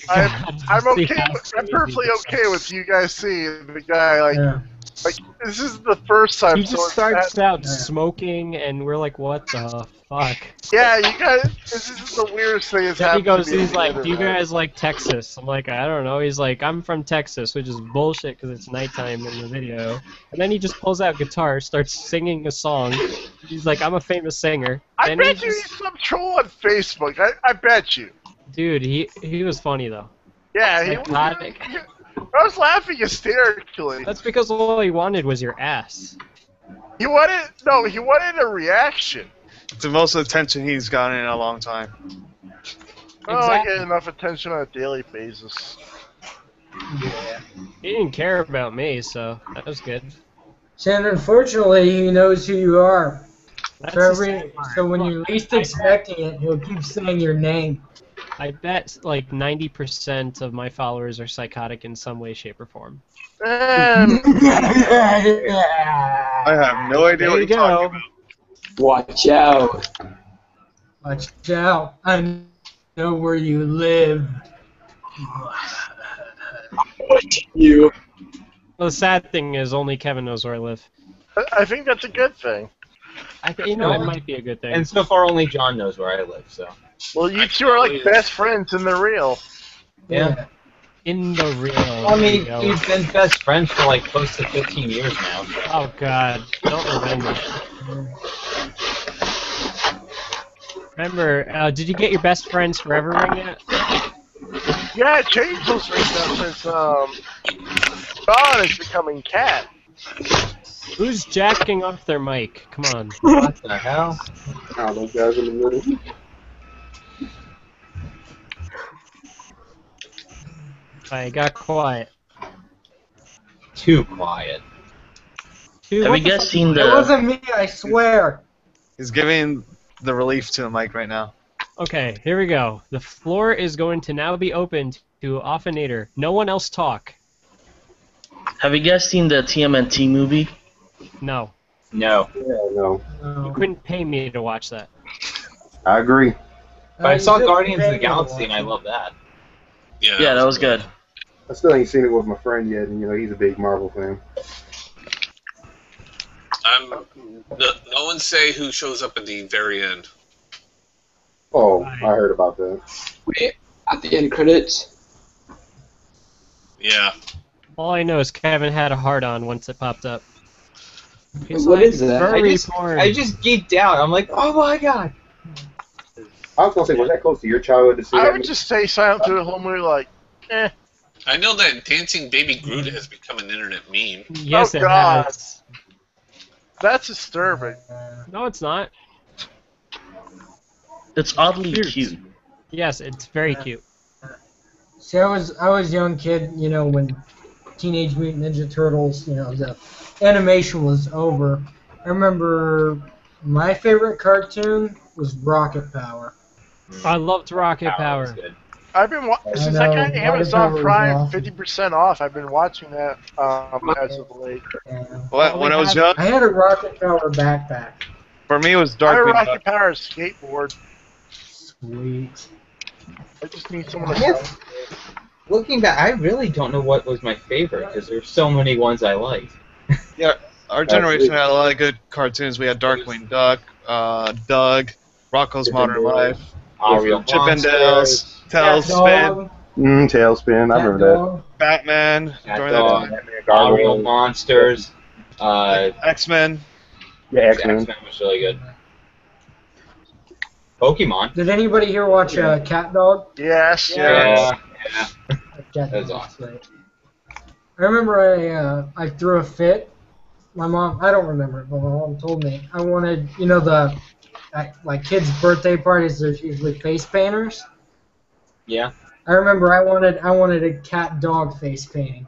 I'm okay. I'm perfectly okay with you guys seeing the guy Yeah. like this is the first time. He just starts out smoking, and we're like, what the fuck? Yeah, you guys. This is the weirdest thing that's Then he happened. goes, to me he's like, ever, do you man. guys like Texas? I'm like, I don't know. He's like, I'm from Texas, which is bullshit because it's nighttime in the video. And then he just pulls out guitar, starts singing a song. He's like, I'm a famous singer. I Then bet he you just- he's some troll on Facebook. I bet you. Dude, he was funny though. Yeah, Psychotic. I was laughing hysterically. That's because all he wanted was your ass. He wanted a reaction. It's the most attention he's gotten in a long time. Oh, I Exactly. get enough attention on a daily basis. Yeah. He didn't care about me, so that was good. And unfortunately, he knows who you are. That's So, the sad part. so when you're least expecting it, he'll keep saying your name. I bet like 90% of my followers are psychotic in some way, shape, or form. And I have no idea There what you you're talking go. about. Watch out. Watch out. I know where you live. Watch you. Well, the sad thing is only Kevin knows where I live. I think that's a good thing. You know, it might be a good thing. And so far, only John knows where I live. So Well, you two are like best friends in the real. yeah. In the real. I mean, video. we've been best friends for like close to 15 years now. So. Oh God! Don't remember. Remember? Did you get your best friends forever ring yet? Yeah, it changed those things now since John is becoming cat. Who's jacking off their mic? Come on. What the hell? Oh, those guys in the middle. I got quiet. Too quiet. Dude, Have what you the guys fuck- seen It the? wasn't me, I swear. He's giving the relief to the mic right now. Okay, here we go. The floor is going to now be opened to Offinator. No one else talk. Have you guys seen the TMNT movie? No. No. Yeah, no. You couldn't pay me to watch that. I agree. But I saw You Guardians of the didn't pay me to Galaxy watch and I it. love that. Yeah, that was good. I still ain't seen it with my friend yet, and he's a big Marvel fan. No one say who shows up at the very end. Oh, I heard about that. Wait, at the end credits. Yeah. All I know is Kevin had a hard-on once it popped up. He's What like, is that? furry porn. I just geeked out. I'm like, oh my god. I was gonna say, was that close to your childhood to see I that? would just say silent through the whole movie like, eh. I know that dancing baby Groot has become an internet meme. Yes, Oh, it God. has. That's disturbing. No, it's not. It's oddly Cute. cute. Yes, it's very cute. See, I was a young kid, when Teenage Mutant Ninja Turtles, the animation was over. I remember my favorite cartoon was Rocket Power. I loved Rocket Power was Power. good. I've been since I got know, Amazon Watertower was Prime awesome. 50% off. I've been watching that as of late. Yeah. When I was young, I had a Rocket Power backpack. for me it was I have a Darkwing Rocket Duck. Power skateboard. Sweet. I just need someone to I sell. have, looking back, I really don't know what was my favorite because there's so many ones I liked. Yeah, our generation had a lot of good cartoons. We had Darkwing Duck, Doug, Rocco's Modern Life, Ariel Chip and Monsters, Dale's, Tailspin, Tailspin. I Cat remember that. Dog. Batman, Cat during Dog, that time. Ariel Monsters, X-Men. Yeah, X-Men. X-Men was really good. Pokemon. Did anybody here watch Cat Dog? Yes. Yeah. Cat That's Dog was awesome. great. I remember I threw a fit. My mom, I don't remember it, but my mom told me I wanted, like kids' birthday parties. There's usually face painters. Yeah. I remember I wanted a cat dog face painting,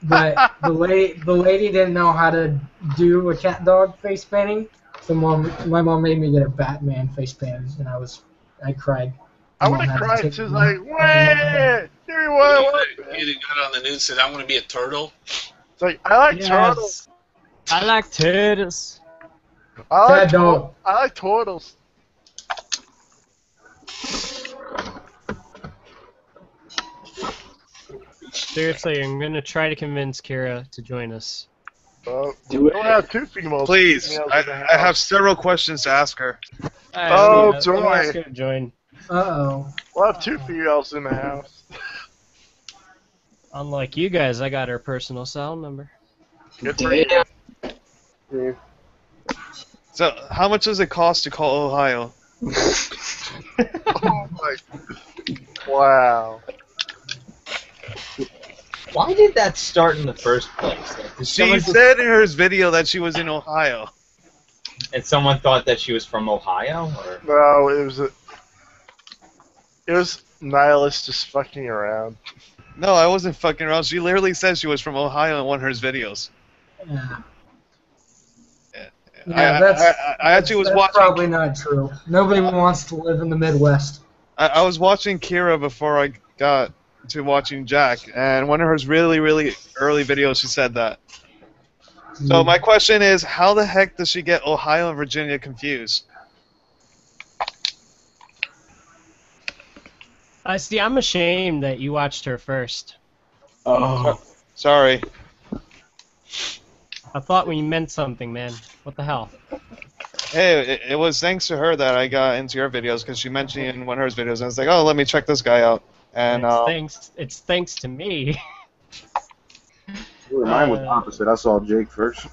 but the lady didn't know how to do a cat dog face painting. So my mom made me get a Batman face painting, and I cried. I would have cried too, like, wait, here you are. You got on the news and said, I want to be a turtle. It's like, I like turtles. I like turtles. I Cat dog. like turtles. Seriously, I'm gonna try to convince Kira to join us. Do it. We have two females. Please, females in the I have house. several questions to ask her. Oh, Joy. joy. Join. Uh-oh. We'll have two females in the house. Unlike you guys, I got her personal cell number. Good for you. Yeah. So, how much does it cost to call Ohio? Oh my. Wow. Why did that start in the first place? Like, did She someone just- said in her video that she was in Ohio. and someone thought that she was from Ohio? Or? No, it was nihilist just fucking around. No, I wasn't fucking around. She literally said she was from Ohio in one of her videos. Yeah. I actually was that's watching. probably not true. Nobody wants to live in the Midwest. I was watching Kira before I got to watching Jack, and one of her really, really early videos, she said that. So my question is, how the heck does she get Ohio and Virginia confused? See, I'm ashamed that you watched her first. Oh. Sorry. I thought we meant something, man. What the hell? Hey, it was thanks to her that I got into your videos, because she mentioned in one of her videos, and I was like, oh, let me check this guy out. And It's thanks to me. Mine was opposite. I saw Jake first.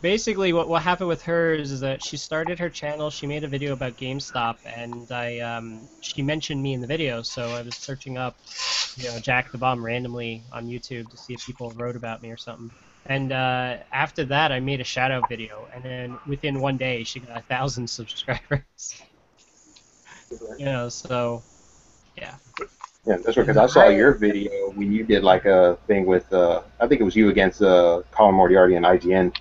Basically, what happened with hers is that she started her channel. She made a video about GameStop, and she mentioned me in the video. So I was searching up, Jack the Bomb randomly on YouTube to see if people wrote about me or something. And after that, I made a shout-out video, and then within one day, she got 1,000 subscribers. So yeah. Yeah, that's right. Because I saw your video when you did like a thing with, I think it was you against Colin Moriarty and IGN.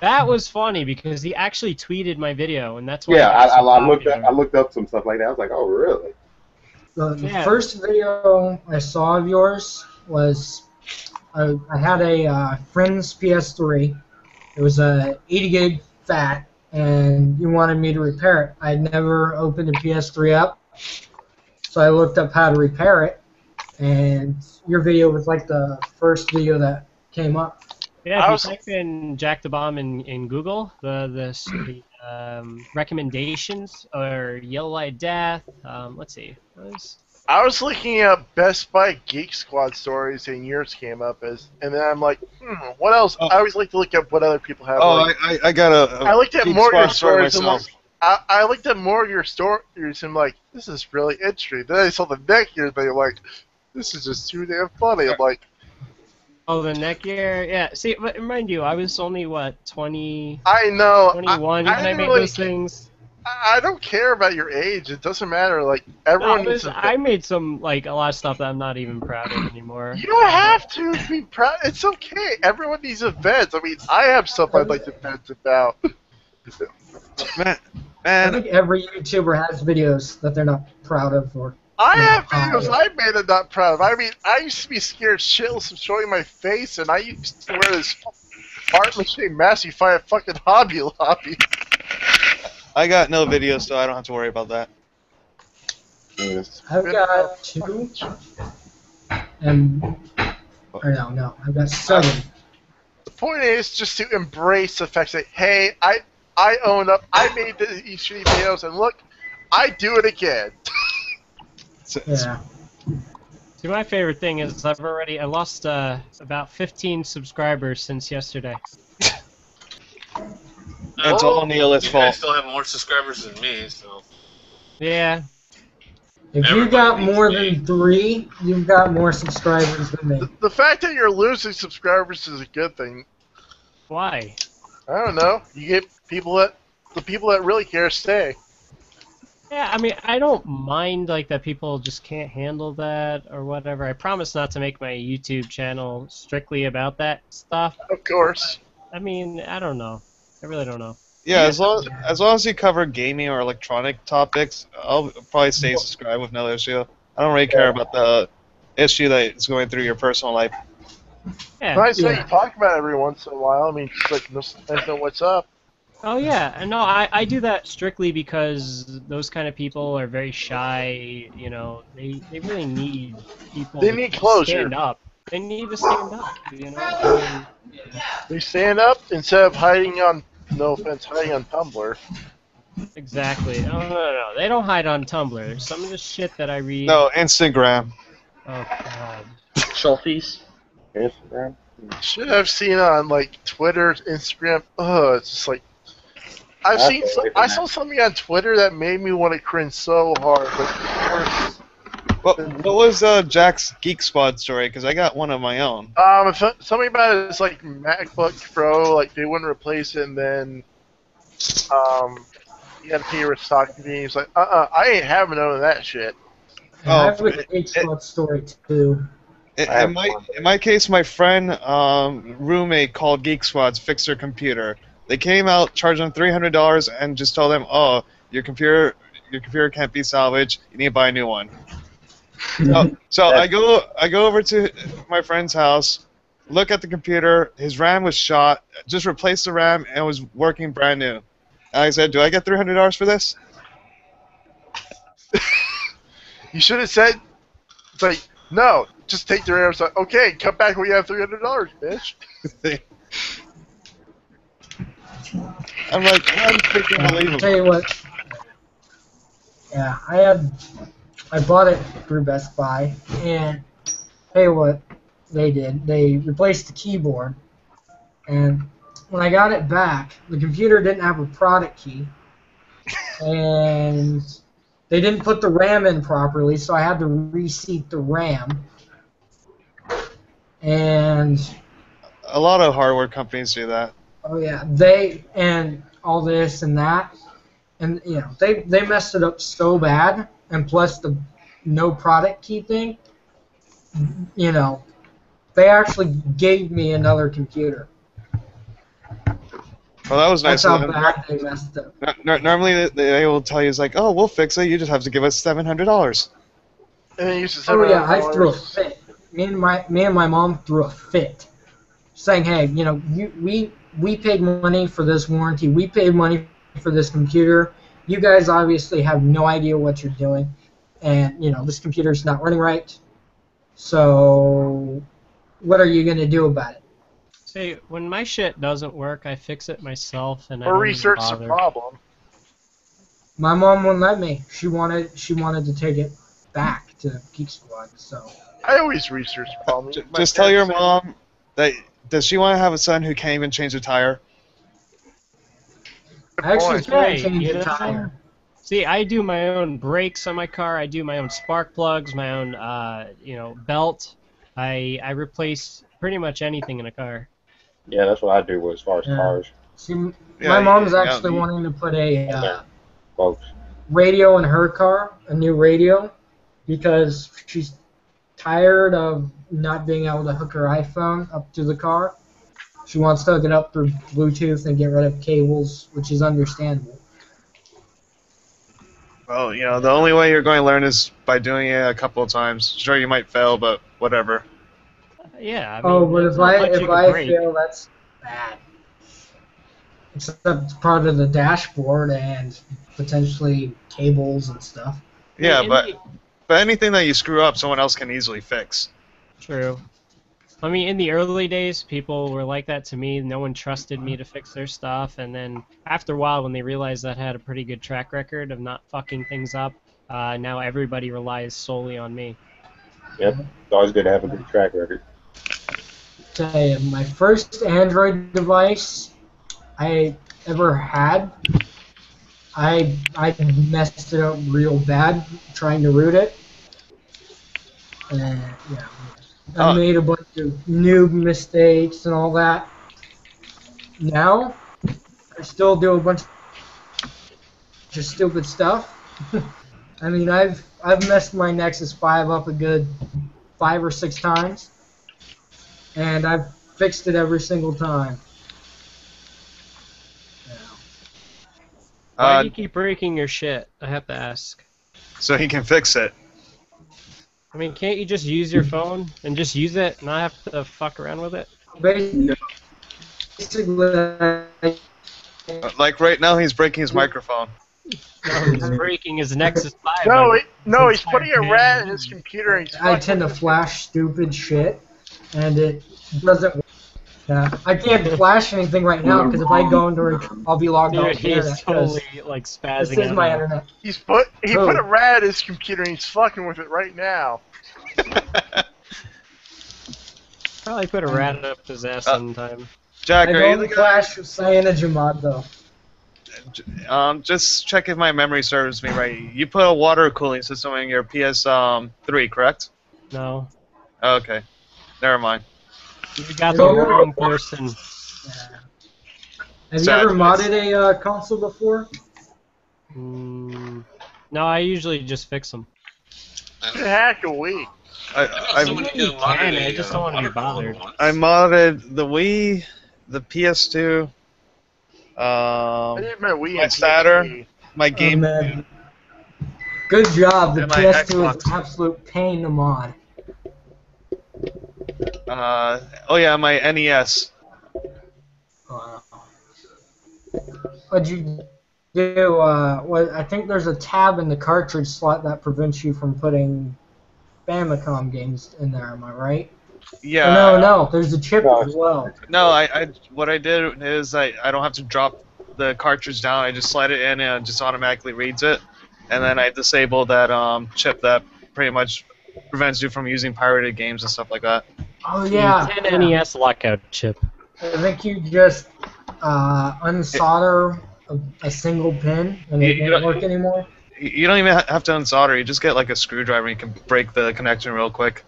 That was funny because he actually tweeted my video, and that's why. Yeah, it got so I looked up some stuff like that. I was like, oh, really? The first video I saw of yours was I had a friend's PS3. It was a 80 gig fat, and you wanted me to repair it. I'd never opened a PS3 up, so I looked up how to repair it, and your video was like the first video that came up. Yeah, if you type in Jack the Bomb in Google, the recommendations or Yellow Light Death. Let's see. I was looking at Best Buy Geek Squad stories, and yours came up and then I'm like, what else? I always like to look at what other people have. Oh, I got I looked at Geek more of your Squad story stories, and like, I looked at more of your stories, and I'm like, this is really interesting. Then I saw the neck here thing, I'm like, this is just too damn funny. I'm like, oh, the neck gear? Yeah, see, but mind you, I was only, 20... I know. 21 when I made those things. I don't care about your age. It doesn't matter. Like, everyone needs to... I made some, a lot of stuff that I'm not even proud of anymore. You don't have to be proud. It's okay. Everyone needs events. I mean, I have stuff I'd like to vent about. I think every YouTuber has videos that they're not proud of or I have videos I made I'm not proud of. I mean, I used to be scared shitless of showing my face, and I used to wear this art machine mask you find at fucking Hobby Lobby. I got no videos, so I don't have to worry about that. I've got 2, and or no, I've got 7. The point is just to embrace the fact that, hey, I own up, I made these shitty videos, and look, I do it again. Yeah. See, my favorite thing is I lost about 15 subscribers since yesterday. It's all Neil's You fault. guys still have more subscribers than me, so. Yeah. If you got more than 3, you've got more subscribers than me. The fact that you're losing subscribers is a good thing. Why? I don't know. You get the people that really care stay. Yeah, I mean, I don't mind like that people just can't handle that or whatever. I promise not to make my YouTube channel strictly about that stuff. Of course. I mean, I don't know. I really don't know. Yeah, as long as you cover gaming or electronic topics, I'll probably stay subscribed with no issue. I don't really care about the issue that's going through your personal life. Yeah. Nice that you talk about it every once in a while. I mean, just like, nice know what's up. Oh yeah, no, I do that strictly because those kind of people are very shy. You know, they really need people. They need to closure. stand up. They need to stand up. You know. I mean, They stand up instead of hiding on. No offense, hiding on Tumblr. exactly. No. They don't hide on Tumblr. Some of the shit that I read. No, Instagram. Oh god. Selfies. Instagram. Shit I've seen on like Twitter, Instagram. It's just like I saw something on Twitter that made me want to cringe so hard. But What was Jack's Geek Squad story? Because I got one of my own. something about it is like MacBook Pro, like they wouldn't replace it, and then you had to pay your stock fee. He's like, I ain't having none of that shit. I have a Geek Squad story too. In my case, my friend roommate called Geek Squad to fix their computer. They came out, charged them $300, and just told them, "Oh, your computer can't be salvaged. You need to buy a new one." So I go over to my friend's house, look at the computer. His RAM was shot. Just replaced the RAM, and it was working brand new. And I said, "Do I get $300 for this?" You should have said, it's like, no, just take the RAM. It's like, okay, come back when you have $300, bitch. I'm like, unfreaking I'll unbelievable. tell you what. Yeah, I bought it through Best Buy, and tell you what they did. They replaced the keyboard, and when I got it back, the computer didn't have a product key, and they didn't put the RAM in properly, so I had to reseat the RAM. And A lot of hardware companies do that. oh yeah, they and all this and that, and you know they messed it up so bad, and plus the no product key thing, you know, they actually gave me another computer. Well, that was nice. That's how of them. bad they messed up. Normally, they will tell you, it's like, "Oh, we'll fix it. You just have to give us $700." And then you used to Oh yeah, I $700. threw a fit. Me and my mom threw a fit, saying, "Hey, you know, we paid money for this warranty. We paid money for this computer. You guys obviously have no idea what you're doing, and you know this computer's not running right. So, what are you gonna do about it?" See, when my shit doesn't work, I fix it myself, and I Or don't research even the bother. problem. My mom wouldn't let me. She wanted to take it back to Geek Squad. So I always research the problem. My Just tell your parents mom that. Does she want to have a son who can't even change a tire? say, I actually "Good point." can't Hey, change you the know? tire. See, I do my own brakes on my car. I do my own spark plugs, my own, belt. I replace pretty much anything in a car. Yeah, that's what I do as far as Yeah. cars, See, Yeah, my mom's yeah, actually you- wanting to put a folks. radio in her car, a new radio, because she's tired of not being able to hook her iPhone up to the car. She wants to hook it up through Bluetooth and get rid of cables, which is understandable. Well, the only way you're going to learn is by doing it a couple of times. Sure, you might fail, but whatever. Yeah, I mean, Oh, but there's not much if you can I break. fail, that's bad. Except it's part of the dashboard and potentially cables and stuff. Yeah, In but the- but anything that you screw up, someone else can easily fix. True. I mean, in the early days, people were like that to me. No one trusted me to fix their stuff, and then after a while, when they realized that I had a pretty good track record of not fucking things up, now everybody relies solely on me. Yep. It's always good to have a good track record. Tell you, my first Android device I ever had, I messed it up real bad trying to root it. And yeah, I made a bunch of noob mistakes and all that. Now, I still do a bunch of stupid stuff. I mean, I've messed my Nexus 5 up a good 5 or 6 times, and I've fixed it every single time. Why do you keep breaking your shit? I have to ask. So he can fix it. I mean, can't you just use your phone and just use it, not have to fuck around with it? Basically, Like right now, he's breaking his microphone. No, he's breaking his Nexus 5. No, he's putting a rat in his computer. And he's I tend to flash stupid shit, and it doesn't. I can't flash anything right now because if I go into it, I'll be logged Dude, off the internet. he's totally like spazzing This is out my now. internet. He put a rat in his computer and he's fucking with it right now. Probably put a rat up his ass sometime. Jack, I are you don't flash Cyanogimod though. Just check if my memory serves me right. You put a water cooling system in your PS3, correct? No. Okay. Never mind. You got the wrong person. Have you ever modded a console before? No, I usually just fix them. You hack a Wii. I just don't want to be bothered. I modded the Wii, the PS2, I did my Wii my and Saturn, PSP. my Game. Man. Good job. The And my PS2 is Xbox. an absolute pain to mod. Oh yeah, my NES. What'd you do? I think there's a tab in the cartridge slot that prevents you from putting Famicom games in there. Am I right? Yeah. Or no, there's a chip as well. No, what I did is I don't have to drop the cartridge down. I just slide it in and it just automatically reads it, and then I disable that chip that pretty much prevents you from using pirated games and stuff like that. Oh yeah. 10 NES lockout chip. I think you just unsolder a single pin and it won't work anymore. You don't even have to unsolder. You just get like a screwdriver and you can break the connection real quick.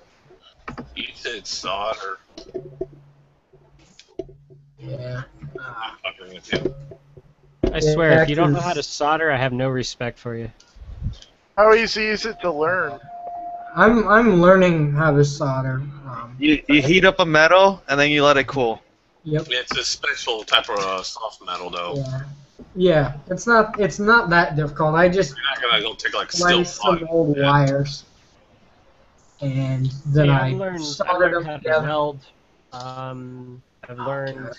You said solder. Yeah. I'm fucking with you. I swear, if you don't know how to solder, I have no respect for you. How easy is it to learn? I'm learning how to solder. You heat up a metal and then you let it cool. Yep. It's a special type of soft metal, though. Yeah. Yeah. It's not that difficult. I just You're not gonna go take like steel slice some plug. old wires, and then Yeah, I I've learned soldered them how to together. weld. I've learned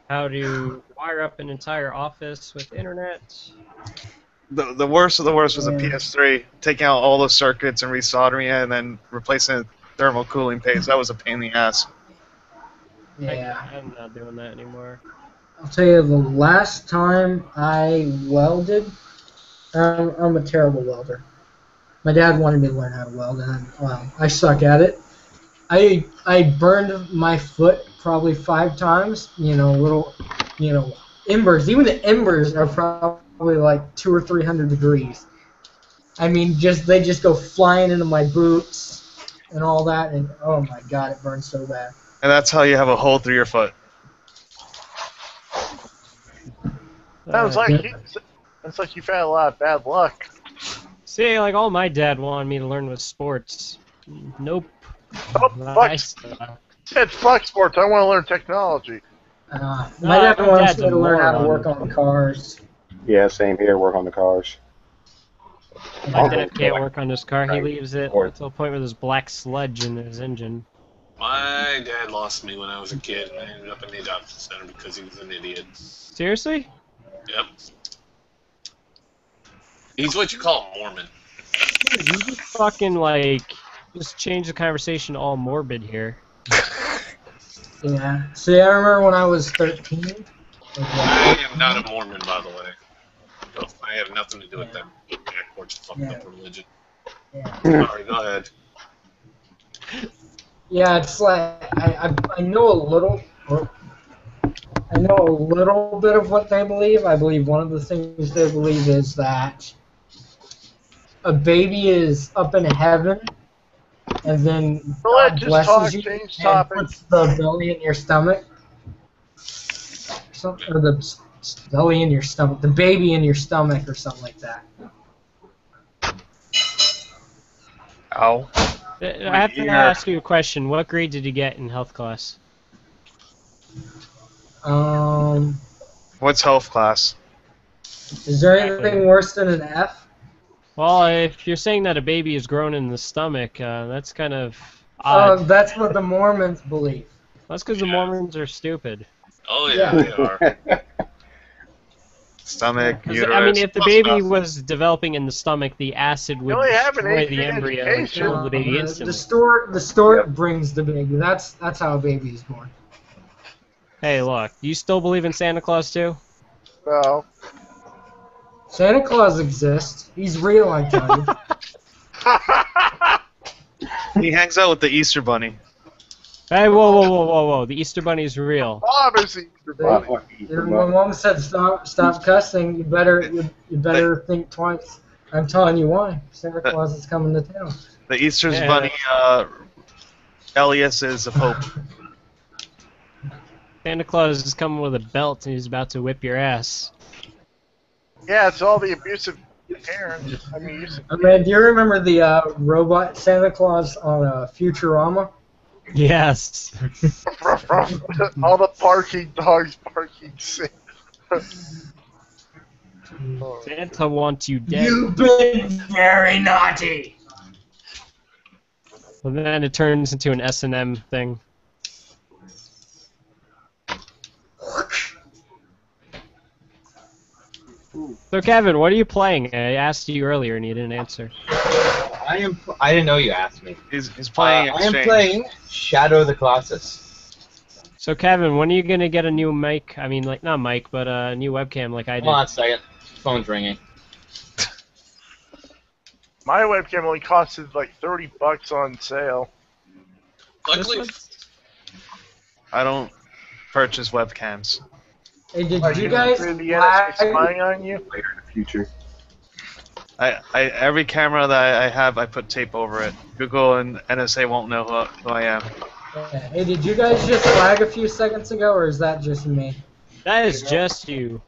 how to wire up an entire office with internet. The worst of the worst was a PS3, taking out all the circuits and resoldering it and then replacing it with thermal cooling paste. That was a pain in the ass. Yeah. I'm not doing that anymore. I'll tell you, the last time I welded, I'm a terrible welder. My dad wanted me to learn how to weld, and I suck at it. I burned my foot probably 5 times. Little, embers. Even the embers are probably like 200 or 300 degrees. I mean, they just go flying into my boots and all that, and oh my god, it burns so bad. And that's how you have a hole through your foot. Sounds like you've had a lot of bad luck. See, like all my dad wanted me to learn was sports. Nope. Oh, I fuck. suck. Said fuck sports. I want to learn technology. My dad wants me to learn how to work on cars. Yeah, same here. Work on the cars. My dad can't work on his car. He Right. leaves it Or- to the point where there's black sludge in his engine. My dad lost me when I was a kid, and I ended up in the adoption center because he was an idiot. Seriously? Yep. He's what you call a Mormon. Dude, you just fucking like just change the conversation all morbid here. Yeah. See, I remember when I was 13. I am not a Mormon, by the way. So I have nothing to do with them. Backwards fucked up religion. Yeah. Sorry, go ahead. Yeah, it's like I know a little. I know a little bit of what they believe. I believe one of the things they believe is that a baby is up in heaven, and then So let's God just blesses talk, you change and topic. puts the belly in your stomach. Or the belly in your stomach, the baby in your stomach, or something like that. Ow. I have to ask you a question. What grade did you get in health class? What's health class? Is there anything worse than an F? Well, if you're saying that a baby is grown in the stomach, that's kind of odd. That's what the Mormons believe. That's because the Mormons are stupid. Oh yeah, they are. Stomach, 'Cause, uterus. I mean, if the baby was developing in the stomach, the acid would only have an destroy AP the embryo and education. kill the baby The instantly. stork brings the baby. That's how a baby is born. Hey, look, do you still believe in Santa Claus too? No. Santa Claus exists. He's real, I tell you. He hangs out with the Easter Bunny. Hey, whoa! The Easter Bunny is real. Obviously, My mom said stop cussing. You better think twice. I'm telling you why. Santa Claus is coming to town. The Easter Yeah. Bunny, Elias is a pope. Santa Claus is coming with a belt and he's about to whip your ass. yeah, it's all the abusive parents. I mean, Man, do you remember the robot Santa Claus on Futurama? Yes. all the barking dogs barking. Santa wants you dead. You've been very naughty. And then it turns into an S&M thing. So Kevin, what are you playing? I asked you earlier and you didn't answer. I didn't know you asked me. He's playing I Exchange. am playing Shadow of the Colossus. So Kevin, when are you gonna get a new mic? I mean, like not mic, but a new webcam like I did. Hold on a second. Phone's ringing. My webcam only costed like $30 on sale. Luckily, I don't purchase webcams. Hey, did Are you guys afraid the NSA flag? spying on you? Later in the future. Every camera that I have, I put tape over it. Google and NSA won't know who I am. Hey, did you guys just flag a few seconds ago, or is that just me? That is just you.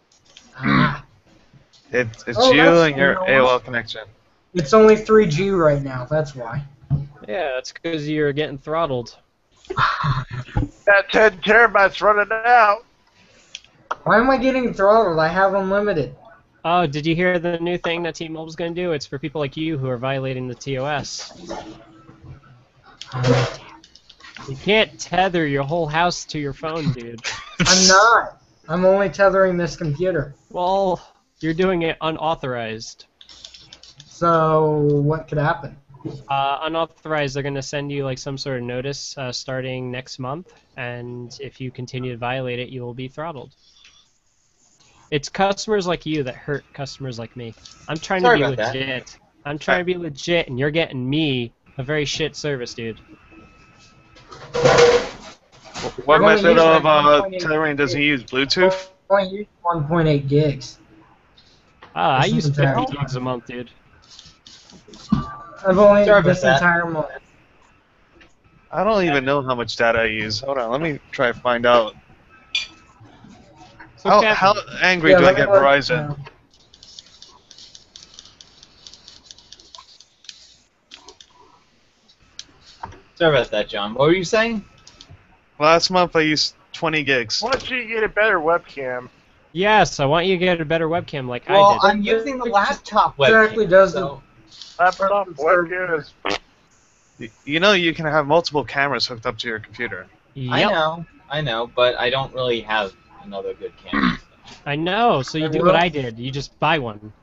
Ah, It's Oh, you that's- and your you know AOL connection. it's only 3G right now. That's why. Yeah, that's because you're getting throttled. That 10 terabytes running out. Why am I getting throttled? I have unlimited. Oh, did you hear the new thing that T-Mobile's gonna do? It's for people like you who are violating the TOS. You can't tether your whole house to your phone, dude. I'm not. I'm only tethering this computer. Well, you're doing it unauthorized. So what could happen? Unauthorized, they're gonna send you like some sort of notice starting next month, and if you continue to violate it, you will be throttled. It's customers like you that hurt customers like me. I'm trying Sorry to be about that. legit. I'm trying to be legit, and you're getting me a very shit service, dude. What I only method use of like 1.8 tethering does he use? Bluetooth? I only use 1.8 gigs. I This use is 50 terrible. gigs a month, dude. I've only Sorry about this that. entire month. I don't even know how much data I use. Hold on, let me try to find out. So, How, Kevin, how angry do I let me get let- Verizon? Sorry about that, John. What were you saying? Last month I used 20 gigs. Why don't you get a better webcam? Yes, I want you to get a better webcam like I Well, did. I'm using the laptop webcam. Exactly does so... Laptop webcam is. You know you can have multiple cameras hooked up to your computer. Yep. I know, but I don't really have another good camera. I know, so you do what I did. You just buy one.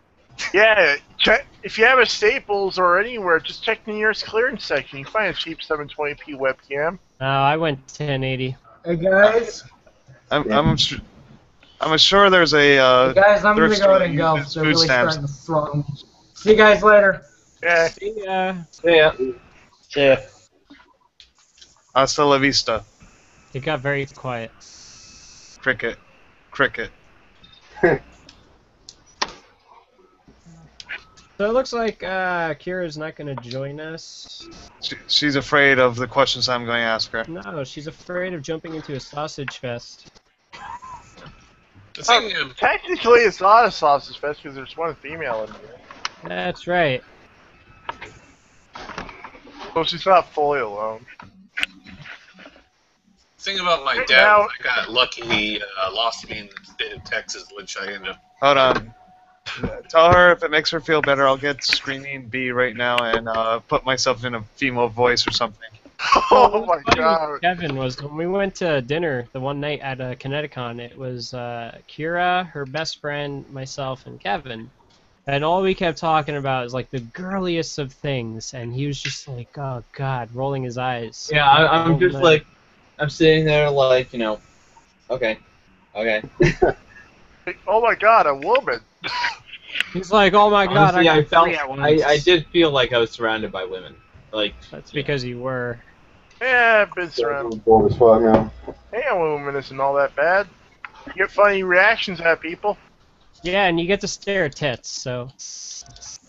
Yeah, check if you have a Staples or anywhere, just check the nearest clearance section. You can find a cheap 720p webcam. Oh, I went 1080. Hey guys. I'm sure there's a Hey guys, I'm gonna thrift go store ahead that and go. uses They're food really stamps. starting to throttle me. See you guys later. Yeah. See ya. Yeah. Yeah. Hasta la vista. It got very quiet. Cricket. Cricket. So it looks like Kira's not going to join us. She's afraid of the questions I'm going to ask her. No, she's afraid of jumping into a sausage fest. The thing, Technically, it's not a sausage fest because there's one female in here. That's right. So she's not fully alone. thing about my dad, Now- I got lucky. He lost me in the state of Texas, which I ended up. Hold on. Tell her if it makes her feel better, I'll get Screaming Bee right now and put myself in a female voice or something. Oh my Funny god. with Kevin was when we went to dinner the one night at Kineticon. It was Kira, her best friend, myself, and Kevin. And all we kept talking about is like the girliest of things, and he was just like, "Oh God," rolling his eyes. Yeah, I'm just like, I'm sitting there like, you know, okay. Oh my god, a woman. He's like, "Oh my God!" Honestly, I got felt, three at once." I did feel like I was surrounded by women. Like, That's because you were. Yeah, I've been surrounded. Bored as fuck now. Hey, a woman isn't all that bad. You get funny reactions out of people. Yeah, and you get to stare at tits. So Just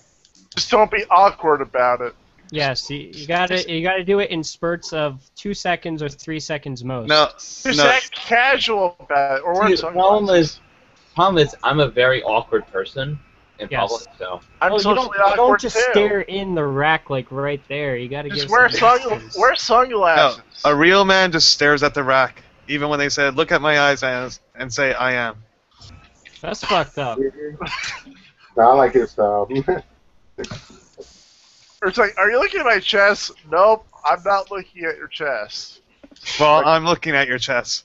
don't be awkward about it. yes, you gotta do it in spurts of 2 seconds or 3 seconds most. No, Just no. act casual about it, or wear see, the problem is, I'm a very awkward person in Yes. public, so. I'm Oh, you socially don't awkward just too. stare in the rack like right there. You gotta Just give wear, some distance. wear sunglasses. No, a real man just stares at the rack, even when they said, "Look at my eyes," and say, "I am." That's fucked up. No, I like his style. Or it's like, are you looking at my chest? Nope, I'm not looking at your chest. Well, I'm looking at your chest.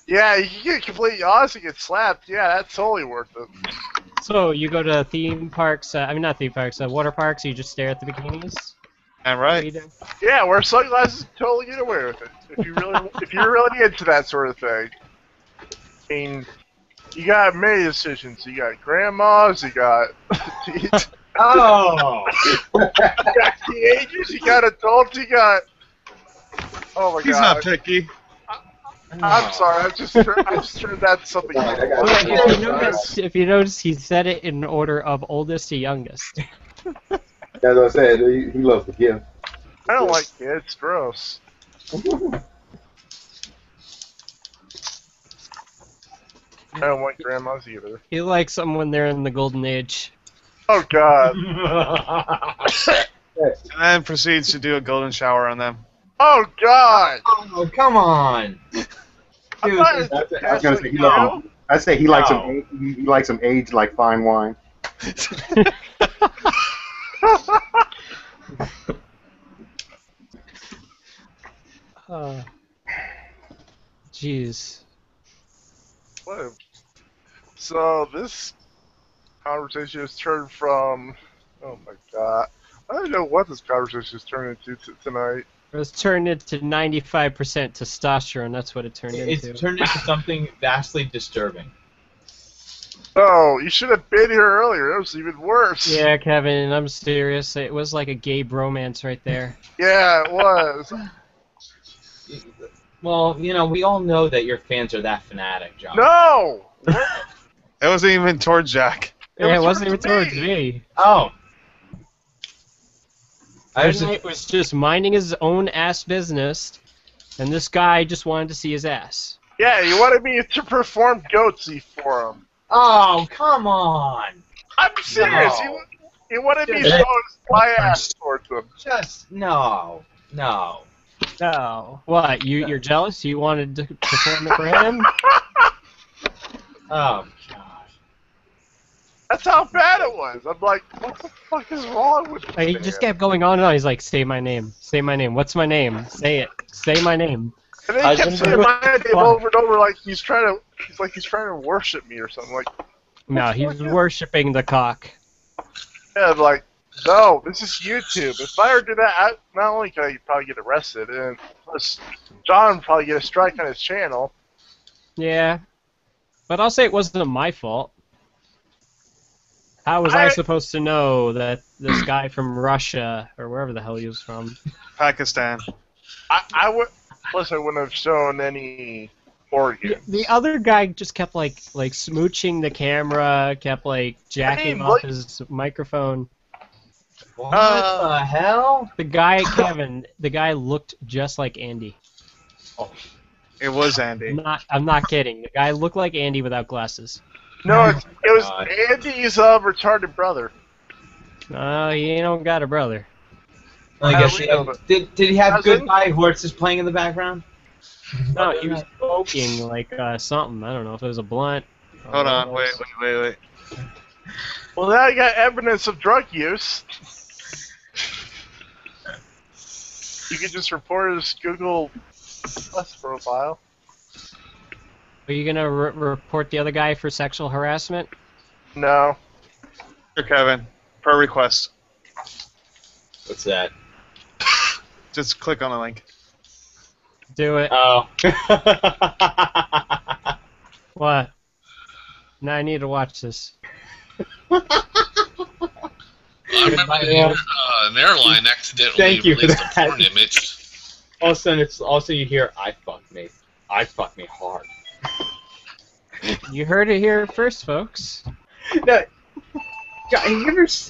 Yeah, you can get completely honest and get slapped. Yeah, that's totally worth it. So you go to theme parks? I mean, not theme parks. Water parks. You just stare at the bikinis. I'm What do you right. do? Yeah, wear sunglasses and totally get away with it. If you're really into that sort of thing. I mean, you got many decisions. You got grandmas, you got Oh! you got teenagers, you got adults, you got. Oh my He's god. not picky. I'm sorry. I just turned that to something. If you notice, he said it in order of oldest to youngest. As I said, he loves the gift. I don't like kids. Gross. I don't like grandmas either. He likes them when they're in the golden age. Oh god. And then proceeds to do a golden shower on them. Oh god. Oh, come on! I'm Dude, not as I was gonna say he passionate loves. I say he likes No. some. He likes some aged like fine wine. Jeez. What? So this conversation has turned from. Oh my god. I don't know what this conversation has turned into tonight. It was turned into 95% testosterone. That's what it turned into. It's turned into something vastly disturbing. Oh, you should have been here earlier. It was even worse. Yeah, Kevin, I'm serious. It was like a gay bromance right there. Yeah, it was. Well, you know, we all know that your fans are that fanatic, John. No. It wasn't even towards Jack. Yeah, it wasn't even towards towards me. Oh. I was Knight was just minding his own ass business, and this guy just wanted to see his ass. Yeah, you wanted me to perform goatsy for him. Oh, come on! I'm serious. No. He wanted me to show my ass towards him. Just no. No. What? You're jealous? You wanted to perform it for him? Oh god. That's how bad it was. I'm like, what the fuck is wrong with this He man? just kept going on and on. He's like, say my name. Say my name. What's my name? Say it. Say my name. And then he kept Heisenberg? saying my name over and over like he's trying to worship me or something. Like, No, he's worshipping the cock. yeah, like, no, this is YouTube. If I ever do that, not only could I probably get arrested, and plus John would probably get a strike on his channel. Yeah. But I'll say it wasn't my fault. How was I supposed to know that this guy from Russia, or wherever the hell he was from... Pakistan. I wouldn't have shown any organs. The other guy just kept like smooching the camera, kept like jacking off his microphone. What the hell? The guy, Kevin, the guy looked just like Andy. Oh, it was Andy. I'm not kidding. The guy looked like Andy without glasses. No, it was Andy's retarded brother. No, he don't got a brother. I guess did he have Goodbye Horses playing in the background? No, he was smoking like something. I don't know if it was a blunt. Hold on, wait. Well, now you got evidence of drug use. You could just report his Google Plus profile. Are you gonna report the other guy for sexual harassment? No. Here, Kevin. Per request. What's that? Just click on the link. Do it. Oh. What? Now I need to watch this. I remember an airline accidentally released a porn image. All of a sudden, also you hear, I fuck me hard. You heard it here first, folks. No,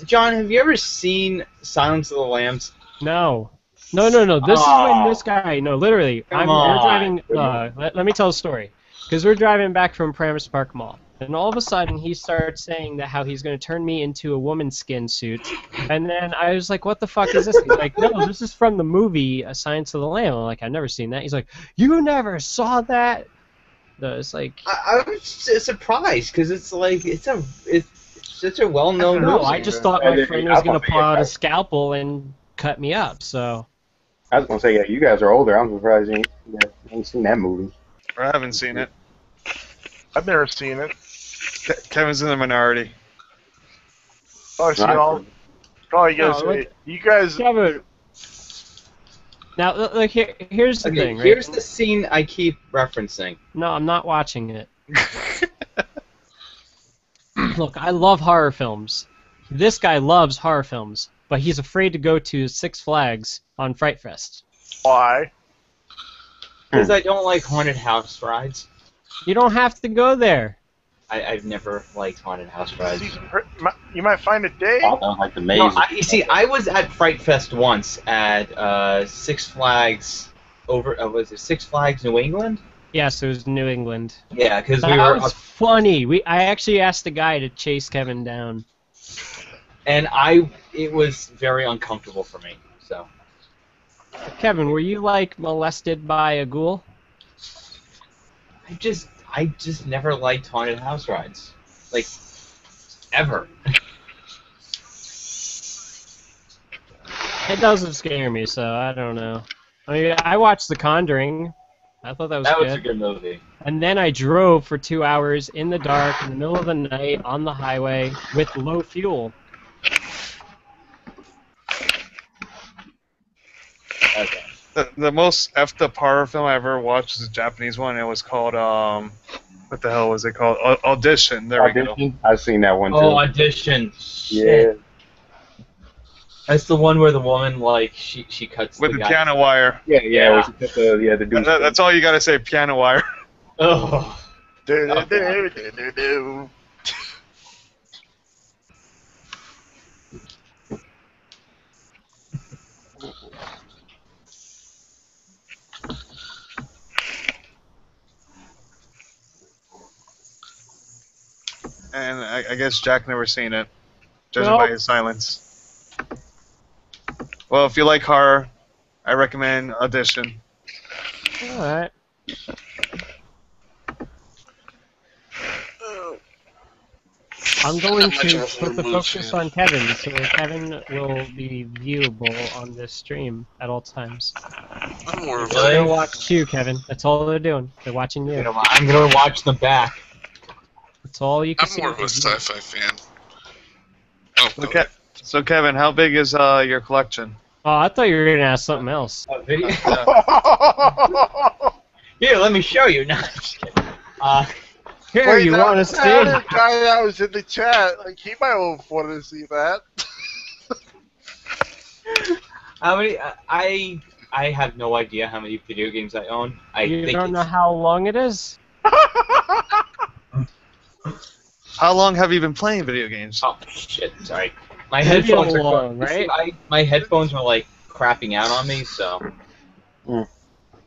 John, have you ever seen Silence of the Lambs? No. No. This is when this guy. No, literally. We're driving. Let me tell a story. Because we're driving back from Promise Park Mall, and all of a sudden he starts saying that how he's going to turn me into a woman's skin suit, and then I was like, "What the fuck is this?" He's like, "No, this is from the movie Silence of the Lamb." I'm like, "I've never seen that." He's like, "You never saw that?" No, it's like I was surprised because it's such a well-known movie. No, I just thought my friend was going to pull out a scalpel and cut me up. So I was gonna say, yeah, you guys are older. I'm surprised you ain't seen that movie. I haven't seen it. I've never seen it. Kevin's in the minority. Oh, see all. Probably you guys. Kevin. Now, look here. Here's the thing. Right? Here's the scene I keep referencing. No, I'm not watching it. Look, I love horror films. This guy loves horror films, but he's afraid to go to Six Flags on Fright Fest. Why? Because I don't like haunted house rides. You don't have to go there. I've never liked haunted house rides. You might find a day. I don't like the maze. No, you see, I was at Fright Fest once at Six Flags was it Six Flags New England? Yes, it was New England. Yeah, because we that were. was funny. I actually asked the guy to chase Kevin down. And it was very uncomfortable for me. So. Kevin, were you like molested by a ghoul? I just never liked haunted house rides, like ever. It doesn't scare me, so I don't know. I mean, I watched The Conjuring. I thought that was good. That was a good movie. And then I drove for 2 hours in the dark, in the middle of the night, on the highway, with low fuel. Okay. The most effed up horror film I ever watched was a Japanese one. It was called what the hell was it called? Audition. There we go. I've seen that one too. Oh, Audition. Yeah. That's the one where the woman she cuts with the guy. piano wire. Yeah. The dude. That's all you gotta say. Piano wire. Oh. And I guess Jack never seen it, judging by his silence. Well, if you like horror, I recommend Audition. Alright. I'm going Not much to of a put the horror movie focus fan. on Kevin, so Kevin will be viewable on this stream at all times. I'm more of They're Really? a. gonna watch you, Kevin. That's all they're doing. They're watching you. I'm gonna watch them back. That's all you can I'm see. more of a is you. sci-fi fan. Oh, go Okay. ahead. So Kevin, how big is your collection? Oh, I thought you were gonna ask something else. Video. Here, let me show you. No, I'm just kidding. Here, Wait, you that want to was the see? other guy that was in the chat. Like, he might have wanted to see that. How many? I have no idea how many video games I own. I You think don't know it's, how long it is? How long have you been playing video games? Oh shit! Sorry, my Pretty headphones are. long, You see, right? my headphones are like crapping out on me, so Mm.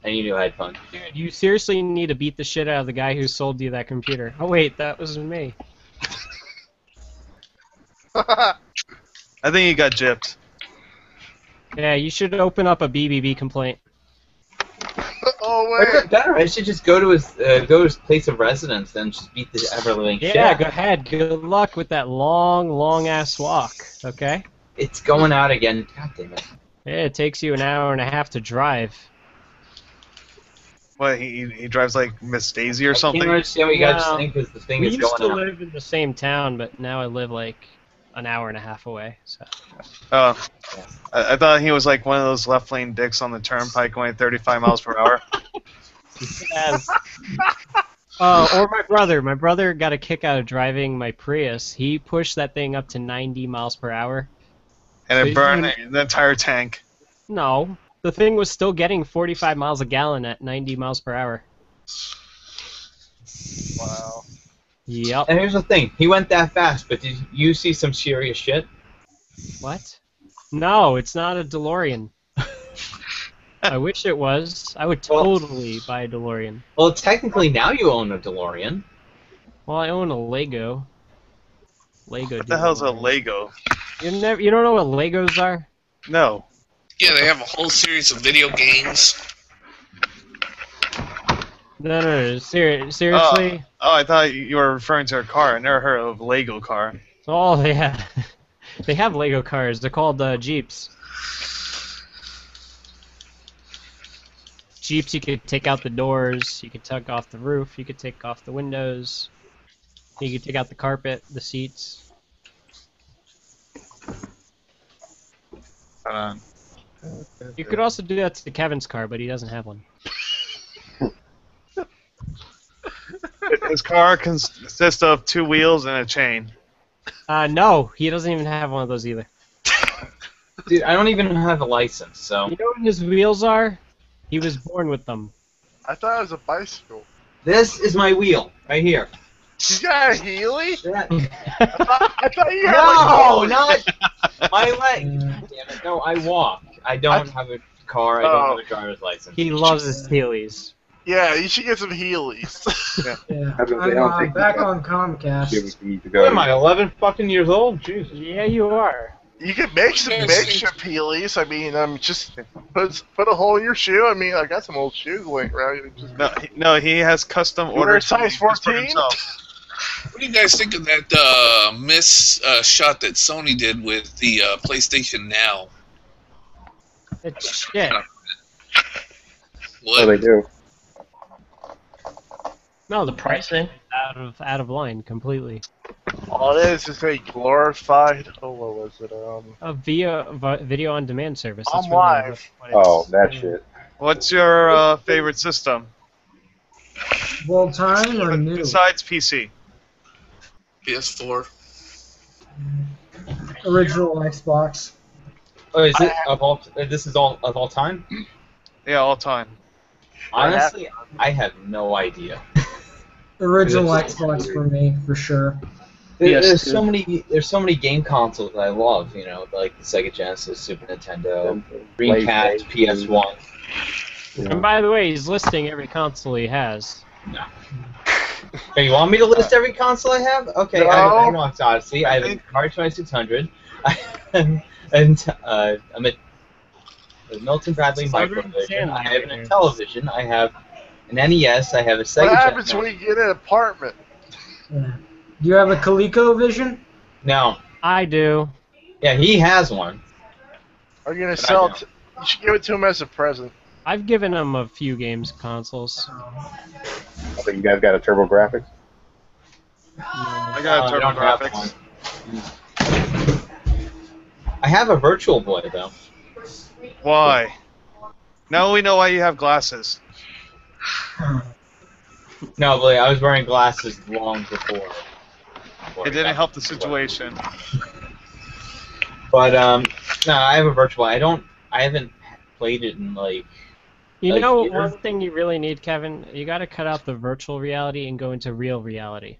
I need new headphones. Dude, you seriously need to beat the shit out of the guy who sold you that computer. Oh wait, that was me. I think you got gypped. Yeah, you should open up a BBB complaint. Oh, Or wait. better, I should just go to his place of residence and just beat the ever living shit. Yeah, out go of him. ahead. Good luck with that long ass walk. Okay. It's going out again. God damn it! Yeah, it takes you an hour and a half to drive. What, he drives like Miss Daisy or I something? can't understand what you guys No. think because the thing We is used going to out. live in the same town, but now I live like an hour and a half away. So. Oh, I thought he was like one of those left lane dicks on the turnpike going 35 miles per hour. Yes. Or my brother. My brother got a kick out of driving my Prius. He pushed that thing up to 90 miles per hour. And So it he's burned doing- the entire tank. No, the thing was still getting 45 miles a gallon at 90 miles per hour. Wow. Yep. And here's the thing: he went that fast, but did you see some serious shit? What? No, it's not a DeLorean. I wish it was. I would totally buy a DeLorean. Well, technically now you own a DeLorean. Well, I own a Lego. Lego. What the hell's a DeLorean. Lego? You don't know what Legos are? No. Yeah, they have a whole series of video games. No. Seriously? Oh, I thought you were referring to a car. I never heard of a Lego car. Oh, they have. They have Lego cars. They're called Jeeps. Jeeps, you could take out the doors, you could take off the roof, you could take off the windows, you could take out the carpet, the seats. Hold on. You could also do that to Kevin's car, but he doesn't have one. His car consists of 2 wheels and a chain. No, he doesn't even have one of those either. Dude, I don't even have a license, so You know what his wheels are? He was born with them. I thought it was a bicycle. this is my wheel right here. You got a Healy? That- I thought you had No, like not my leg. Damn it! No, I walk. I don't have a car. I don't have a driver's license. He loves his Heelys. Yeah, you should get some Heelys. Yeah. I was gonna say, I don't I'm think back you on Give Comcast. it to you to What go. am I, 11 fucking years old? Jesus. Yeah, you are. You can make some Yes. makeshift Heelys. I mean, just put a hole in your shoe. I mean, I got some old shoes laying around. You just No, he has custom You wear orders size just for 14? himself. What do you guys think of that shot that Sony did with the PlayStation Now? It's shit. What? Oh, they do. No, The pricing? out of line completely. all it is a glorified. Oh, what was it? A video on demand service. On really live. what it's- Oh, that shit. What's your favorite system Well, time or new? besides PC? PS4. Original Xbox. Oh, is it of all? This is all of all time? Yeah, all time. Honestly, I have no idea. Original Xbox for me, for sure. There's so many game consoles that I love. You know, like the Sega Genesis, Super Nintendo, Dreamcast, PS1. And by the way, he's listing every console he has. No. Okay, you want me to list every console I have? Okay, I have an Xbox Odyssey. I have an Atari 2600. I'm a Milton Bradley Microvision. I have an Intellivision. I have an NES. I have a Sega What happens Genesis. when you get an apartment? Yeah. Do you have a ColecoVision? No. I do. Yeah, he has one. Are you gonna But I sell don't. it? You should give it to him as a present. I've given him a few games consoles. I think you guys got a Turbo Graphics. I got I don't have TurboGrafx. I have a Virtual Boy though. Why? Now we know why you have glasses. No, but I was wearing glasses long before. It didn't help the situation. But no, I have a Virtual Boy. I haven't played it in like. You Like know, here? one thing you really need, Kevin, you got to cut out the virtual reality and go into real reality.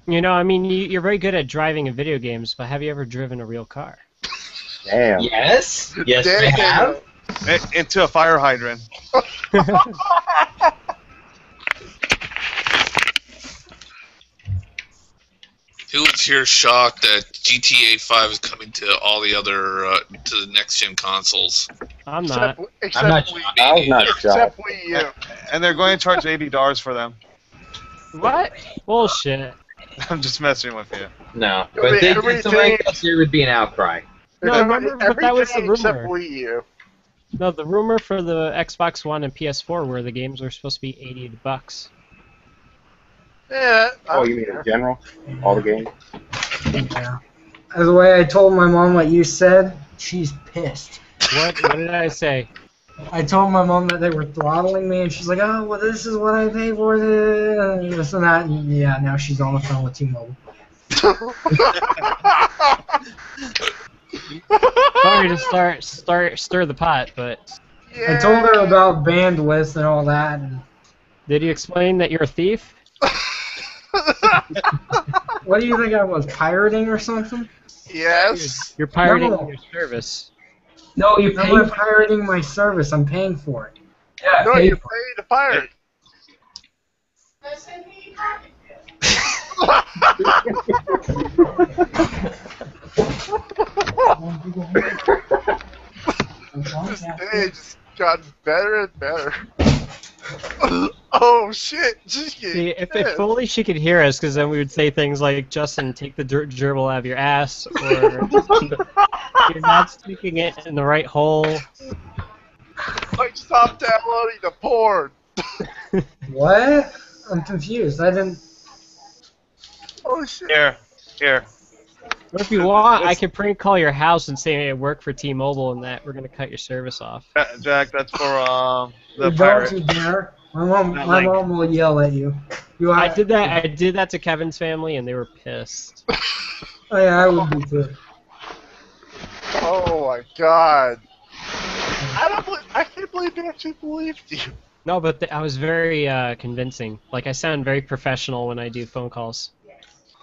You know, I mean, you're very good at driving in video games, but have you ever driven a real car? Damn. Yes. Yes, I Damn. have. Into a fire hydrant. Who was here shocked that GTA 5 is coming to all the other to the next gen consoles? I'm not. Except I'm not Wii, shocked. I was not except shocked. Wii U. And they're going to charge $80 for them. What? Bullshit. I'm just messing with you. No, but if they did something like this, there would be an outcry. No, remember, but that was the Everything except rumor. Wii U. No, the rumor for the Xbox One and PS4 were the games were supposed to be $80. Yeah. Oh, you mean in general? All the games? Yeah. As the way I told my mom what you said, she's pissed. What did I say? I told my mom that they were throttling me, and she's like, "Oh, well, this is what I pay for this and that." And yeah, now she's on the phone with T-Mobile. Sorry to stir the pot, but I told her about bandwidth and all that. And did you explain that you're a thief? what do you think I was, pirating or something? Yes. You're pirating No. your service. No, you're pirating my service. I'm paying for it. Yeah, No, pay you're for paying to pirate. This day just got better and better. Oh shit! Just See, if only she could hear us, because then we would say things like, "Justin, take the gerbil out of your ass," or "You're not sticking it in the right hole." like stop downloading the porn. What? I'm confused. I didn't. Oh shit! Here. What if you want? I could prank call your house and say I work for T-Mobile and that we're gonna cut your service off. Jack, that's for the Don't pirate. you dare! My mom will yell at you. I did that to Kevin's family and they were pissed. Oh yeah, I would be too. Oh my god! I can't believe they actually believed you. No, but I was very convincing. Like I sound very professional when I do phone calls.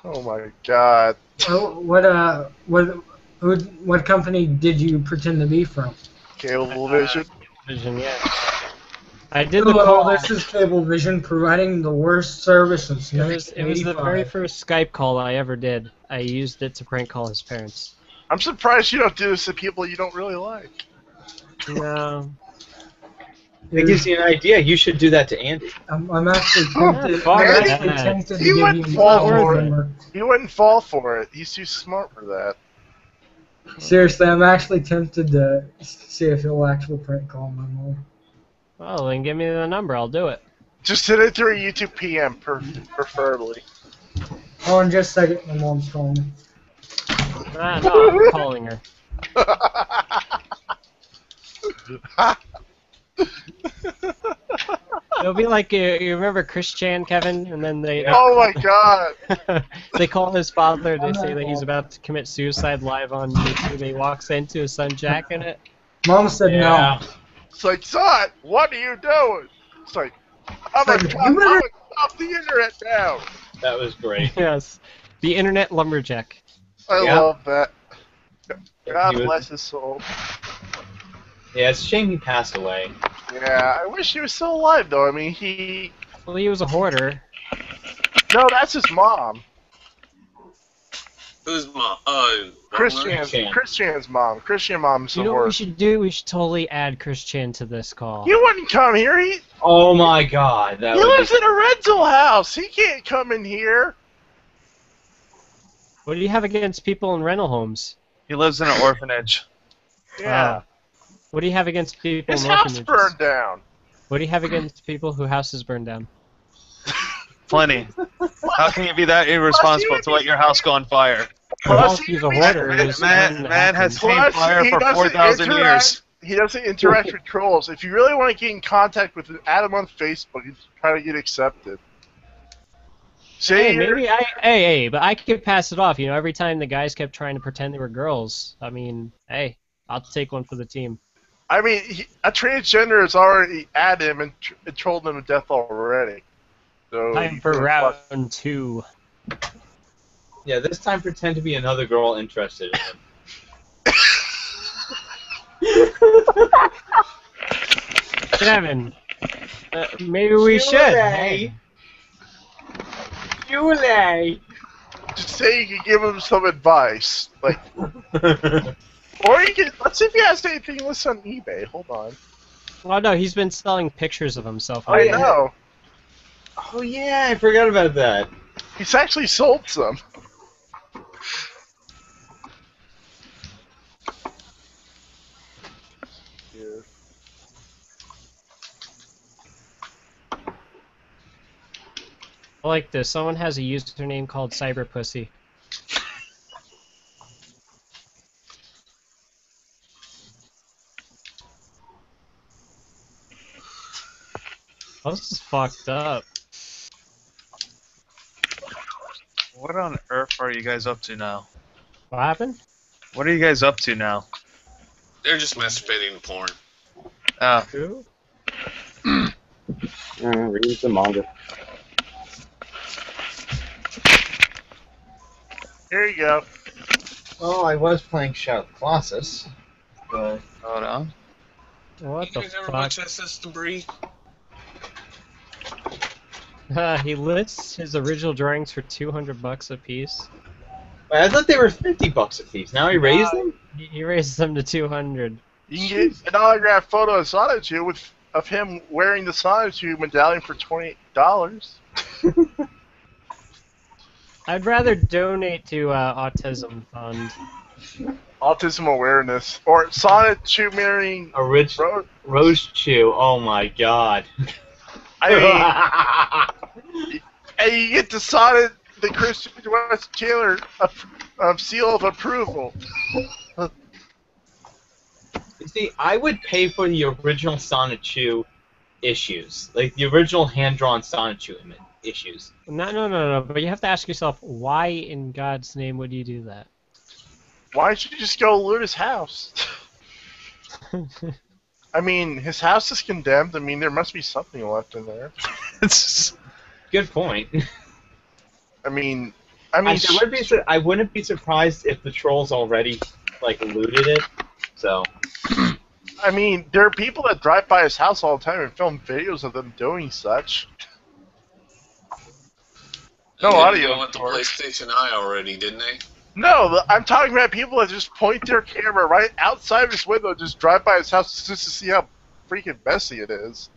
Oh my god! Oh, what company did you pretend to be from? Cablevision. Vision, yeah. I did the Oh, call. this is Cablevision providing the worst service since It was the 1985. very first Skype call I ever did. I used it to prank call his parents. I'm surprised you don't do this to people you don't really like. No. That gives you an idea. You should do that to Andy. I'm actually tempted. fuck I'm that. actually tempted to He give wouldn't you fall my for it. number. He wouldn't fall for it. He's too smart for that. Seriously, I'm actually tempted to see if he'll actually prank call my mom. Well, then give me the number. I'll do it. Just hit it through a YouTube PM, preferably. Oh, in just a second, my mom's calling me. No, I'm calling her. It'll be like you remember Chris Chan, Kevin, and then they Oh my god! they call his father. They say that he's about to commit suicide live on YouTube. He walks into his son Jack in it. Mom said no. It's like, son, what are you doing? It's like, I'm Like, gonna stop the internet now. That was great. Yes, the internet lumberjack. I Yeah. love that. God He was- bless his soul. Yeah, it's a shame he passed away. Yeah, I wish he was still alive though. I mean, Well, he was a hoarder. no, that's his mom. Who's mom? Christian's mom. Christian mom's You the know what we worst. should do? We should totally add Christian to this call. He wouldn't come here. He Oh my god, that would lives be... in a rental house. He can't come in here. What do you have against people in rental homes? He lives in an orphanage. Yeah. What do you have against people His in house orphanages? burned down. What do you have against people whose houses burned down? Plenty. How can you be that irresponsible to let your house go on fire? Well, he's a hoarder. Man has tamed Plus, fire he for doesn't 4,000 interact- years. He doesn't interact with trolls. If you really want to get in contact with him, add him on Facebook and try to get accepted. Hey, maybe hey, but I could pass it off. You know, every time the guys kept trying to pretend they were girls. I mean, hey, I'll take one for the team. I mean, a transgender has already added him and trolled him to death already. So Time for round 2. Yeah, this time pretend to be another girl interested in him. Kevin, maybe we should. Hey. Just say you can give him some advice, like, or you can. Let's see if he has anything listed on eBay. Hold on. Well, no, he's been selling pictures of himself. I know. Oh yeah, I forgot about that. He's actually sold some. I like this. Someone has a username called Cyberpussy. Oh, this is fucked up. What on earth are you guys up to now? What happened? What are you guys up to now? They're just masturbating to porn. Oh. Who? Reading some manga. Here you go. Well, I was playing Shadow of the Colossus, but... Hold on. What You the guys ever fuck? watch SS Debris? He lists his original drawings for $200 a piece. Wait, I thought they were $50 a piece. Now he raised them? He raised them to 200. You can get an autographed photo of Sonichu of him wearing the Sonichu medallion for $28. I'd rather donate to Autism Fund. Autism awareness or Sonichu marrying Rose Chew. Oh my god. I mean, and you get the Christian West Taylor seal of approval. You see, I would pay for the original Sonichu issues, like the original hand-drawn Sonichu issues. No. But you have to ask yourself, why in God's name would you do that? Why don't you just go loot his house? I mean, his house is condemned. I mean, there must be something left in there. Good point. I mean, I wouldn't be surprised if the trolls already like looted it. So. I mean, there are people that drive by his house all the time and film videos of them doing such. No audio. They went to PlayStation Eye already, didn't they? No, I'm talking about people that just point their camera right outside of his window, just drive by his house just to see how freaking messy it is.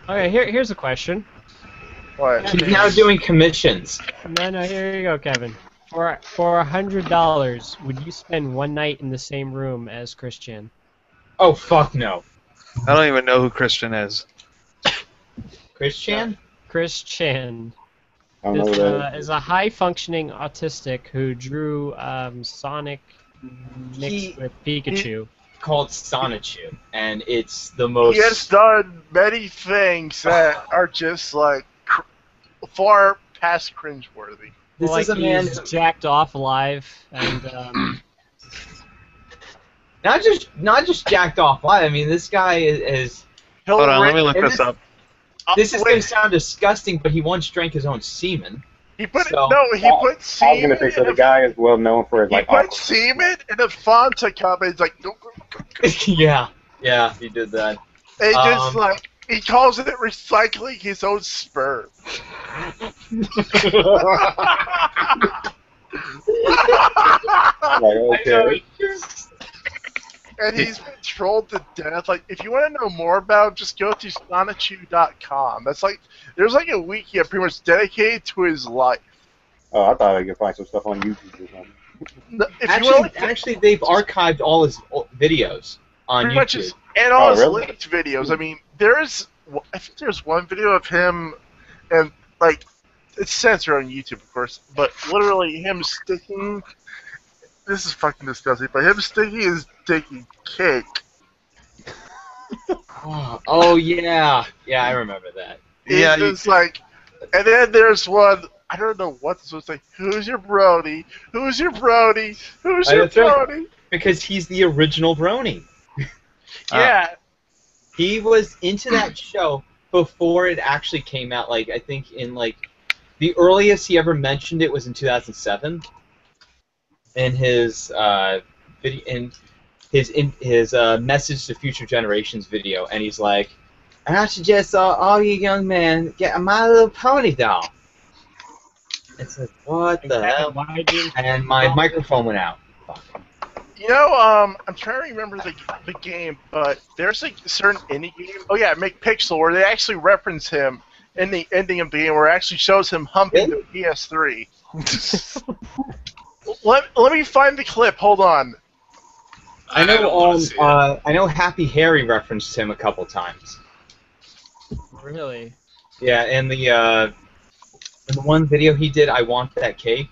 Okay, here's a question. What? He's now doing commissions. No, here you go, Kevin. For $100, would you spend one night in the same room as Christian? Oh fuck no. I don't even know who Christian is. Christian? Christian I don't know what that is a high-functioning autistic who drew Sonic mixed with Pikachu. Called Sonichu, and it's the most. He has done many things that are just like far past cringeworthy. This like is a man he's jacked off live and not just jacked off live. I mean, this guy is. Hold on, let me look this up. This is going to sound disgusting, but he once drank his own semen. He put So- he put I was semen. gonna say, so the guy is well known for his He like. put semen in a Fanta cup, and he's like, yeah, he did that. And just like he calls it recycling his own sperm. Like, okay. And he's been trolled to death. Like, if you want to know more about him, just go to sonichu.com. That's like, there's like a wiki pretty much dedicated to his life. Oh, I thought I could find some stuff on YouTube or something. No, if Actually, you want, actually, they've archived all his videos on pretty YouTube. much his, and all his really? leaked videos. I mean, I think there's one video of him, and like, it's censored on YouTube, of course, but literally him sticking. This is fucking disgusting, but him sticking his dick in cake. Oh yeah, yeah, I remember that. Yeah, It's just like, and then there's one. I don't know what this was like. Who's your Brody? Who's your Brody? Who's your That's right. Brody? Because he's the original Brony. Yeah. He was into that show before it actually came out. Like I think in like the earliest he ever mentioned it was in 2007. In his video, in his message to future generations video, and he's like, "And I suggest all you young men get a My Little Pony doll." It's like, what the hell? And my microphone went out. Fuck. You know, I'm trying to remember the game, but there's like a certain indie game. Oh yeah, Make Pixel, where they actually reference him in the ending of the game, where it actually shows him humping the PS3. Let me find the clip. Hold on. I know Happy Harry referenced him a couple times. Really? Yeah, in the one video he did, I Want That Cake.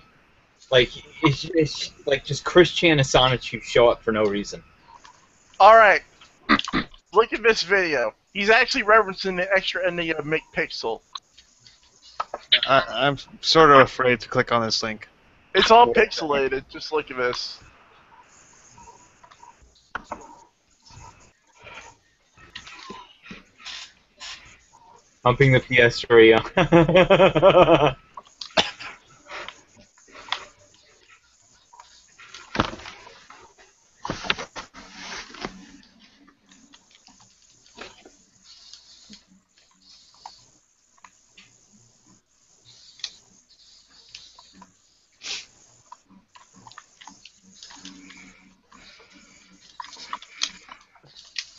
Like it's like just Chris Chan and Sonichu show up for no reason. All right, look at this video. He's actually referencing the extra ending of Make Pixel. I'm sort of afraid to click on this link. It's all pixelated. Just look at this. Humping the PS3.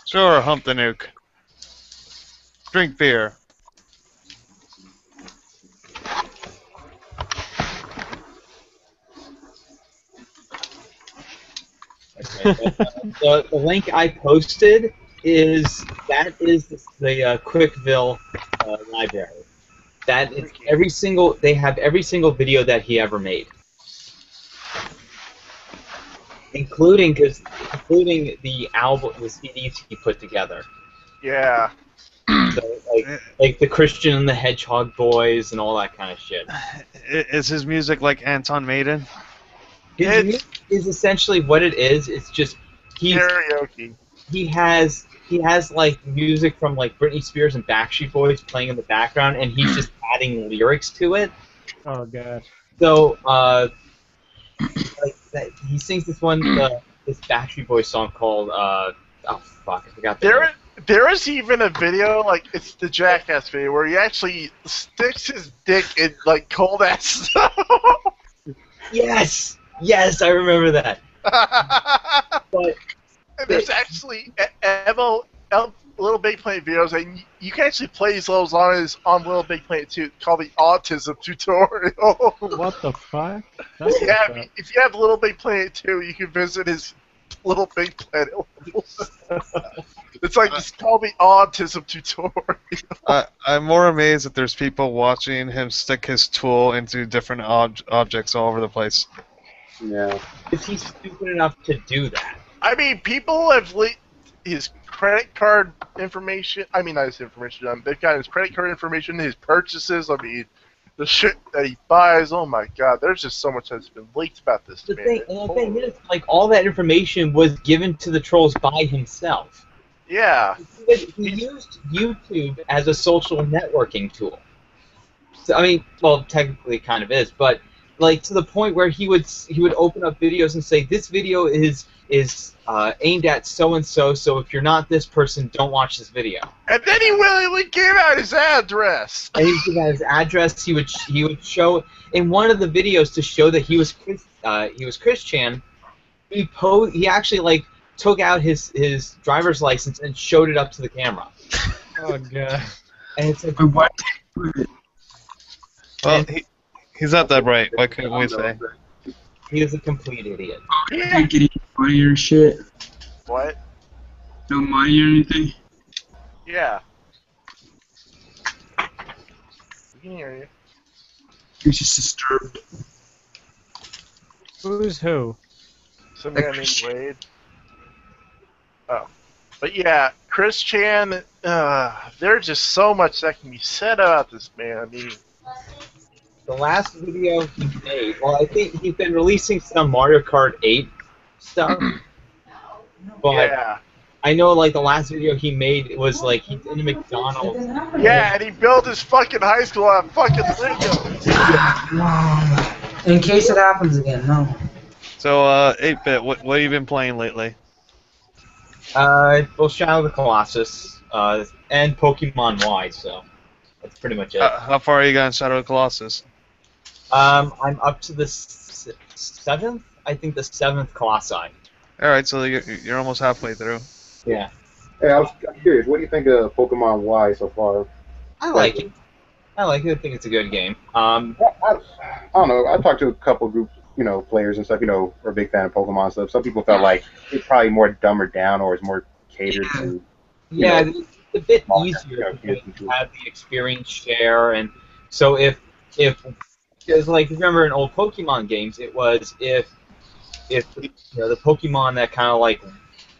Sure, hump the nuke. Drink beer. The link I posted is the Quickville library. That is they have every single video that he ever made, including the album, the CDs he put together. Yeah. So, like the Christian and the Hedgehog Boys and all that kind of shit. Is his music like Anton Maiden? His music is essentially what it is. It's just karaoke. He has like music from like Britney Spears and Backstreet Boys playing in the background, and he's just adding lyrics to it. Oh gosh. So he sings this this Backstreet Boys song called oh fuck, I forgot the name. There is even a video, like, it's the Jackass video, where he actually sticks his dick in, like, cold-ass snow. Yes! Yes, I remember that. But and there's actually Little Big Planet videos, and you can actually play these levels on Little Big Planet 2, called the Autism Tutorial. What the fuck? Yeah, if you have Little Big Planet 2, you can visit his Little Big Planet levels. It's called the Autism Tutorial. I'm more amazed that there's people watching him stick his tool into different objects all over the place. Yeah. Is he stupid enough to do that? I mean, people have leaked his credit card information. I mean, not his information. They've got his credit card information, his purchases. I mean, the shit that he buys. Oh my god, there's just so much that's been leaked about this man. The thing is, like, all that information was given to the trolls by himself. Yeah. He used YouTube as a social networking tool. So, I mean, well, technically it kind of is, but like to the point where he would open up videos and say, this video is aimed at so and so. So if you're not this person, don't watch this video. And then he willingly gave out his address. And he would give out his address. He would show in one of the videos to show that he was Christian. He actually like took out his driver's license and showed it up to the camera. Oh god. And it's like, What? Well, he's not that bright. What can we say? he is a complete idiot. You can't get any money or shit. What? No money or anything. Yeah. We can hear you. You're just disturbed. Who's who? Some guy named Wade. Oh. But yeah, Chris Chan, there's just so much that can be said about this man. I mean, The last video he made, well, I think he's been releasing some Mario Kart 8 stuff. But yeah. I know, like, the last video he made was, like, he's in a McDonald's. Yeah, and he built his fucking high school on fucking Legos. In case it happens again, no. So, 8-bit, what have you been playing lately? Well, Shadow of the Colossus, and Pokemon Y, so that's pretty much it. How far are you got in Shadow of the Colossus? I'm up to the 7th? I think the 7th Colossi. Alright, so you're almost halfway through. Yeah. Hey, I'm curious. What do you think of Pokemon Y so far? I like it. I think it's a good game. I don't know. I talked to a couple groups, players and stuff, are a big fan of Pokemon stuff. Some people felt like it's probably more dumbed down or it's more catered to. Yeah, it's a bit easier because you have the experience share, and so because like remember in old Pokemon games, it was if the Pokemon that kind of like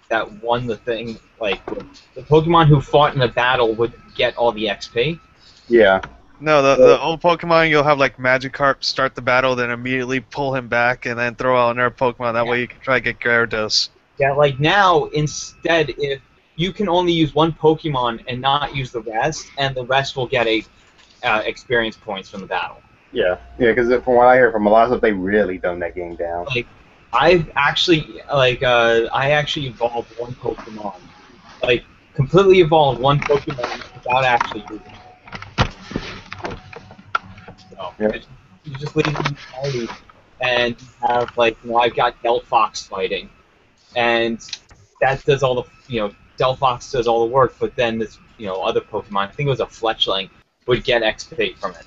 that won the thing, like the Pokemon who fought in the battle would get all the XP. Yeah. No, the old Pokemon, you'll have like Magikarp start the battle, then immediately pull him back, and then throw out another Pokemon. That way you can try to get Gyarados. Yeah, like now, instead, if you can only use one Pokemon and not use the rest, and the rest will get experience points from the battle. Yeah, because from what I hear from a lot of stuff, they really dumbed that game down. Like, I actually evolved one Pokemon, like completely evolved one Pokemon without actually using it. So, you just leave the party, and you have I've got Delphox fighting, and that does all the Delphox does all the work, but then this other Pokemon, I think it was a Fletchling, would get XP from it.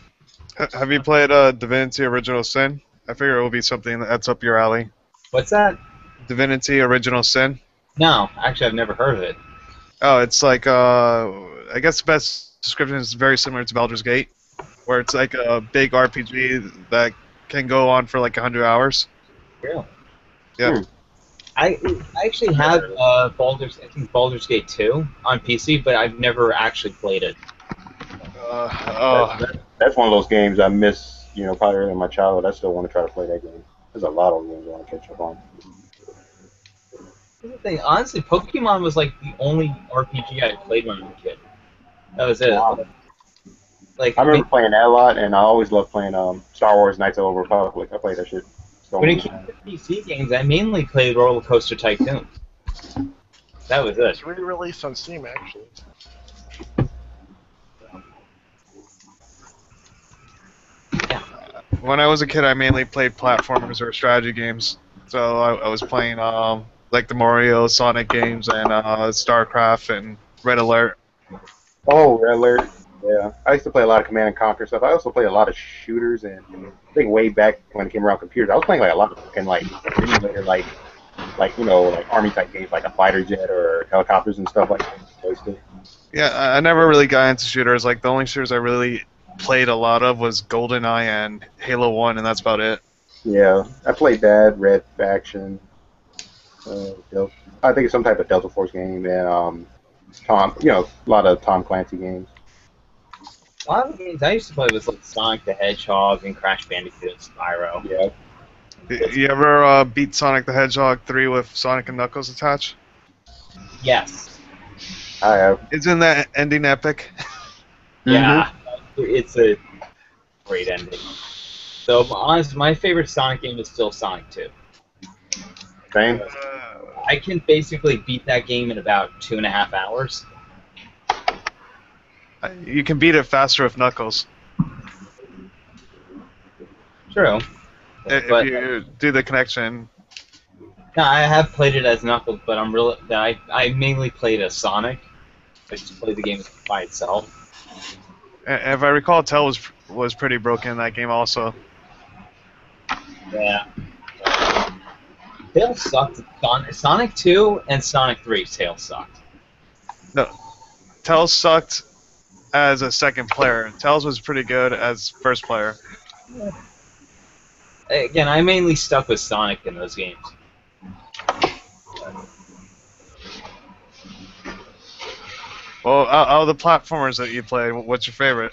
Have you played Divinity Original Sin? I figure it will be something that's up your alley. What's that? Divinity Original Sin? No, actually I've never heard of it. Oh, it's like, I guess the best description is very similar to Baldur's Gate, where it's like a big RPG that can go on for like 100 hours. Really? Yeah. I actually have Baldur's Gate 2 on PC, but I've never actually played it. That's one of those games I miss, probably early in my childhood. I still want to try to play that game. There's a lot of games I want to catch up on. Here's the thing, honestly, Pokemon was like the only RPG I played when I was a kid. That was it. Wow. I remember playing that a lot, and I always loved playing Star Wars Knights of the Old Republic. I played that shit. When it came to PC games, I mainly played Roller Coaster Tycoon. That was it. It's re-released on Steam, actually. Yeah. When I was a kid, I mainly played platformers or strategy games. So I was playing like the Mario, Sonic games, and Starcraft and Red Alert. Oh, Red Alert. Yeah, I used to play a lot of Command and Conquer stuff. I also played a lot of shooters, and I think way back when it came around computers, I was playing like a lot of fucking emulator, like army type games, like a fighter jet or helicopters and stuff like that. Yeah, I never really got into shooters. Like the only shooters I really played a lot of was GoldenEye and Halo 1, and that's about it. Yeah, I played that, Red Faction. I think it's some type of Delta Force game, and a lot of Tom Clancy games. A lot of the games I used to play was like Sonic the Hedgehog and Crash Bandicoot and Spyro. Yeah. You ever beat Sonic the Hedgehog 3 with Sonic and Knuckles attached? Yes. I have. Isn't that ending epic? Yeah. It's a great ending. So honestly, my favorite Sonic game is still Sonic 2. Same. I can basically beat that game in about 2.5 hours. You can beat it faster with Knuckles. True. If But you do the connection. no, I have played it as Knuckles, but I mainly played as Sonic. I just played the game by itself. And if I recall, Tail was pretty broken in that game also. Yeah. Tails sucked. Sonic 2 and Sonic 3, Tails sucked. No, Tails sucked as a second player. Tails was pretty good as first player. Again, I mainly stuck with Sonic in those games. Well, out of the platformers that you played, what's your favorite?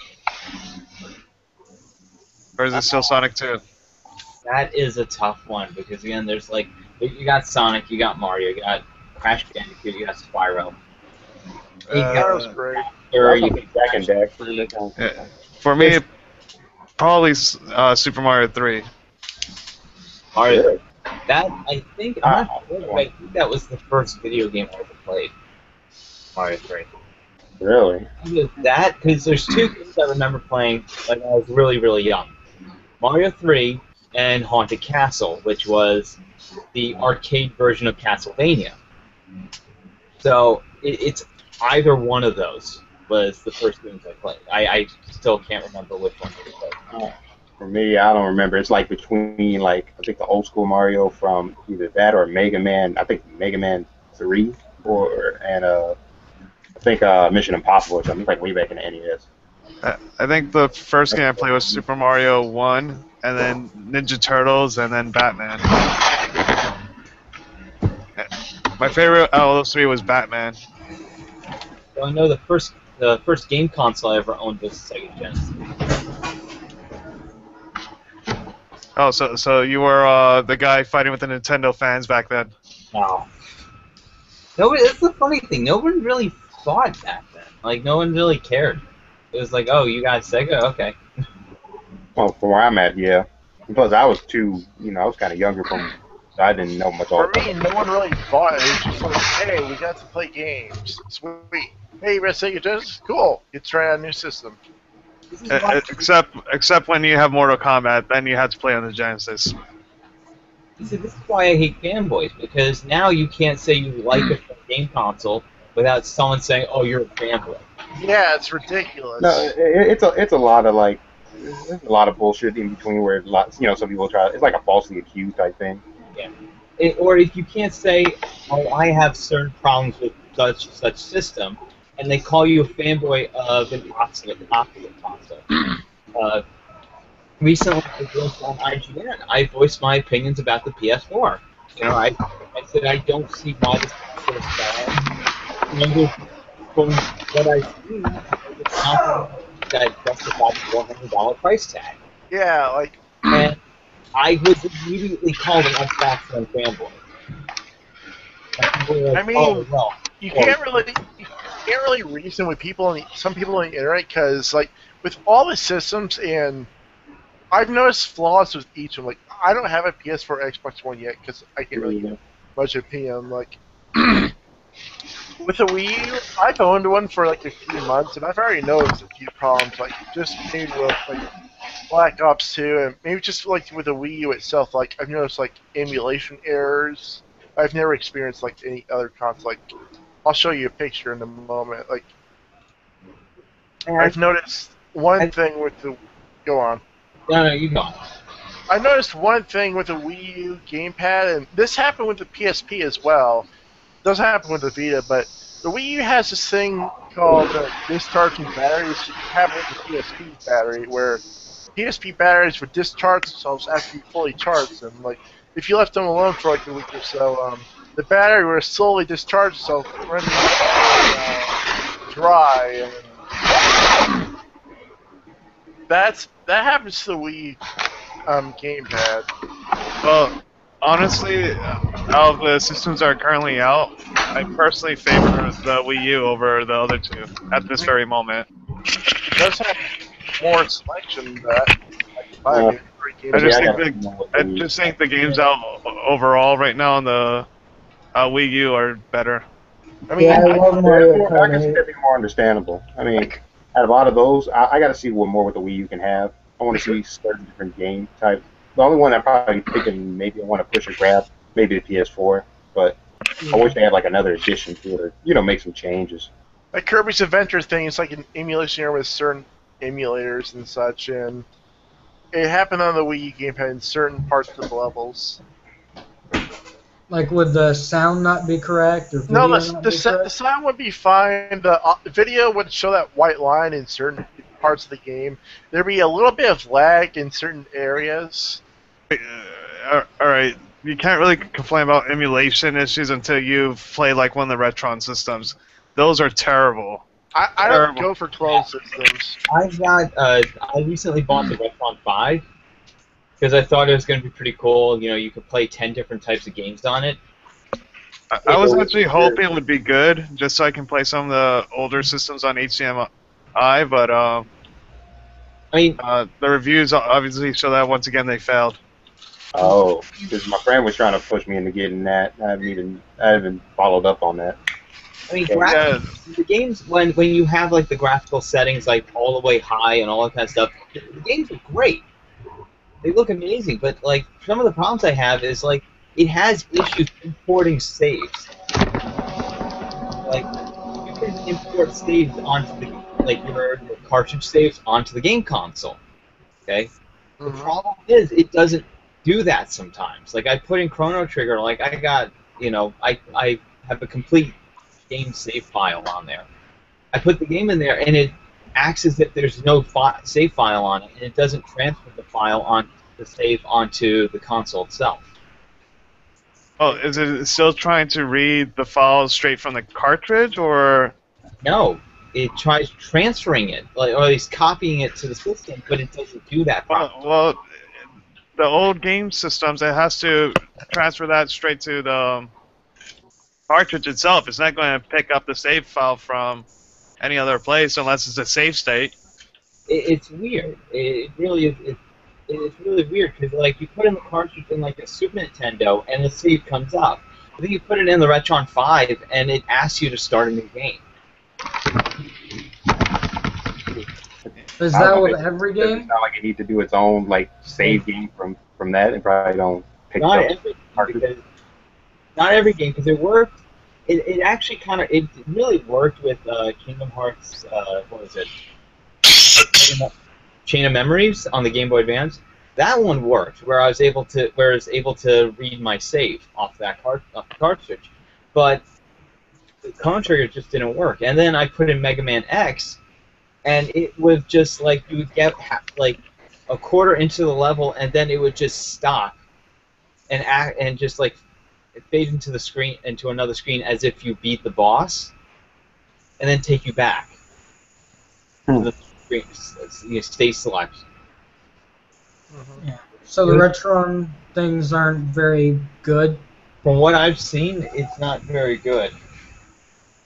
Or is it still Sonic 2? That is a tough one because again, there's like you got Sonic, you got Mario, you got Crash Bandicoot, you got Spyro. That was great. Or you Jack and Deck. Yeah. For me, probably Super Mario 3. Mario. That I think I think that was the first video game I ever played. Mario 3. Really? That because there's two games I remember playing when I was really really young. Mario 3 and Haunted Castle, which was the arcade version of Castlevania. So it's either one of those was the first games I played. I still can't remember which one I played. For me, I don't remember. It's like between like I think the old school Mario from either that or Mega Man. I think Mega Man 3 and I think Mission Impossible or something. It's like way back in the NES. I think the first game I played was Super Mario 1, and then Ninja Turtles, and then Batman. My favorite out of those three was Batman. So I know the first game console I ever owned was Sega Genesis. Oh, so you were the guy fighting with the Nintendo fans back then? Wow. Nobody. That's the funny thing. No one really thought back then. Like no one really cared. It was like, oh, you got Sega, okay. Well, from where I'm at, yeah. Plus, I was I was kind of younger so I didn't know much. For me, no one really thought it. It was just like, hey, we got to play games. Sweet. Hey, you ready to Sega Genesis? Cool. You try a new system. Except when you have Mortal Kombat, then you have to play on the Genesis. See, this is why I hate fanboys, because now you can't say you like a game console without someone saying, oh, you're a fanboy. Yeah, it's ridiculous. No, it's a lot of like, there's a lot of bullshit in between where some people try. It's like a falsely accused type thing. Yeah. Or if you can't say, oh, I have certain problems with such system, and they call you a fanboy of an opposite console. Recently, I voiced on IGN. I voiced my opinions about the PS4. I said I don't see why this console is bad. From what I see, it's console that justified the $400 price tag. Yeah, like. And I was immediately called an unfashionable fanboy. I mean, you can't really reason with some people on the internet because, like, with all the systems and I've noticed flaws with each of them. Like, I don't have a PS4 or Xbox One yet because I can't really get much opinion. Like, with the Wii U, I've owned one for like a few months, and I've already noticed a few problems. Like, just maybe with like Black Ops 2, and maybe just like with the Wii U itself. Like, I've noticed like emulation errors. I've never experienced like any other console. Like, I'll show you a picture in a moment. Like, I've noticed one thing with the. Go on. No, you go. I noticed one thing with the Wii U gamepad, and this happened with the PSP as well. It doesn't happen with the Vita, but the Wii U has this thing called discharging batteries. You have it with the PSP battery, where PSP batteries would discharge themselves after you fully charge them. Like, if you left them alone for like a week or so, the battery would slowly discharge itself, rendering it dry. And that happens to the Wii gamepad. Well, honestly, out of the systems that are currently out, I personally favor the Wii U over the other two at this very moment. It does have more selection than that. Like, I just Yeah, I think got the, one with I the Wii. just think the games out overall right now on the Wii U are better. I mean, Yeah, I love Mario I can see Kart 8. that being more understandable. I mean, out of all of those, I got to see what more with the Wii U can have. I want to see certain different game types. The only one I'm probably thinking maybe I want to push or grab, maybe the PS4, but I wish they had like another addition to it, or make some changes. like Kirby's Adventure thing is like an emulation here with certain emulators and such, and it happened on the Wii U gamepad in certain parts of the levels. Like, would the sound not be correct or video No, not be the correct? sound would be fine. The video would show that white line in certain parts of the game. There'd be a little bit of lag in certain areas. Alright, you can't really complain about emulation issues until you've played like one of the Retron systems. Those are terrible. I don't go for closed systems. I recently bought the Retron 5 because I thought it was going to be pretty cool. You could play 10 different types of games on it. I was actually hoping it would be good, just so I can play some of the older systems on HDMI, but I mean, the reviews obviously show that once again they failed. Oh, because my friend was trying to push me into getting that. I haven't followed up on that. I mean, the games when you have like the graphical settings like all the way high and all that kind of stuff, the games are great. They look amazing, but like some of the problems I have is like it has issues importing saves. Like you can import saves onto your cartridge saves onto the game console. Okay. The problem is it doesn't do that sometimes. Like I put in Chrono Trigger, like I got I have a complete game save file on there. I put the game in there, and it acts as if there's no save file on it, and it doesn't transfer the file on the save onto the console itself. Oh, is it still trying to read the files straight from the cartridge, or? No, it tries transferring it, or at least copying it to the system, but it doesn't do that properly. Well, the old game systems, it has to transfer that straight to the cartridge itself. It's not going to pick up the save file from any other place unless it's a save state. It's weird. It really is. It's really weird because like you put in the cartridge in like a Super Nintendo and the save comes up. But then you put it in the Retron 5 and it asks you to start a new game. Is that with every game? It's not like it needs to do its own like save game from that, and probably don't pick up. Not every game because it worked. It actually it really worked with Kingdom Hearts. What was it? Chain of Memories on the Game Boy Advance. That one worked, where I was able to read my save off the cartridge, but the Chrono Trigger just didn't work. And then I put in Mega Man X, and it was just like you would get like a quarter into the level, and then it would just stop and just like fade into the screen into another screen as if you beat the boss, and then take you back. To the screen, stay select. Yeah. So the Retron things aren't very good. From what I've seen, it's not very good.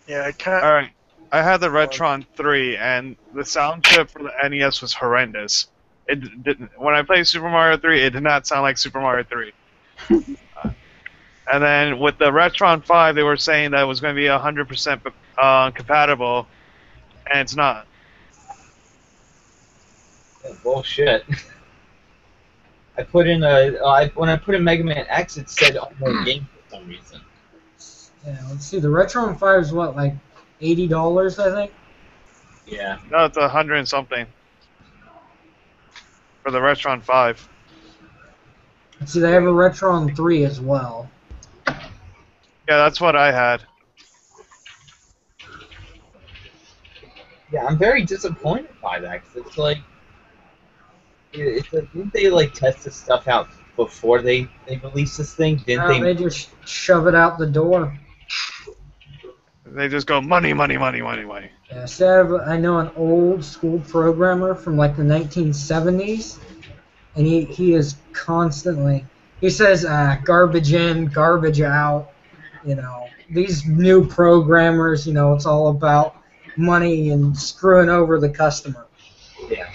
Yeah, I can't. All right, I had the Retron 3, and the sound chip for the NES was horrendous. It didn't. When I played Super Mario 3, it did not sound like Super Mario 3. And then with the Retron 5, they were saying that it was going to be 100% compatible, and it's not. Bullshit. I put in when I put in Mega Man X, it said only game for some reason. Yeah, let's see. The Retron 5 is what, like $80, I think. Yeah. No, it's 100 and something for the Retron 5. Let's see, they have a Retron 3 as well. Yeah, that's what I had. Yeah, I'm very disappointed by that because it's like, didn't they like test this stuff out before they released this thing? Didn't they just shove it out the door. They just go money, money, money, money, money. Yeah, so I know an old school programmer from like the 1970s, and he is constantly, he says garbage in, garbage out. You know, these new programmers, you know, it's all about money and screwing over the customer. Yeah.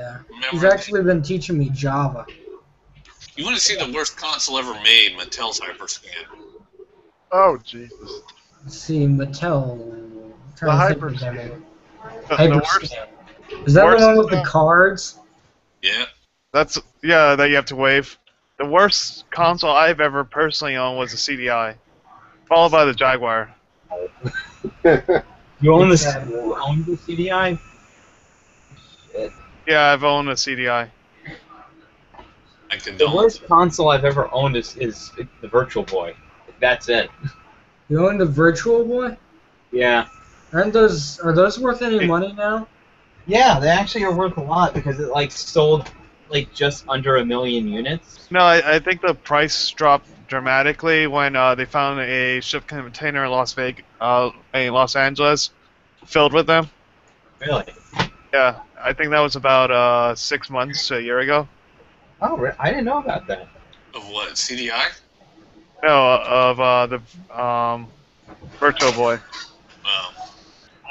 Yeah. Remember, He's actually been teaching me Java. you want to see the worst console ever made? Mattel's Hyperscan. Oh Jesus. Let's see, Mattel. I'm trying to think of them. The worst. Hyperscan. Is that the worst- one with the cards? Yeah. That you have to wave. The worst console I've ever personally owned was a CDI, followed by the Jaguar. You own the CDI? Yeah, I've owned a CDI. I condone. The worst console I've ever owned is the Virtual Boy. That's it. You own the Virtual Boy? Yeah. Are those worth any money now? Yeah, they actually are worth a lot because it like sold like just under 1 million units. No, I think the price dropped dramatically when they found a ship container in Los Angeles, filled with them. Really? Yeah, I think that was about 6 months to a year ago. Oh, I didn't know about that. Of what? CDI? No, of the Virtual Boy.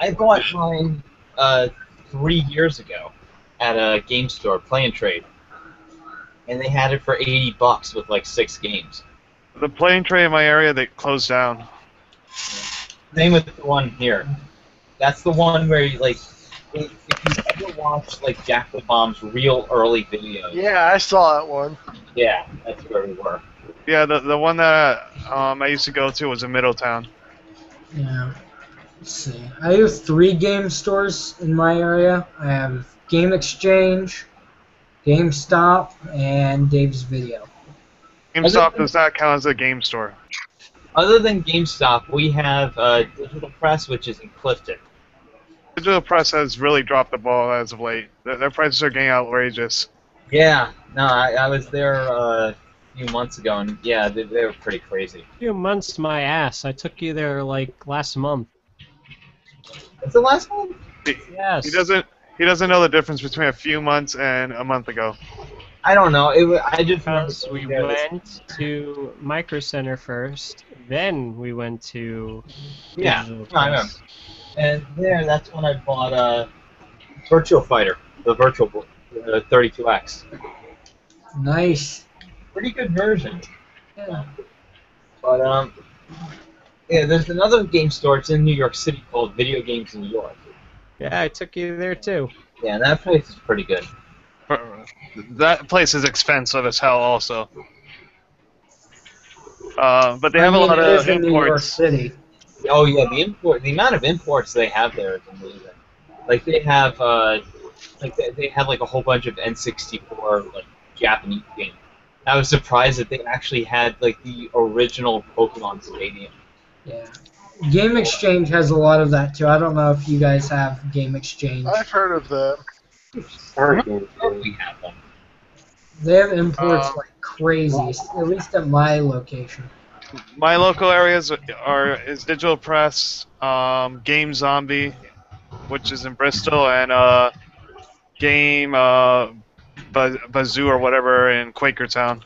I bought mine 3 years ago at a game store, Play and Trade, and they had it for $80 with like 6 games. The plane tray in my area, they closed down. Same with the one here. That's the one where you, like, if you ever watched like Jack the Bomb's real early videos. Yeah, I saw that one. Yeah, that's where we were. Yeah, the one that I used to go to was in Middletown. Yeah. Let's see. I have 3 game stores in my area. I have Game Exchange, GameStop, and Dave's Video. GameStop does not count as a game store. Other than GameStop, we have Digital Press, which is in Clifton. Digital Press has really dropped the ball as of late. Their prices are getting outrageous. Yeah, no, I was there a few months ago, and yeah, they were pretty crazy. A few months, my ass. I took you there like last month. That's the last one? Yes. He doesn't know the difference between a few months and a month ago. I don't know. I just Because we went to Micro Center first, then we went to Yeah, Digital I remember. Press. And there, that's when I bought Virtual Fighter, the Virtual Boy, the 32X. Nice. Pretty good version. Yeah. But yeah, there's another game store. It's in New York City called Video Games in New York. Yeah, I took you there too. Yeah, that place is pretty good. That place is expensive as hell, also. But they have a lot it of is in New York imports. City. Oh yeah, the amount of imports they have there is amazing. Like they have they have like a whole bunch of N64 like Japanese games. I was surprised that they actually had like the original Pokemon Stadium. Yeah. Game Exchange has a lot of that too. I don't know if you guys have Game Exchange. I've heard of them. We have them. They have imports like crazy, at least at my location. My local areas is Digital Press, Game Zombie, which is in Bristol, and Game Bazoo or whatever in Quakertown.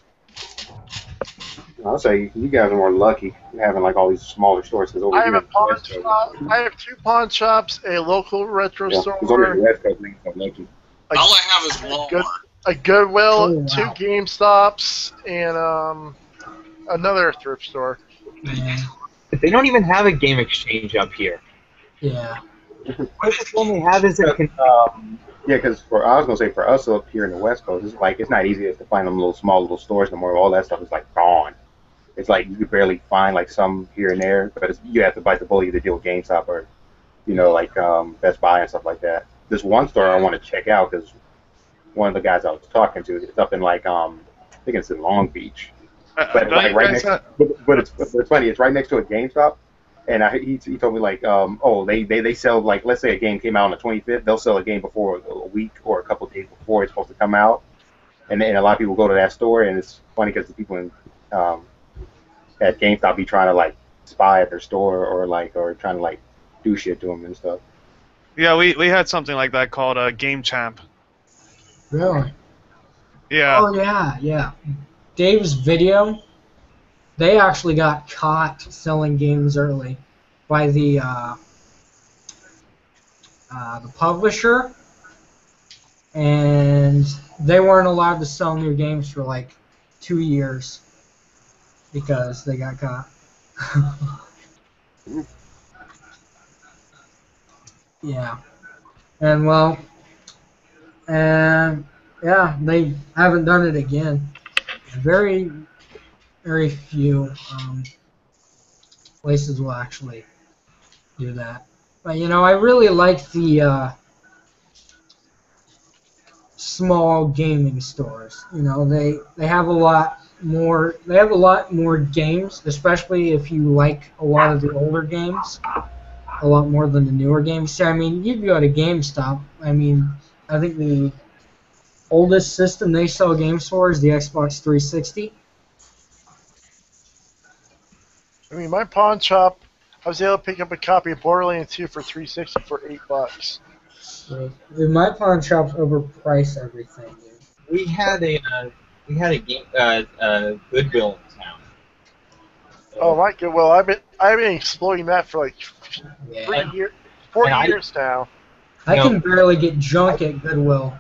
I'll say you guys are more lucky having like all these smaller stores. Cause over I have here a pawn shop. I have 2 pawn shops, a local retro yeah, store, 'cause over in the West Coast, niggas are lucky. All I have is Walmart. a Goodwill, Oh, wow. 2 GameStops, and another thrift store. Yeah. They don't even have a Game Exchange up here. Yeah. Closest one they have is at Yeah, because I was gonna say for us up here in the West Coast, it's like it's not easy to find them small little stores no more. All that stuff is like gone. It's like you could barely find like some here and there, but you have to bite the bullet to deal with GameStop or, like Best Buy and stuff like that. This one store I want to check out because one of the guys I was talking to, it's up in like I think it's in Long Beach, but it's like right next. But it's funny. It's right next to a GameStop, and he told me like they sell like let's say a game came out on the 25th, they'll sell a game before a week or a couple of days before it's supposed to come out, and a lot of people go to that store, and it's funny because the people in at GameStop be trying to like spy at their store or trying to like do shit to them and stuff. Yeah, we had something like that called Game Champ. Really? Yeah. Oh yeah. Dave's Video. They actually got caught selling games early by the publisher, and they weren't allowed to sell new games for like 2 years because they got caught. Yeah. And well, and yeah, they haven't done it again. Very, very few places will actually do that. But you know, I really like the small gaming stores. You know, they have a lot more. They have a lot more games, especially if you like a lot of the older games. A lot more than the newer games. So, I mean, you can go to GameStop. I mean, I think the oldest system they sell games for is the Xbox 360. I mean, my pawn shop, I was able to pick up a copy of Borderlands 2 for 360 for $8. Dude, my pawn shops overprice everything, dude. We had a game Goodwill in town. Oh my god! Well, I've been exploiting that for like Yeah. 4 years now. I can barely get junk at Goodwill.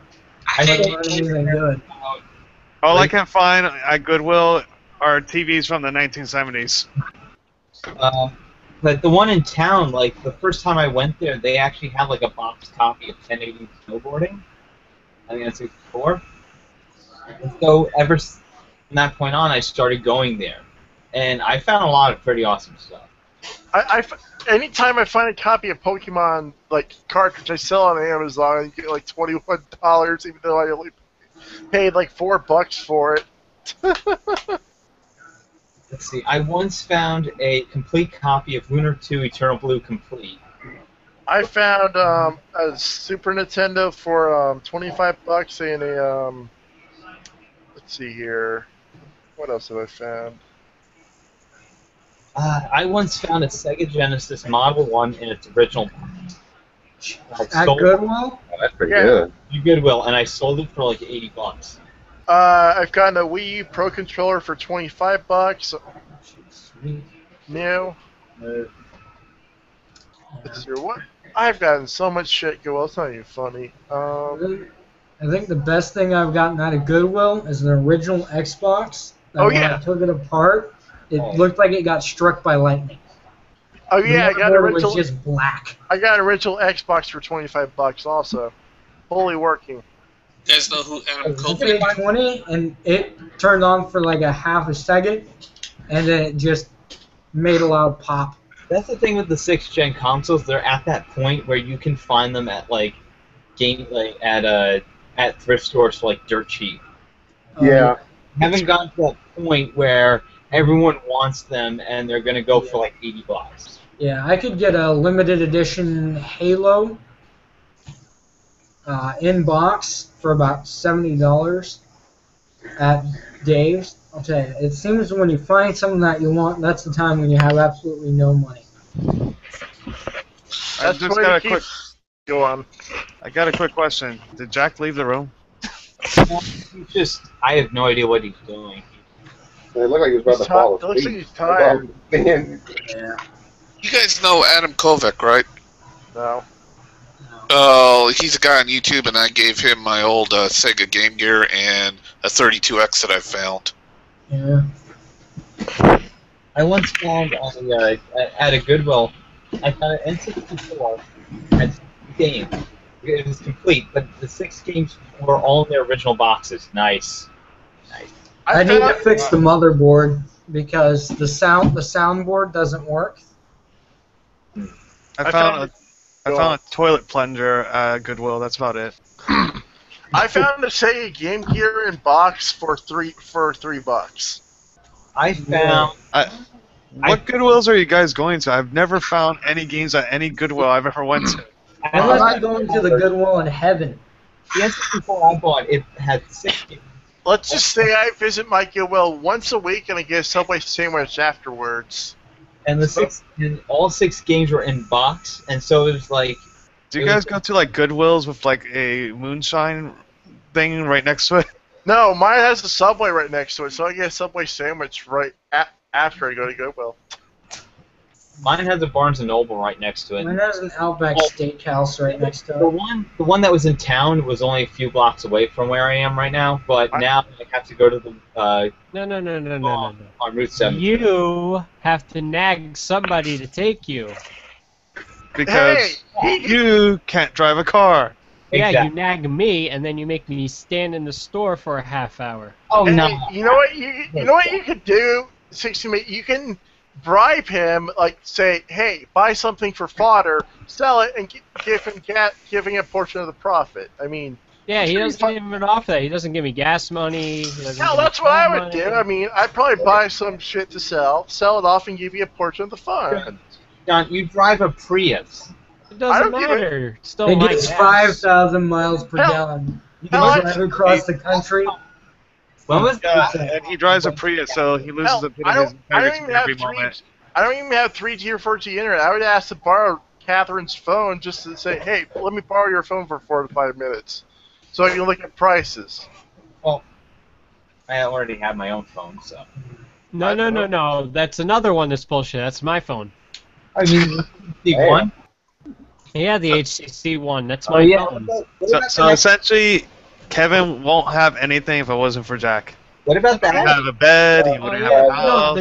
I Let think alone anything good. All I can find at Goodwill are TVs from the 1970s. But the one in town, like the first time I went there, they actually had like a box copy of 1080 Snowboarding. I think that's 64. And so ever from that point on, I started going there, and I found a lot of pretty awesome stuff. Anytime I find a copy of Pokemon like cartridge, I sell on Amazon and get like $21, even though I only paid like $4 for it. Let's see. I once found a complete copy of Lunar 2 Eternal Blue Complete. I found a Super Nintendo for $25 and a let's see here. What else have I found? I once found a Sega Genesis Model 1 in its original box. At Goodwill? Oh, that's pretty good. Goodwill, and I sold it for like $80. I've gotten a Wii U Pro Controller for $25. New. Let's see what. I've gotten so much shit. Well, it's not even funny. I think the best thing I've gotten out of Goodwill is an original Xbox. That when I took it apart, it looked like it got struck by lightning. Oh yeah, I got an original. It was just black. I got an original Xbox for $25 also, fully working. You guys know who Adam I paid Kovac? $20 and it turned on for like a half a second, and then it just made a loud pop. That's the thing with the 6th gen consoles. They're at that point where you can find them at like at thrift stores for like dirt cheap. Yeah. Haven't gotten to that point where everyone wants them and they're gonna go for like $80. Yeah, I could get a limited edition Halo in box for about $70 at Dave's. I'll tell you, it seems when you find something that you want, that's the time when you have absolutely no money. I just got a quick. Go on. I got a quick question. Did Jack leave the room? I have no idea what he's doing. It looked like he was about to fall asleep. It looks like he's tired. Yeah. You guys know Adam Kovac, right? No. Oh, he's a guy on YouTube, and I gave him my old Sega Game Gear and a 32X that I found. Yeah. I once found at a Goodwill, I found an N64 had 6 games. It was complete, but the 6 games were all in their original boxes. Nice. I need to fix the motherboard because the soundboard doesn't work. I found a toilet plunger at Goodwill. That's about it. I found a Sega Game Gear in box for $3. I found. What Goodwills are you guys going to? I've never found any games at any Goodwill I've ever went to. I'm not going to the Goodwill in heaven. The N64 I bought, it had 6 games. Let's just say I visit my Goodwill once a week and I get a Subway sandwich afterwards. And all 6 games were in box, and so it was like. Do you guys go to like Goodwills with like a moonshine thing right next to it? No, mine has a Subway right next to it, so I get a Subway sandwich right after I go to Goodwill. Mine has a Barnes and Noble right next to it. Mine has an Outback Well, Steakhouse right next to The it. one that was in town was only a few blocks away from where I am right now, but now I have to go to the No. on Route 7. You have to nag somebody to take you. Because you can't drive a car. Yeah, Exactly. you nag me, and then you make me stand in the store for a half hour. Oh Hey, no! you know what? You know what you could do, 60 You can bribe him, like say, "Hey, buy something for fodder, sell it, and giving a portion of the profit." I mean, Yeah, he sure you doesn't even offer that. He doesn't give me gas money. He doesn't hell, give me that's what I phone would do. money. I mean, I'd probably buy some shit to sell it off, and give you a portion of the fun. John, you drive a Prius. It doesn't don't give a- matter. It's still It my gets gas. 5,000 miles per Hell- gallon. You hell, can I- drive across the country. When was Yeah, and he drives a Prius, so he loses Hell, a bit I of his don't even integrity have every 3G. moment. I don't even have 3G or 4G internet. I would ask to borrow Catherine's phone just to say, "Hey, let me borrow your phone for 4 to 5 minutes, so I can look at prices." Well, I already have my own phone, so. No. That's another one that's bullshit. That's my phone. I mean, the one. Yeah, the HTC One. That's Oh my yeah. phone. So essentially, Kevin won't have anything if it wasn't for Jack. What about He wouldn't that? have a bed, he Oh, wouldn't yeah. have a No, house.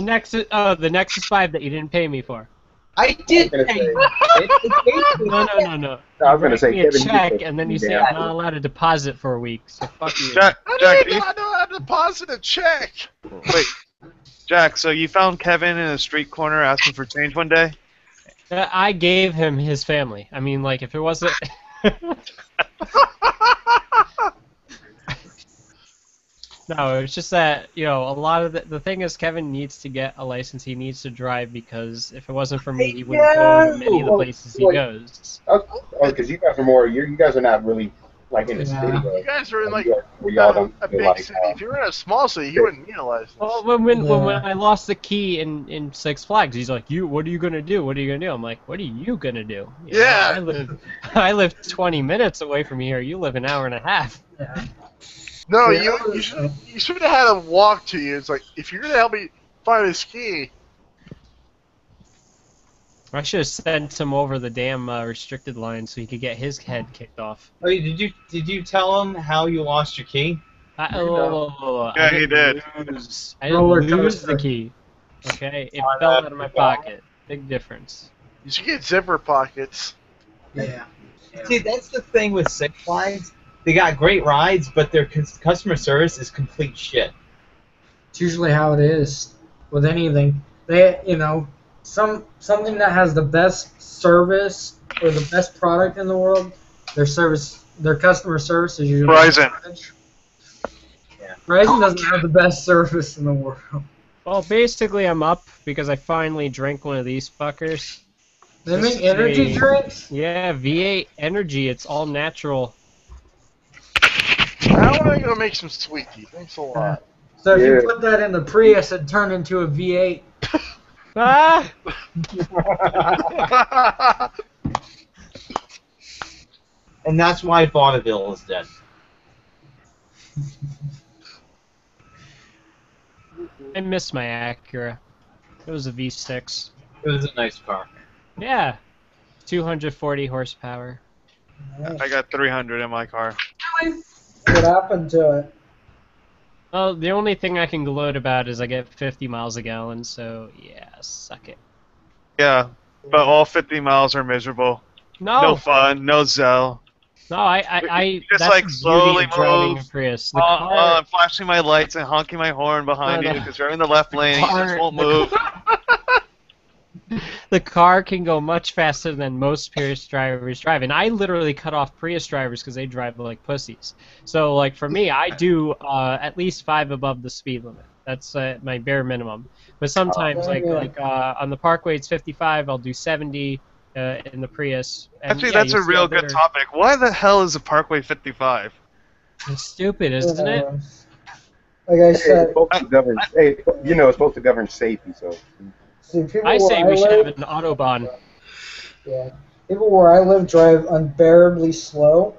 the Nexus 5 that you didn't pay me for. I did I was pay. gonna No. I was gonna Write say, me a Kevin, you check, said and then you you say damn I'm not allowed to deposit for a week. So fuck you. Jack, I Jack, don't even know how to deposit a check. wait, Jack. So you found Kevin in a street corner asking for change one day? I gave him his family. I mean, like, if it wasn't. No, it's just that, a lot of the thing is Kevin needs to get a license. He needs to drive because if it wasn't for me, he wouldn't go to many of the places he goes. because you guys are more. You guys are not really like in the Yeah. city. You guys are in like where y'all don't a feel big like. city. If you were in a small city, you wouldn't need a license. Well, when Yeah. I lost the key in Six Flags, he's like, "What are you gonna do? What are you gonna do?" I'm like, "What are you gonna do?" You know, Yeah. I live 20 minutes away from here. You live an hour and a half. Yeah. No, Yeah, you should have had a walk to you. It's like, if you're gonna help me find this key, I should have sent him over the damn restricted line so he could get his head kicked off. Oh, did you tell him how you lost your key? I Yeah, he didn't did. lose- I didn't Roller lose the coaster. key. Okay, it fell out of my pocket. Big difference. you should get zipper pockets. Yeah. See, that's the thing with Six Flags. They got great rides, but their customer service is complete shit. It's usually how it is with anything. They, something that has the best service or the best product in the world, their customer service is usually Verizon. garbage. Yeah. Verizon doesn't have the best service in the world. Well, basically, I'm up because I finally drank one of these fuckers. They This make is energy a- drinks. Yeah, V8 Energy. It's all natural. I want to go make some sweet tea. Thanks a lot. So if Yeah. you put that in the Prius, it'd turn into a V8. Ah! And that's why vaudeville is dead. I miss my Acura. It was a V6. It was a nice car. Yeah, 240 horsepower. I got 300 in my car. What happened to it? Well, the only thing I can gloat about is I get 50 miles a gallon, so yeah, suck it. Yeah, but all 50 miles are miserable. No, No fun, no zell. no, I just, that's like, the beauty slowly of driving a move. Prius. The car, I'm flashing my lights and honking my horn behind No, you no. because you're in the left lane and you just won't move. the car can go much faster than most Prius drivers drive, and I literally cut off Prius drivers because they drive like pussies. So, like for me, I do at least 5 above the speed limit. That's my bare minimum. But sometimes, on the Parkway, it's 55. I'll do 70 in the Prius. And, Actually, yeah, that's a you'll see real other- good topic. Why the hell is a Parkway 55? It's stupid, isn't it? Like I Hey, it's said, supposed to govern. Hey, it's supposed to govern safety. So see, people I where say we should live, have an Autobahn. Yeah, people where I live drive unbearably slow.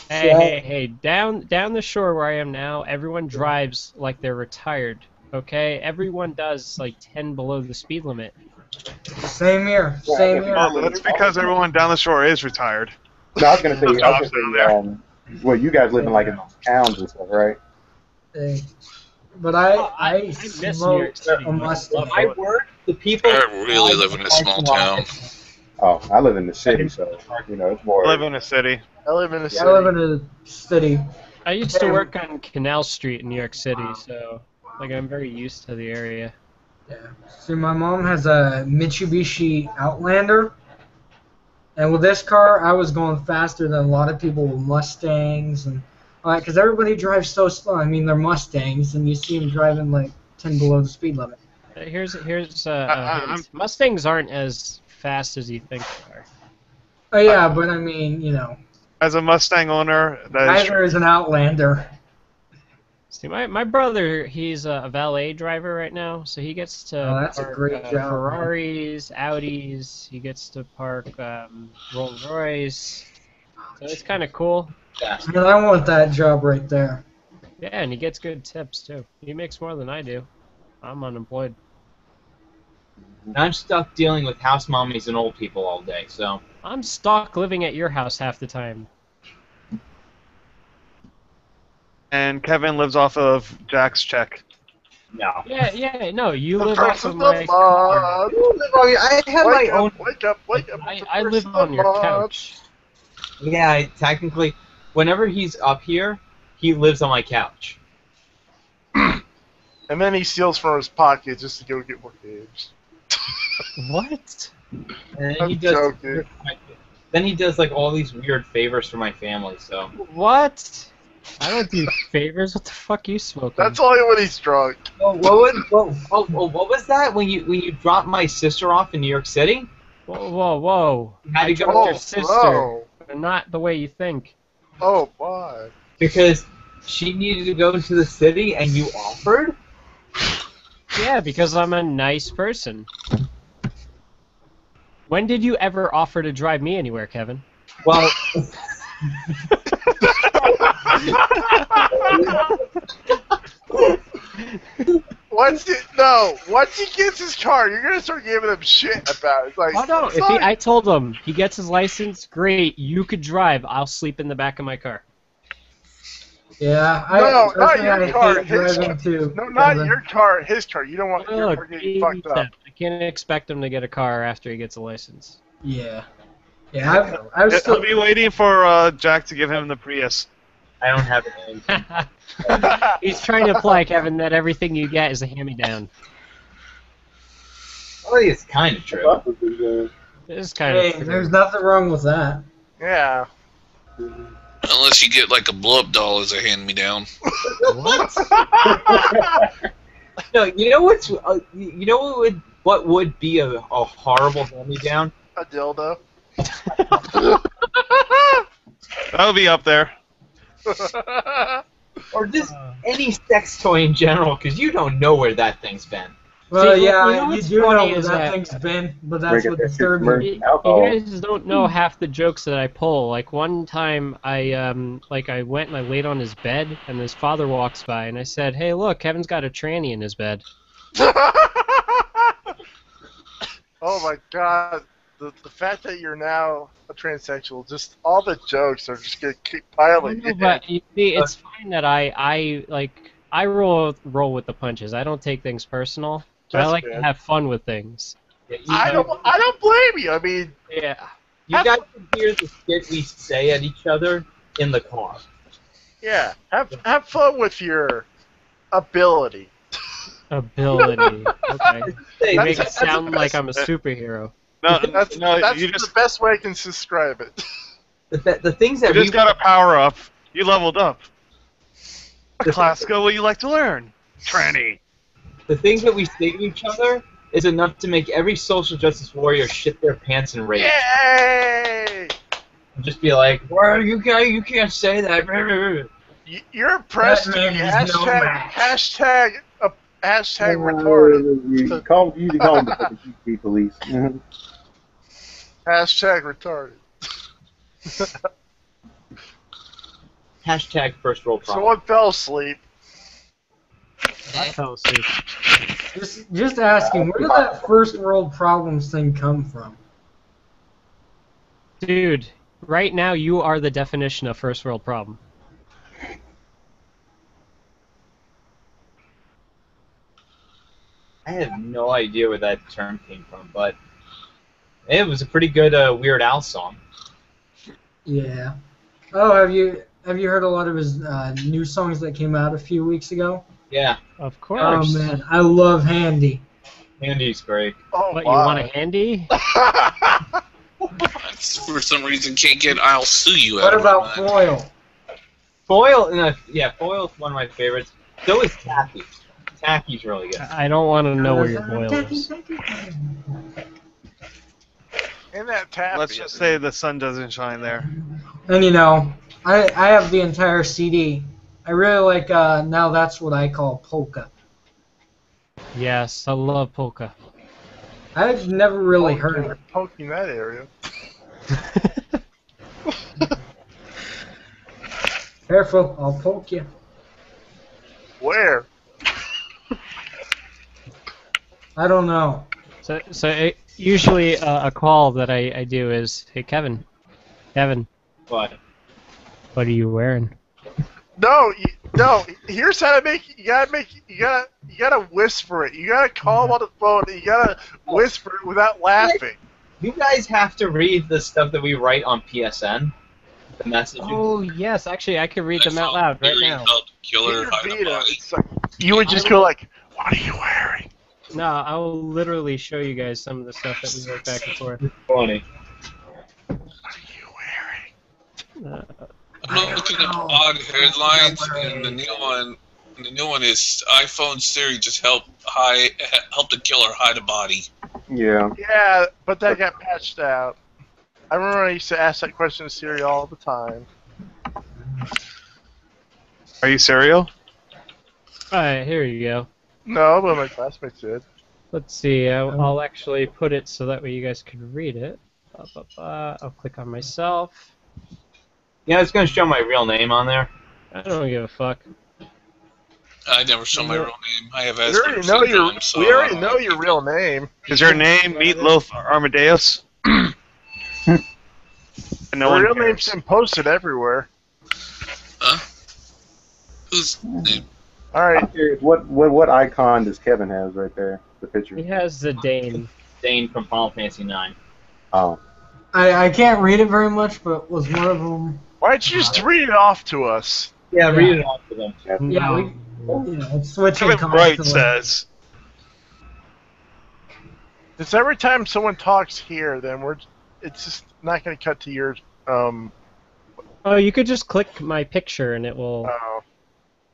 Hey, down the shore where I am now, everyone drives like they're retired, okay? Everyone does like 10 below the speed limit. Same here. Same here. Well, that's because everyone down the shore is retired. No, I was gonna say, Jobs down there. well, you guys live in like in those towns and stuff, right? But I miss New York smoked City. a Mustang. I work. The people. I really live in a small town. Oh, I live in the city, so you know it's more. I live in a city. I live in a city. I live in a city. I used to work on Canal Street in New York City, so like I'm very used to the area. Yeah. See, my mom has a Mitsubishi Outlander, and with this car, I was going faster than a lot of people with Mustangs, and because everybody drives so slow. I mean, they're Mustangs, and you see them driving like 10 below the speed limit. Here's Mustangs aren't as fast as you think they are. Oh yeah, but I mean, you know, As a Mustang owner, that is neither true. is an Outlander. See, my brother, he's a valet driver right now, so he gets to Oh, that's a park great job, man. Ferraris, Audis. He gets to park Rolls Royce. So it's kind of cool. And I want that job right there. Yeah, and he gets good tips too. He makes more than I do. I'm unemployed. I'm stuck dealing with house mommies and old people all day, so. I'm stuck living at your house half the time. And Kevin lives off of Jack's check. No. Yeah, no, you The live off first of of my the car. month. I have my own. Wake up. I live on your couch. Yeah, technically, whenever he's up here, he lives on my couch. And then he steals from his pocket just to go get more games. What? And then I'm he does. joking. Then he does like all these weird favors for my family. So. What? I don't do favors. What the fuck you smoking? That's only when he's drunk. Oh, what was that when you dropped my sister off in New York City? Whoa. You had to go Your Oh, sister. bro. But not the way you think. Oh, why? because she needed to go to the city and you offered. Yeah, because I'm a nice person. When did you ever offer to drive me anywhere, Kevin? Well. Once he gets his car, you're gonna start giving him shit about it. It's like, Oh no! it's like- I told him he gets his license, great. You could drive. I'll sleep in the back of my car. Yeah, No, not personally, your I car, hate his driving too. no, not Kevin. your car, his car. You don't want your Look, car getting fucked up. I can't expect him to get a car after he gets a license. Yeah. Yeah, I was I'll still. be waiting for Jack to give him the Prius. I don't have it. He's trying to imply, Kevin, that everything you get is a hand-me-down. Well, it's kind of true. It is kind Hey, of true. there's nothing wrong with that. Yeah. Unless you get like a blow-up doll as a hand-me-down. What? No, you know what's you know what would be a horrible hand-me-down? A dildo. That'll be up there. Or just any sex toy in general, because you don't know where that thing's been. Well, See, yeah, you know you what's do know funny where is that that- thing's been, but Bring that's it what back to disturbs commercial. me. You Alcohol. guys don't know half the jokes that I pull. Like one time, I went and I laid on his bed, and his father walks by, and I said, "Hey, look, Kevin's got a tranny in his bed." Oh my god. The fact that you're now a transsexual, just all the jokes are just gonna keep piling in. But you see, it's fine that I roll with the punches. I don't take things personal. But I That's like good. to have fun with things. I don't blame you. I mean, Yeah. You guys can hear the shit we say at each other in the car. yeah, have fun with your ability. Ability. Okay. Hey, You make it That's sound the like best. I'm a superhero. No, That's no, you the just best way I can describe it. the things that you we just got a power up. You leveled up. What class skill would you like to learn? Tranny. the things that we say to each other is enough to make every social justice warrior shit their pants and rage. Yay! And just be like, "Well, you can't say that." You're impressed. That man is no match. Hashtag retarded. You usually call them the GP police. Mhm. Hashtag retarded. Hashtag first world problem. Someone fell asleep. I fell asleep. Just asking, where did that first world problems thing come from? Dude, right now you are the definition of first world problem. I have no idea where that term came from, but it was a pretty good Weird Al song. Yeah. Oh, have you heard a lot of his new songs that came out a few weeks ago? Yeah, Of Oh course. man, I love Handy. Andy's great. Oh, What, you want a handy? For some reason, can't get I'll sue you What out of my about mind. Foil? Foil, yeah, Foil's one of my favorites. So is Taffy. Taffy's really good. I don't want to know where your boil is. And that tap. Let's just say the sun doesn't shine there. And you know, I have the entire CD. I really like Now That's What I Call Polka. Yes, I love polka. I've never really heard it. Poking that area. Careful, I'll poke you. Where? I don't know. So usually a call that I do is, hey Kevin, But what are you wearing? No, no. Here's how to make. You gotta whisper it. You gotta call him on the phone. And you gotta whisper it without laughing. you guys have to read the stuff that we write on PSN. The messages. Oh yes, actually I could read them out loud right now. Killer, hide a Vita, body. it's like, you would just go like, "What are you wearing?" No, I will literally show you guys some of the stuff that we wrote back and forth. Funny. What are you wearing? I'm looking at odd headlines, and the new one is iPhone Siri just help the killer hide a body. Yeah. Yeah, but that got patched out. I remember I used to ask that question to Siri all the time. Are you serial? Alright, here you go. No, but my classmates did. Let's see, I'll actually put it so that way you guys can read it. I'll click on myself. Yeah, it's gonna show my real name on there. I don't give a fuck. I never show my real name. I have We Asperger's already know syndrome, your. so We already know your real name. Is your name Meatloaf Armadeus? No Your one real cares. name's been posted everywhere. Huh? Whose name? All right. I'm curious, what icon does Kevin has right there? The picture. He has the Dane. Dane from Final Fantasy IX. Oh. I can't read it very much, but was one of them. Why don't you just read it off to us? Yeah, read it off to them. Yeah, we. You know, it's switching Kevin Bright constantly. says. It's every time someone talks here, then it's just not going to cut to your. Oh, you could just click my picture and it will. Oh.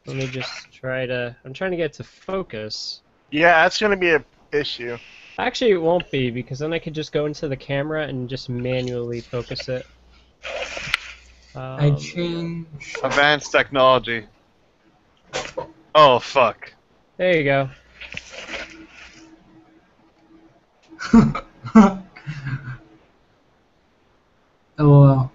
Let me just try to. I'm trying to get it to focus. Yeah, that's going to be an issue. Actually, it won't be because then I could just go into the camera and just manually focus it. I changed. Advanced technology. Oh, fuck. There you go. LOL.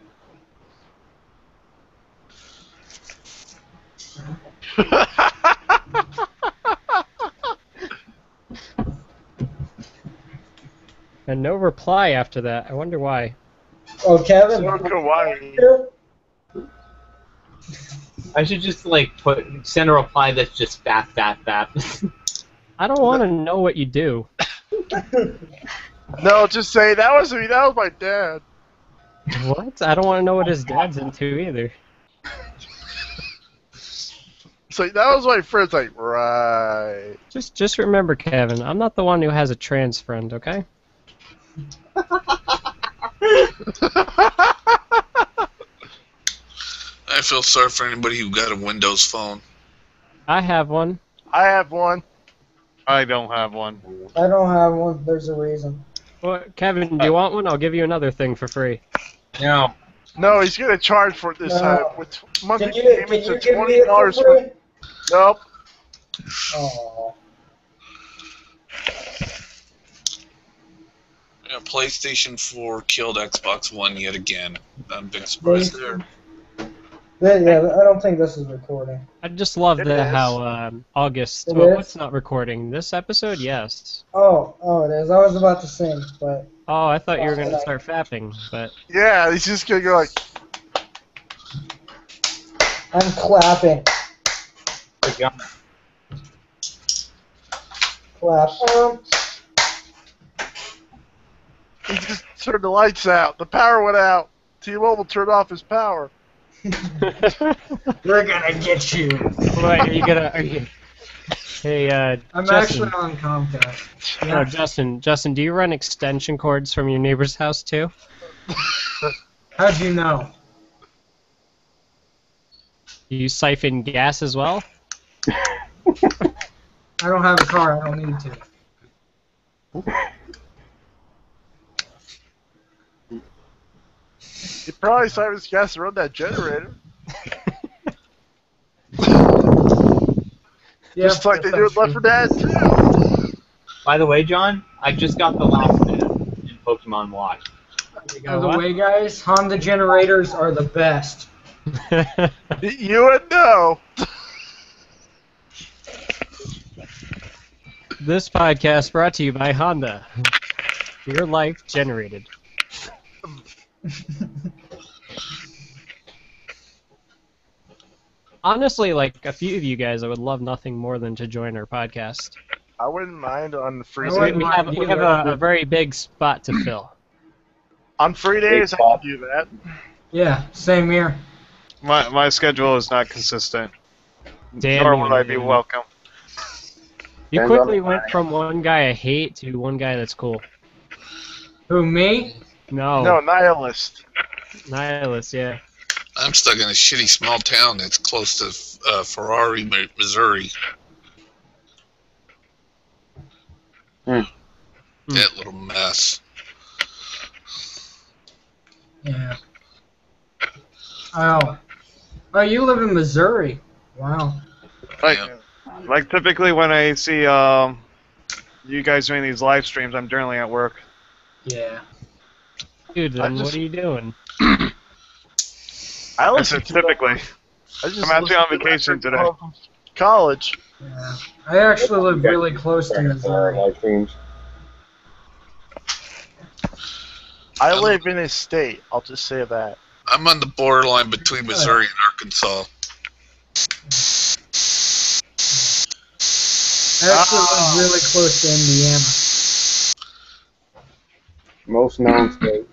And no reply after that. I wonder why. Oh, Kevin. So kawaii. I should just like send a reply that's just fat. I don't want to know what you do. No, just say that was my dad. What? I don't want to know what his dad's into either. So that was my friend's like, right. Just remember, Kevin, I'm not the one who has a trans friend, okay? I feel sorry for anybody who got a Windows phone. I have one. I have one. I don't have one. I don't have one. There's a reason. Well, Kevin, do you want one? I'll give you another thing for free. No. No, he's gonna charge for it this No. time. With monthly Can you payments of give me it for $20 free? Nope. Oh. Yeah, PlayStation 4 killed Xbox One yet again. I'm a bit surprised there. Yeah, I don't think this is recording. I just love It the is. how August. It Oh, is? what's not recording? This episode, yes. Oh, it is. I was about to sing, but Oh, I thought you were gonna start fapping, but Yeah, he's just gonna go like. I'm clapping. Clap. He just turned the lights out. The power went out. T-Mobile turned off his power. We're gonna get you. wait, are you gonna? Are you? Hey, I'm Justin. actually on Comcast. No, Justin, do you run extension cords from your neighbor's house too? How'd you know? Do you siphon gas as well? I don't have a car. I don't need to. He probably siphons gas to run that generator. Yeah, Just like they do with Left 4 Dead too. By the way, John, I just got the last bit in Pokemon Y. By the way, guys, Honda generators are the best. You would know. This podcast brought to you by Honda. Your life generated. Honestly, like a few of you guys, I would love nothing more than to join our podcast. I wouldn't mind on free I days. wouldn't We have a very big spot to fill. On free days, I can do that. Yeah, same here. My schedule is not consistent. Damn Nor you, would I be man. welcome. You Depends on quickly the went time. from one guy I hate to one guy that's cool. Who, me? No, No, nihilist. nihilist, yeah. I'm stuck in a shitty small town that's close to Ferrari, Missouri. That little mess. Yeah. Oh. Oh, you live in Missouri. Wow. Like typically when I see you guys doing these live streams, I'm generally at work. Yeah. Dude, then what are you doing? I I listen said to typically. I just I'm actually listen on to vacation records today. from college. Yeah. I actually live really close to Missouri. Live streams. I live in a state. I'll just say that. I'm on the borderline between Missouri and Arkansas. I actually live really close to Indiana. Most known state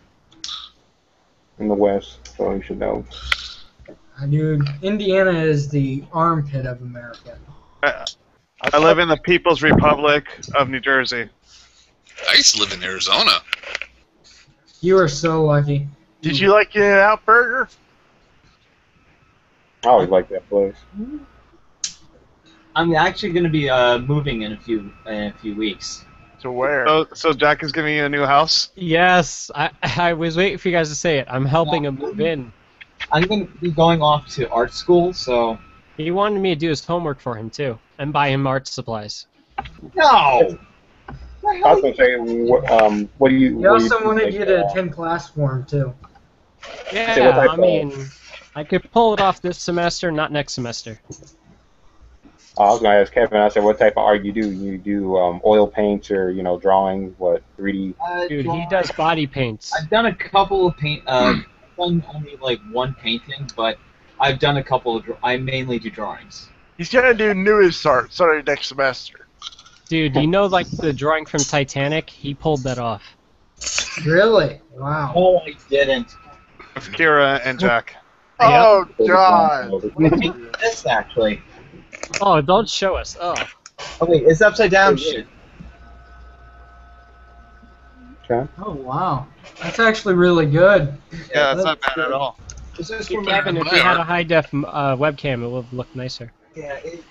in the West, so you should know. Dude, Indiana is the armpit of America. I live in the People's Republic of New Jersey. I used to live in Arizona. You are so lucky. Did you like In-N-Out Burger? I always like that place. I'm actually going to be moving in a few weeks. To where? So Jack is giving you a new house? Yes, I was waiting for you guys to say it. I'm helping him move in. I'm going to be going off to art school, so... He wanted me to do his homework for him, too, and buy him art supplies. No! I was gonna say, what do you? He also wanted you to attend class for him, too. Yeah, I mean, I could pull it off this semester, not next semester. I was gonna ask Kevin. I said, what type of art you do? You do oil paints or drawings? What 3D? Dude, he does body paints. I've done a couple of I've done only like one painting, but I've done a couple of. I mainly do drawings. He's gonna do newest art starting next semester. Dude, you know, like the drawing from Titanic? He pulled that off. Really? Wow. No, I didn't. With Kira and Jack. Oh God! I think this actually. Oh, don't show us. Oh. Okay, it's upside down shit. Okay. Oh, wow. That's actually really good. Yeah, that's not bad at all. Is this Hey, from Kevin, if you had a high-def webcam, it would look nicer. Yeah, it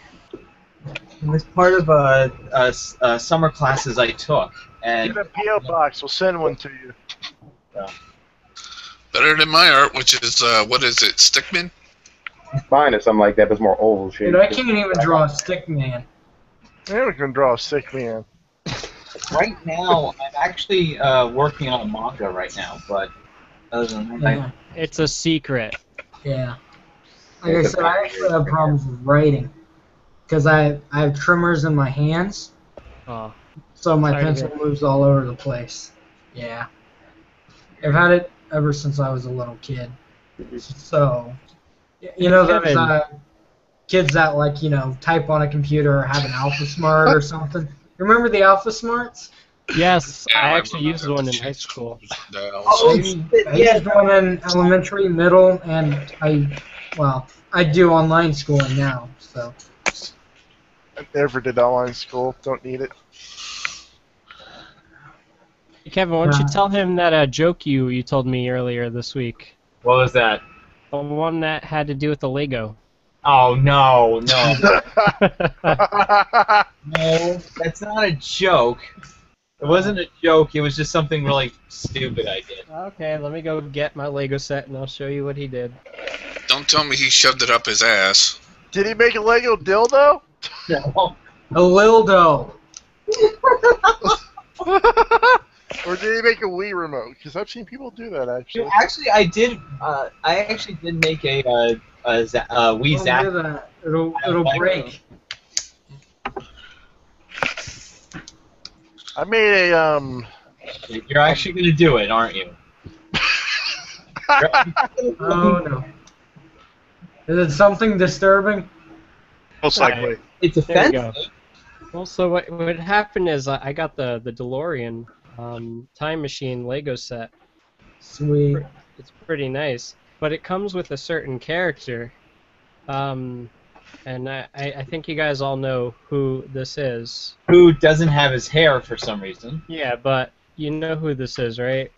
was part of summer classes I took, and Get a PO box. We'll send one to you. Better than my art, which is, what is it, Stickman? Mine is something like that, but it's more oval shape. Dude, I can't even draw a stick man. Yeah, we can draw a sick man. right now I'm actually working on a manga right now. But other than that, Yeah. It's a secret. Yeah. Like I said, I actually have problems with writing because I have tremors in my hands, Oh, so my Sorry to pencil hear. moves all over the place. Yeah, I've had it ever since I was a little kid. So, you know those Kevin. kids that type on a computer or have an Alpha Smart or something. Remember the Alpha Smarts? yes, Yeah, I I actually used one in high school. I used one in elementary, middle, and I do online schooling now. So I never did online school. Don't need it. Hey, Kevin, why don't you tell him that joke you told me earlier this week? What was that? The one that had to do with the Lego. Oh no, no, no! That's not a joke. It wasn't a joke. It was just something really stupid I did. Okay, let me go get my Lego set and I'll show you what he did. Don't tell me he shoved it up his ass. Did he make a Lego dildo? No. a Lildo. Or did he make a Wii remote? Because I've seen people do that actually. Actually, I did. I actually did make a Wii Don't Zap. do that. It'll break. I made a You're actually gonna do it, aren't you? Oh no. Is it something disturbing? Most likely. It's There you go. offensive. Well, so what happened is I got the DeLorean time machine Lego set. Sweet. It's pretty nice, but it comes with a certain character. And I think you guys all know who this is. Who doesn't have his hair for some reason? Yeah, but you know who this is, right?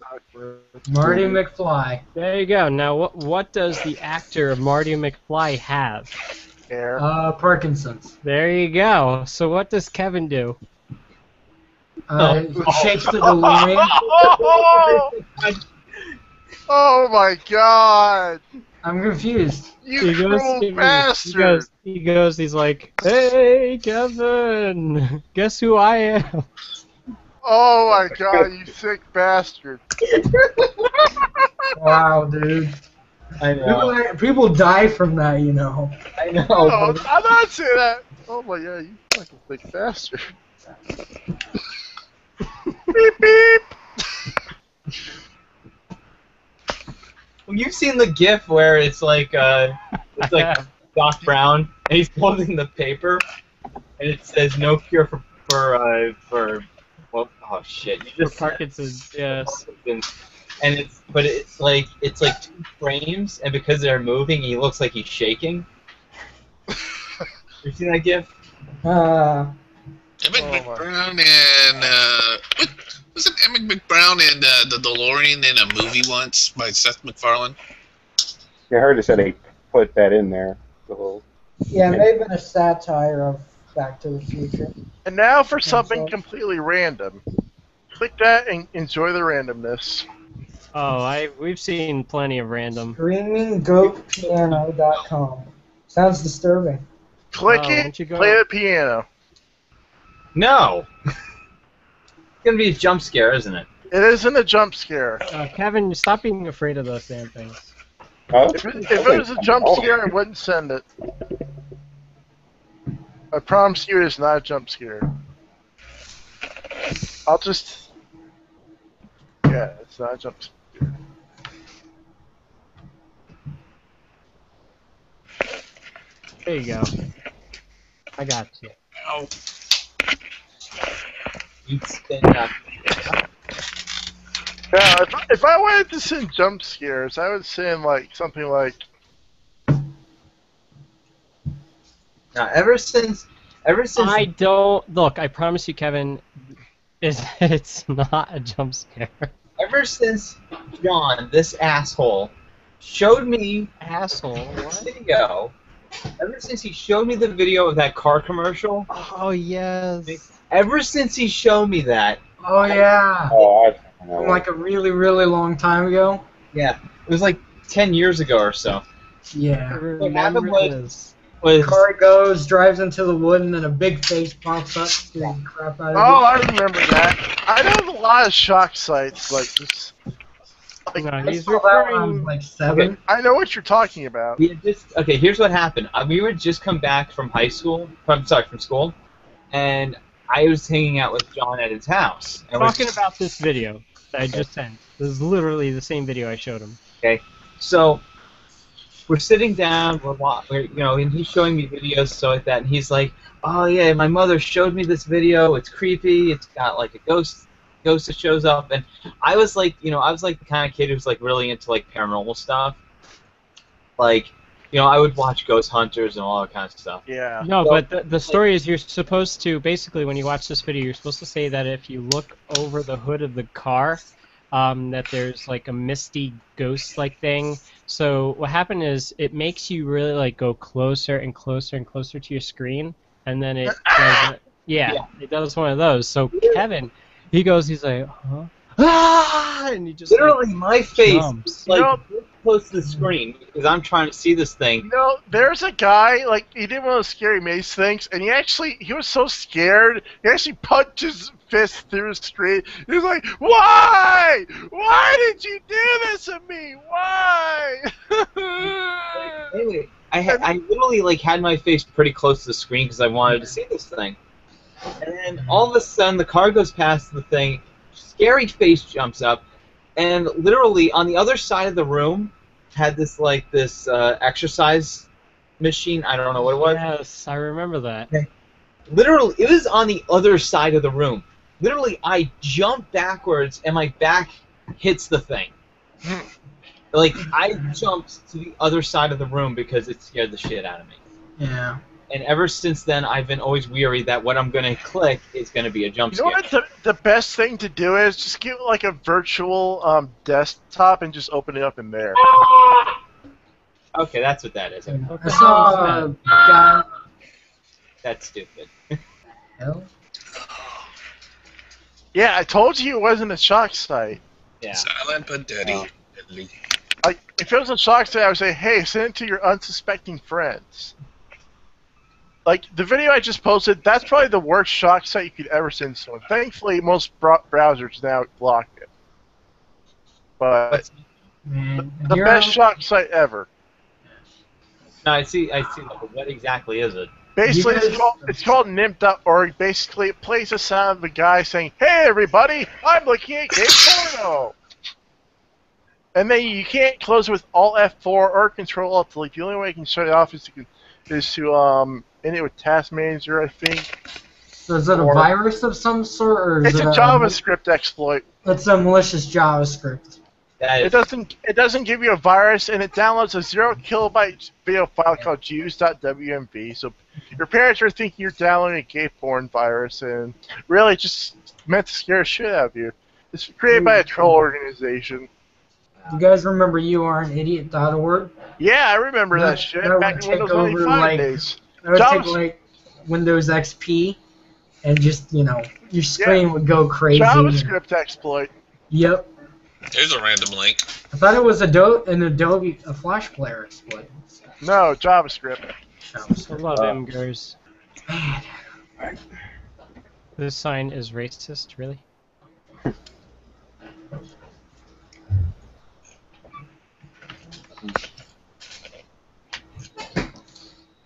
Marty McFly. There you go. Now, what does the actor of Marty McFly have? hair. Parkinson's. There you go. So what does Kevin do? Shakes the DeLorean. Oh my god! I'm confused. You cruel bastard! He's like, hey, Kevin, guess who I am? Oh my god, you sick bastard! Wow, dude. I know. People die from that, you know. I know. Oh, I'm not saying that! Oh my god, you fucking sick bastard. Beep beep! Well, you've seen the GIF where it's like Doc Brown and he's holding the paper and it says no cure for well, oh shit, you just For Parkinson's, yes. And it's like 2 frames, and because they're moving, he looks like he's shaking. You seen that GIF? Emmett McBrown and what was it? Emmett McBrown and the DeLorean in a movie once by Seth MacFarlane. I heard it said they put that in there. The whole. Yeah, it may have been a satire of Back to the Future. And now for something completely random. Click that and enjoy the randomness. Oh, we've seen plenty of random. ScreamingGoatPiano.com. Sounds disturbing. Click Oh, why it, don't you go- play the piano. No. It's gonna be a jump scare, isn't it? It isn't a jump scare. Kevin, stop being afraid of those damn things. If it was a jump scare, I wouldn't send it. I promise you it's not a jump scare. I'll just... Yeah, it's not a jump scare. There you go. I got you. Ow. Yeah, if I wanted to send jump scares, I would send like something like... Now, ever since I don't look. I promise you, Kevin, it's not a jump scare. Ever since John, this asshole, showed me What? video. Ever since he showed me the video of that car commercial. Oh yes. Ever since he showed me that. Oh, yeah. From like a really, really long time ago. Yeah, it was like 10 years ago or so. Yeah. What happened was Car goes, drives into the wood, and then a big face pops up, scares the crap out of Oh, I remember that. I know a lot of shock sites, like just... No, I he's saw that when I was referring. like 7. Okay. I know what you're talking about. We had just okay. Here's what happened. We were just come back from high school. I'm sorry, from school, and I was hanging out with John at his house. And Talking about this video that I just sent. This is literally the same video I showed him. Okay, so we're sitting down. And he's showing me videos, so like that, and he's like, "Oh yeah, my mother showed me this video. It's creepy. It's got like a ghost that shows up." And I was like, I was like the kind of kid who's like really into like paranormal stuff. Like, I would watch Ghost Hunters and all that kind of stuff. Yeah. No, So, but the story is you're supposed to, basically, when you watch this video, you're supposed to say that if you look over the hood of the car, that there's like a misty ghost-like thing. So what happened is it makes you really like go closer and closer and closer to your screen, and then it does, it does one of those. So Kevin, he's like, huh? Ah! And he just literally my face jumps. is like this close to the screen because I'm trying to see this thing. There's a guy, like, he did one of those scary maze things, and he was so scared, he actually punched his fist through the screen. He was like, why? Why did you do this to me? Why? Anyway, I literally like had my face pretty close to the screen because I wanted to see this thing. And then all of a sudden the car goes past the thing, scary face jumps up, and literally on the other side of the room had this exercise machine. I don't know what it was. Yes, I remember that. Okay. Literally, it was on the other side of the room. Literally, I jump backwards and my back hits the thing. Like, I jumped to the other side of the room because it scared the shit out of me. Yeah. And ever since then, I've been always weary that what I'm going to click is going to be a jump You know scare. what the best thing to do is? Just get like a virtual desktop and just open it up in there. Okay, that's what that is. I saw a guy. That's stupid. Hell? Yeah, I told you it wasn't a shock site. Yeah. Silent but deadly. Like, if it was a shock site, I would say, hey, send it to your unsuspecting friends. Like, the video I just posted, that's probably the worst shock site you could ever send someone. Thankfully, most browsers now block it. But Man, the best shock site ever. No, I see. Like, what exactly is it? Basically, it's called NIMP.org. Basically, it plays the sound of a guy saying, hey, everybody, I'm looking at gay porno. And then you can't close it with Alt F4 or Control Alt Delete. The only way you can shut it off is to end it with Task Manager, I think. So is it a virus of some sort, or is It's it a JavaScript exploit. It's a malicious JavaScript. It doesn't give you a virus, and it downloads a 0 kilobyte video file called juice.wmv. So your parents are thinking you're downloading a gay porn virus, and really it's just meant to scare the shit out of you. It's created by a troll organization. You guys remember youareighanidiot.org? Yeah, I remember that shit back in Windows 95 days. That would take like Windows XP, and just your screen would go crazy. JavaScript exploit. Yep. There's a random link. I thought it was an Adobe Flash player exploit. No, JavaScript. I love Imgurs. This sign is racist, really?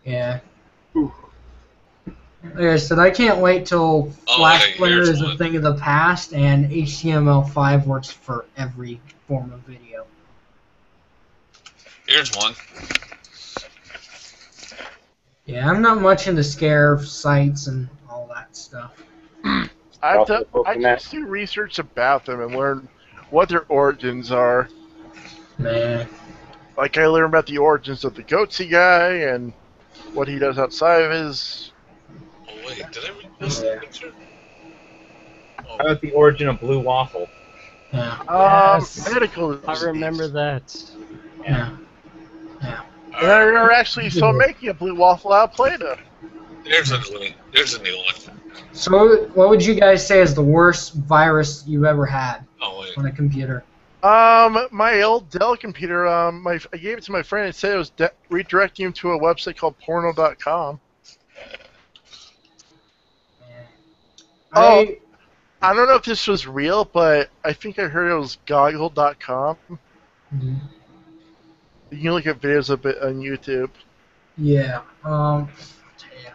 Yeah. Like I said, I can't wait till Flash Player is a thing of the past and HTML5 works for every form of video. Here's one. Yeah, I'm not much into scare sites and all that stuff. I just do research about them and learn what their origins are. Man. Like, I learned about the origins of the Goatsy guy and what he does outside of his... Oh, wait, did I read this picture? How about the origin of Blue Waffle? Yeah. Medical disease. I remember that. Yeah. Yeah. And I remember actually making a Blue Waffle out of Play-Doh. There's a link. There's a new one. So what would you guys say is the worst virus you've ever had on a computer? My old Dell computer, I gave it to my friend and said it was redirecting him to a website called porno.com. I don't know if this was real, but I think I heard it was goggle.com. Mhm. You can look at videos of it on YouTube. Yeah. Yeah.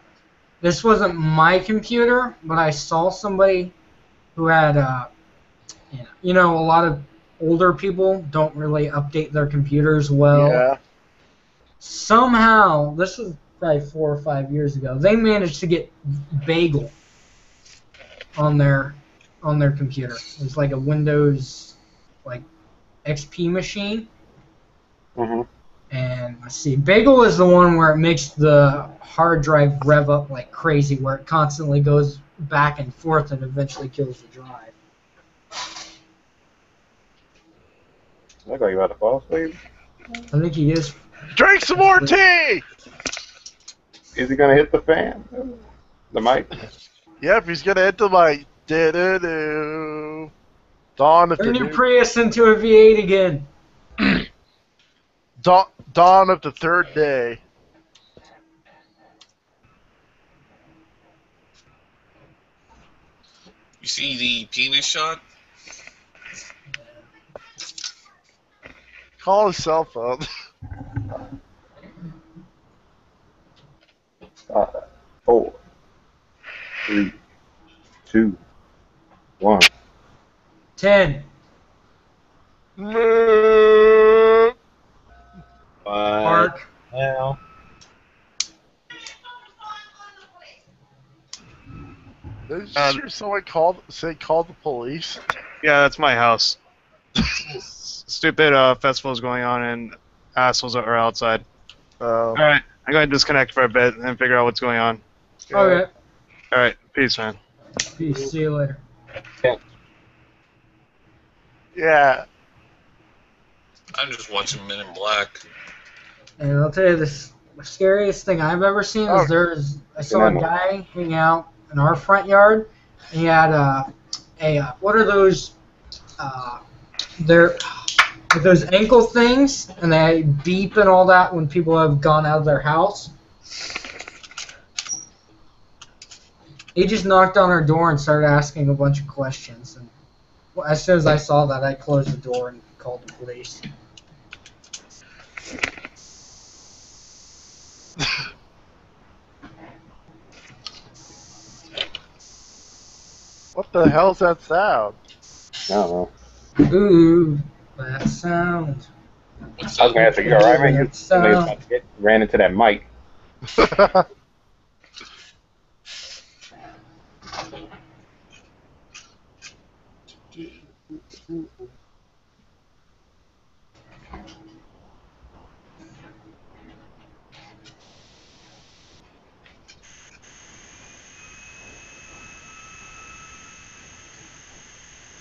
This wasn't my computer, but I saw somebody who had, a lot of older people don't really update their computers well. Yeah. Somehow, this was probably 4 or 5 years ago, they managed to get Bagel on their computer. It was like a Windows like XP machine. Mm-hmm. And let's see, Bagel is the one where it makes the hard drive rev up like crazy, where it constantly goes back and forth and eventually kills the drive. Look like you about to fall asleep. I think he is. Drink some more tea! Is he gonna hit the fan? The mic? Yep, he's gonna hit the mic. Do-do-do. Dawn of the Turn your new... Prius into a V8 again. Dawn of the third day. You see the penis shot? Call his cell phone. 4, 3, 2, 1. 10. Park. Well, Did you hear someone call the police? Yeah, that's my house. Stupid festivals going on and assholes are outside. Alright, I'm going to disconnect for a bit and figure out what's going on. Okay. Alright, peace, man. Peace. See you later. Yeah. I'm just watching Men in Black. And I'll tell you, the scariest thing I've ever seen is I saw a guy hang out in our front yard. And he had what are those? They're those ankle things, and they beep and all that when people have gone out of their house. He just knocked on our door and started asking a bunch of questions. And as soon as I saw that, I closed the door and called the police. What the hell's that sound? I don't know. Ooh, that sound. I was gonna ask you, alright, man? Somebody's about to ran into that mic.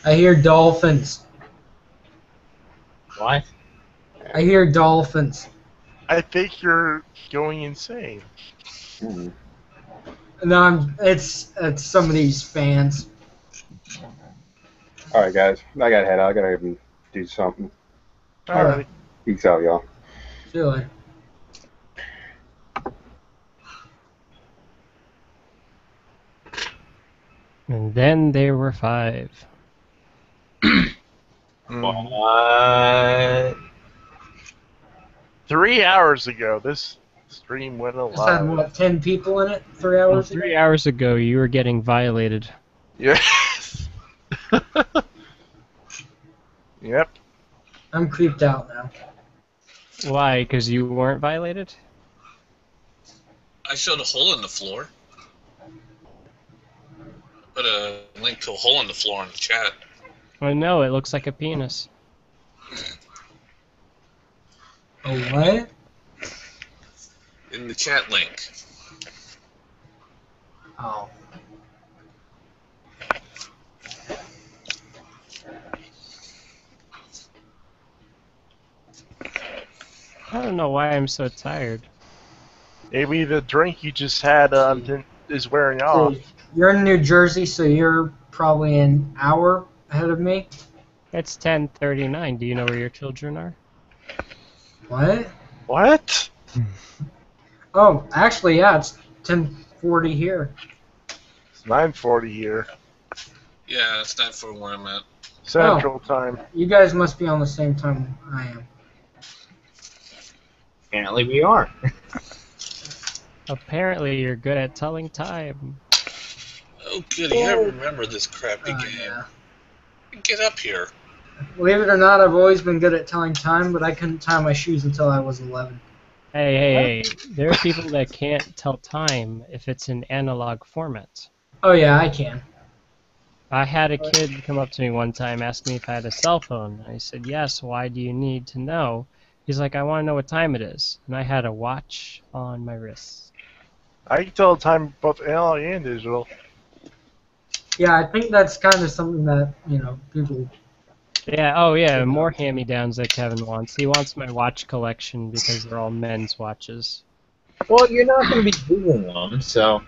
I hear dolphins. what? I hear dolphins. I think you're going insane. No, it's some of these fans. Alright, guys. I gotta head out. I gotta do something. Alright. Peace out, y'all. See you later. And then there were 5. What? 3 hours ago, this stream went This had, alive. what, 10 people in it? 3 hours ago? 3 hours ago, you were getting violated. Yes. Yep. I'm creeped out now. Why? Because you weren't violated? I showed a hole in the floor. Put a link to a hole in the floor in the chat. Oh no, it looks like a penis. Oh, what? In the chat link. Oh. I don't know why I'm so tired. Maybe the drink you just had is wearing off. You're in New Jersey, so you're probably an hour ahead of me. It's 10:39. Do you know where your children are? What? What? Oh, actually, yeah, it's 10:40 here. It's 9:40 here. Yeah, it's 9:04 where I'm at. Central Time. You guys must be on the same time I am. Apparently we are. Apparently, you're good at telling time. Oh, goody, I remember this crappy game. Yeah. Get up here. Believe it or not, I've always been good at telling time, but I couldn't tie my shoes until I was 11. Hey, there are people that can't tell time if it's in analog format. Oh yeah, I can. I had a kid come up to me one time, ask me if I had a cell phone. I said, yes, why do you need to know? He's like, I want to know what time it is. And I had a watch on my wrist. I can tell the time both analog and digital. Yeah, I think that's kind of something that, people... Yeah, oh yeah, more hand-me-downs that Kevin wants. He wants my watch collection because they're all men's watches. Well, you're not going to be doing them, so...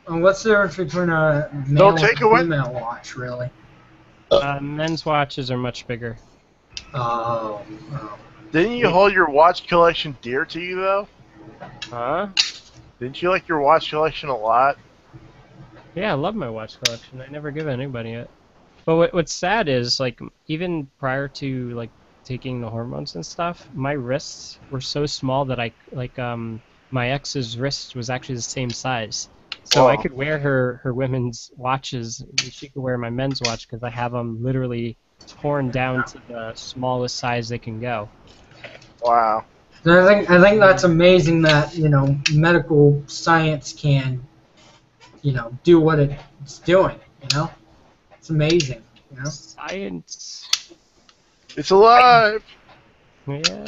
What's the difference between a male Don't and take away- female watch, really? Men's watches are much bigger. Oh. Didn't you hold your watch collection dear to you, though? Huh? Didn't you like your watch collection a lot? Yeah, I love my watch collection. I never give anybody it. But what's sad is, like, even prior to, like, taking the hormones and stuff, my wrists were so small that my ex's wrist was actually the same size. So I could wear her women's watches, and she could wear my men's watch because I have them literally torn down to the smallest size they can go. Wow. So I think that's amazing that, medical science can, do what it's doing, It's amazing, Science. It's alive! Yeah.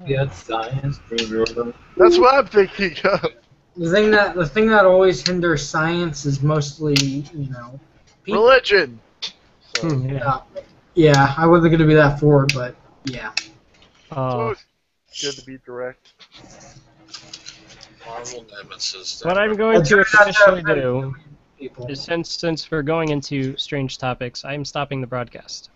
Yeah, science. That's what I'm thinking of. The thing that always hinders science is mostly, people. Religion! Yeah, I wasn't going to be that forward, but yeah. Good to be direct. Marvel nemesis. What I'm going to officially do is, since we're going into strange topics, I'm stopping the broadcast.